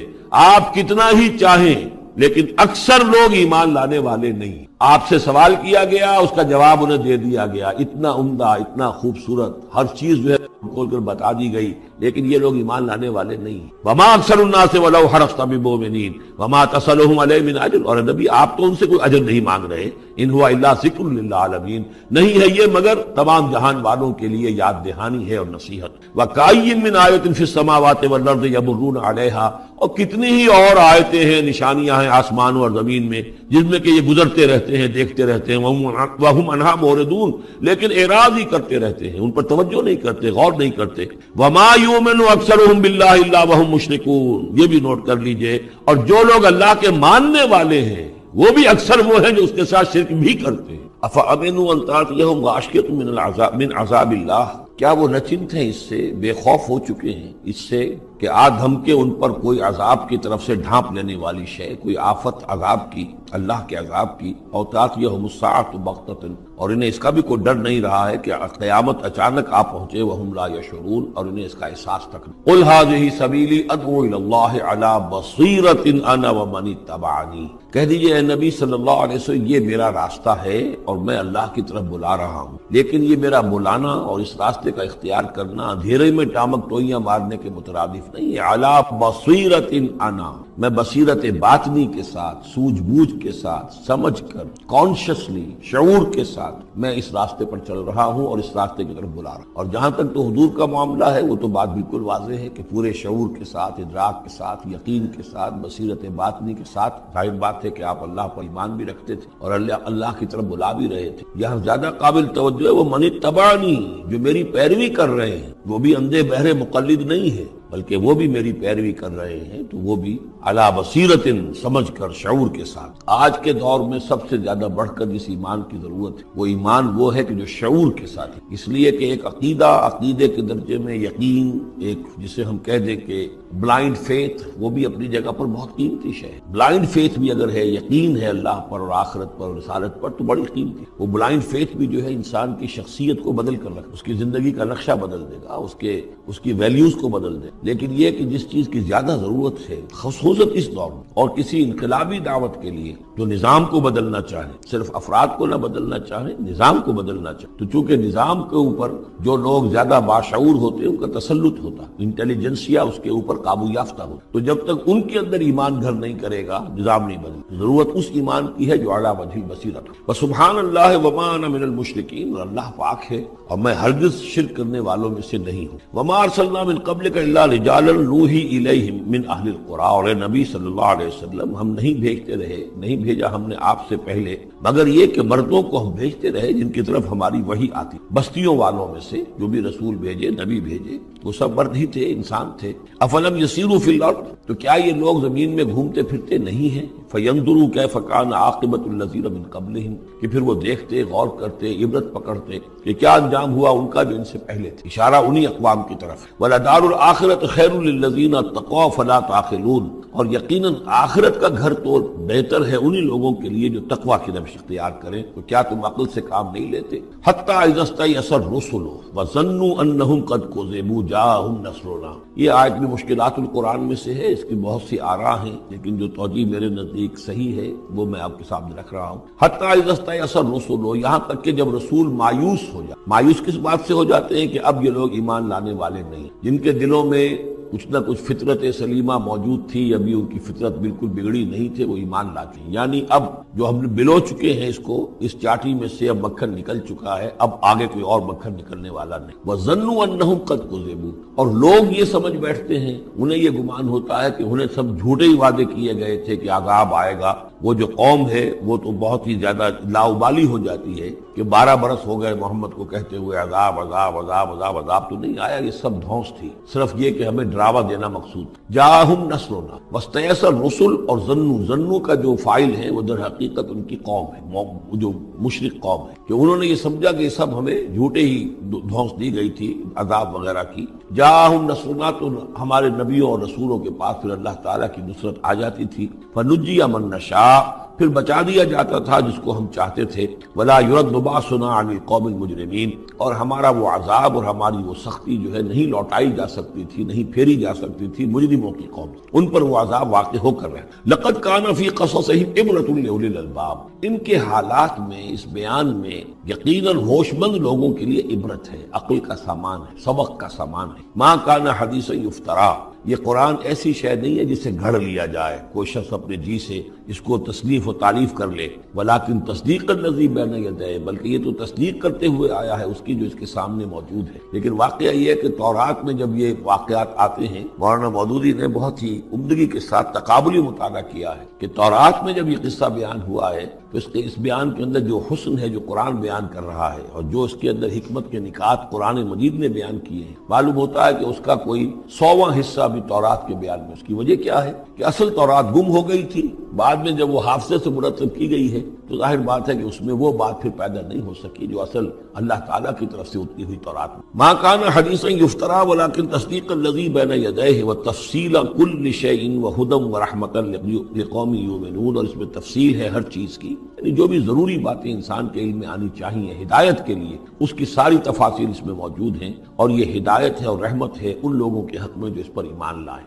آپ کتنا ہی چاہیں لیکن اکثر لوگ ایمان لانے والے نہیں. آپ سے سوال کیا گیا، اس کا جواب انہیں دے دیا گیا، اتنا عمدہ، اتنا خوبصورت، ہر چیز جو ہے کھول کر بتا دی گئی، لیکن یہ لوگ ایمان لانے والے نہیں ہیں۔ وما اکثر الناس ولو حرصت بمؤمنین وما تصلهم علیہ من اجر، اور نبی آپ تو ان سے کوئی اجر نہیں مانگ رہے، ان هو الا ذکر للعالمین، نہیں ہے یہ مگر تمام جہان والوں کے لیے یاد دہانی ہے اور نصیحت۔ وکأی من آیۃ فی السماوات والارض یمرون علیہا، اور کتنی ہی اور آیتیں ہیں، نشانیاں ہیں آسمانوں اور زمین میں، جس میں کہ یہ گزرتے رہتے ہیں، دیکھتے رہتے ہیں، وہم عنہا معرضون، لیکن اعراض ہی کرتے رہتے ہیں، ان پر توجہ نہیں کرتے، غور نہیں کرتے۔ وما یؤمن اکثرهم باللہ الا وہم مشرکون، یہ بھی نوٹ کر لیجئے، اور جو لوگ اللہ کے ماننے والے ہیں وہ بھی اکثر وہ ہیں جو اس کے ساتھ شرک بھی کرتے ہیں۔ افامنوا ان تأتیہم غاشیۃ من عذاب اللہ، کیا وہ نچنت ہیں، اس سے بے خوف ہو چکے ہیں، اس سے کہ آ دھمکے ان پر کوئی عذاب کی طرف سے ڈھانپ لینے والی شے، کوئی آفت عذاب کی، اللہ کے عذاب کی، او تأتیہم الساعۃ بغتۃ، اور انہیں اس کا بھی کوئی ڈر نہیں رہا ہے کہ قیامت اچانک آ پہنچے، وہم لا یشعرون، اور انہیں اس کا احساس تک نہیں۔ قل ھذہ سبیلی ادعو الی اللہ علی بصیرۃ انا ومن اتبعنی، کہہ دیجئے اے نبی صلی اللہ علیہ وسلم، یہ میرا راستہ ہے اور میں اللہ کی طرف بلا رہا ہوں، لیکن یہ میرا بلانا اور اس راستے کا اختیار کرنا اندھیرے میں ٹامک ٹوئیاں مارنے کے مترادف نہیں ہے۔ علی بصیرۃ انا، میں بصیرت باطنی کے ساتھ، سوجھ بوجھ کے ساتھ، سمجھ کر، کانشسلی، شعور کے ساتھ میں اس راستے پر چل رہا ہوں اور اس راستے کی طرف بلا رہا ہوں۔ اور جہاں تک تو حضور کا معاملہ ہے، وہ تو بات بالکل واضح ہے کہ پورے شعور کے ساتھ، ادراک کے ساتھ، یقین کے ساتھ، بصیرت باطنی کے ساتھ، ظاہر بات ہے کہ آپ اللہ پر ایمان بھی رکھتے تھے اور اللہ کی طرف بلا بھی رہے تھے۔ یہاں زیادہ قابل توجہ ہے وہ من اتبعنی، جو میری پیروی کر رہے ہیں، وہ بھی اندھے بہرے مقلد نہیں ہے، بلکہ وہ بھی میری پیروی کر رہے ہیں، تو وہ بھی علی بصیرت، سمجھ کر، شعور کے ساتھ۔ آج کے دور میں سب سے زیادہ بڑھ کر جس ایمان کی ضرورت ہے وہ ایمان وہ ہے کہ جو شعور کے ساتھ ہے، اس لیے کہ ایک عقیدے کے درجے میں یقین، ایک جسے ہم کہہ دیں کہ بلائنڈ فیتھ، وہ بھی اپنی جگہ پر بہت قیمتی شے ہے۔ بلائنڈ فیتھ بھی اگر ہے، یقین ہے اللہ پر اور آخرت پر اور رسالت پر، تو بڑی قیمتی ہے۔ وہ بلائنڈ فیتھ بھی جو ہے انسان کی شخصیت کو بدل کر رکھے، اس کی زندگی کا نقشہ بدل دے گا، اس کی ویلیوز کو بدل دے۔ لیکن یہ کہ جس چیز کی زیادہ ضرورت ہے، خصوصاً اس دور میں، اور کسی انقلابی دعوت کے لیے جو نظام کو بدلنا چاہے، صرف افراد کو نہ بدلنا چاہے، نظام کو بدلنا چاہے، تو چونکہ نظام کے اوپر جو لوگ زیادہ باشعور ہوتے ہیں ان کا تسلط ہوتا، انٹیلیجنسیا اس کے اوپر قابو یافتہ ہو، تو جب تک ان کے اندر ایمان گھر نہیں کرے گا، نظام نہیں بدلے۔ ضرورت اس ایمان کی ہے جو اعلیٰ وجہ البصیرت۔ وسبحان اللہ وما انا من المشرکین، اور اللہ پاک ہے اور میں ہرگز شرک کرنے والوں میں سے نہیں ہوں۔ وما ارسلنا من قبلک الا رجالا نوحی الیہم من اہل القری، اور اے نبی صلی اللہ علیہ وسلم، ہم نہیں بھیجتے رہے، نہیں بھیجا ہم نے آپ سے پہلے مگر یہ کہ مردوں کو ہم بھیجتے رہے جن کی طرف ہماری وحی آتی۔ بستیوں والوں میں سے جو بھی رسول بھیجے، نبی بھیجے، وہ سب مرد ہی تھے، انسان تھے۔ افلم یسیروا فی الارض، تو کیا یہ لوگ زمین میں گھومتے پھرتے نہیں ہیں؟ فینظروا کیف کان عاقبۃ الذین من قبلہم، کہ پھر وہ دیکھتے، غور کرتے، عبرت پکڑتے کہ کیا انجام ہوا ان کا جو ان سے پہلے تھے، اشارہ انہی اقوام کی طرف۔ ولدار الآخرۃ خیر للذین اتقوا فلا تعقلون، اور یقیناً آخرت کا گھر تو بہتر ہے انہی لوگوں کے لیے جو تقویٰ کی روش اختیار کریں، تو کیا تم عقل سے کام نہیں لیتے؟ حتیٰ اذا استیأس الرسل وظنوا انہم قد کذبوا جاءہم نصرنا، یہ آیت بھی مشکلات القرآن میں سے ہے، اس کی بہت سی آراء ہیں، لیکن جو توجیہ میرے نزدیک صحیح ہے وہ میں آپ کے سامنے رکھ رہا ہوں۔ حتیٰ اذا استیأس الرسل، یہاں تک کہ جب رسول مایوس ہو جائے، مایوس کس بات سے ہو جاتے ہیں کہ اب یہ لوگ ایمان لانے والے نہیں، جن کے دلوں میں کچھ نہ کچھ فطرت سلیمہ موجود تھی، ابھی ان کی فطرت بالکل بگڑی نہیں تھے، وہ ایمان لاتے ہیں، یعنی اب جو ہم نے بلو چکے ہیں اس کو، اس چاٹی میں سے اب مکھن نکل چکا ہے، اب آگے کوئی اور مکھن نکلنے والا نہیں۔ وَظَنُّوا أَنَّهُمْ قَدْ كُذِبُوا، اور لوگ یہ سمجھ بیٹھتے ہیں، انہیں یہ گمان ہوتا ہے کہ انہیں سب جھوٹے ہی وعدے کیے گئے تھے کہ عذاب آئے گا۔ وہ جو قوم ہے وہ تو بہت ہی زیادہ لاؤبالی ہو جاتی ہے کہ 12 برس ہو گئے محمد کو کہتے ہوئے عذاب عذاب عذاب عذاب، عذاب تو نہیں آیا، یہ سب دھونس تھی، صرف یہ کہ ہمیں ڈراوا دینا مقصود۔ جاءہم نصرنا واستیأس الرسل، اور ظنو کا جو فاعل ہے وہ در حقیقت ان کی قوم ہے، جو مشرک قوم ہے، کہ انہوں نے یہ سمجھا کہ یہ سب ہمیں جھوٹے ہی دھونس دی گئی تھی عذاب وغیرہ کی۔ جاءہم نصرنا، تو ہمارے نبیوں اور رسولوں کے پاس پھر اللہ تعالیٰ کی نصرت آ جاتی تھی۔ فنجی من نشاء، نشاء، پھر بچا دیا جاتا تھا جس کو ہم چاہتے تھے، ولا يرد باسنا عن القوم المجرمین، اور ہمارا وہ عذاب اور ہماری وہ سختی جو ہے نہیں لوٹائی جا سکتی تھی، نہیں پھیری جا سکتی تھی مجرموں کی قوم، ان پر وہ عذاب واقع ہو کر رہا ہے۔ لقد كان في قصصهم عبرة لأولي الألباب، ان کے حالات میں، اس بیان میں یقیناً ہوش مند لوگوں کے لیے عبرت ہے، عقل کا سامان ہے، سبق کا سامان ہے۔ ما كان حدیثا یفترا، یہ قرآن ایسی شے نہیں ہے جسے گھڑ لیا جائے، کوئی شخص اپنے جی سے اس کو تصنیف و تعریف کر لے، ولیکن تصدیق الذی بین یدیہ، بلکہ یہ تو تصدیق کرتے ہوئے آیا ہے اس کی جو اس کے سامنے موجود ہے۔ لیکن واقعہ یہ ہے کہ تورات میں جب یہ واقعات آتے ہیں، مولانا مودودی نے بہت ہی عمدگی کے ساتھ تقابلی مطالعہ کیا ہے کہ تورات میں جب یہ قصہ بیان ہوا ہے تو اس بیان کے اندر جو حسن ہے جو قرآن بیان کر رہا ہے، اور جو اس کے اندر حکمت کے نکات قرآن مجید نے بیان کیے ہیں، معلوم ہوتا ہے کہ اس کا کوئی 100واں حصہ بھی تورات کے بیان میں۔ اس کی وجہ کیا ہے کہ اصل تورات گم ہو گئی تھی، بعد میں جب وہ حافظے سے مرتب کی گئی ہے تو ظاہر بات ہے کہ اس میں وہ بات پھر پیدا نہیں ہو سکی جو اصل اللہ تعالیٰ کی طرف سے اتری ہوئی تورات میں۔ ما کان حدیثا یفترا ولکن تصدیق الذی بین یدیہ وتفصیل کل شیء وہدی ورحمۃ لقوم یؤمنون، اور اس میں تفصیل ہے ہر چیز کی، یعنی جو بھی ضروری باتیں انسان کے علم میں آنی چاہیے ہدایت کے لیے، اس کی ساری تفاصیل اس میں موجود ہیں، اور یہ ہدایت ہے اور رحمت ہے ان لوگوں کے حق میں جو اس پر ایمان لائیں۔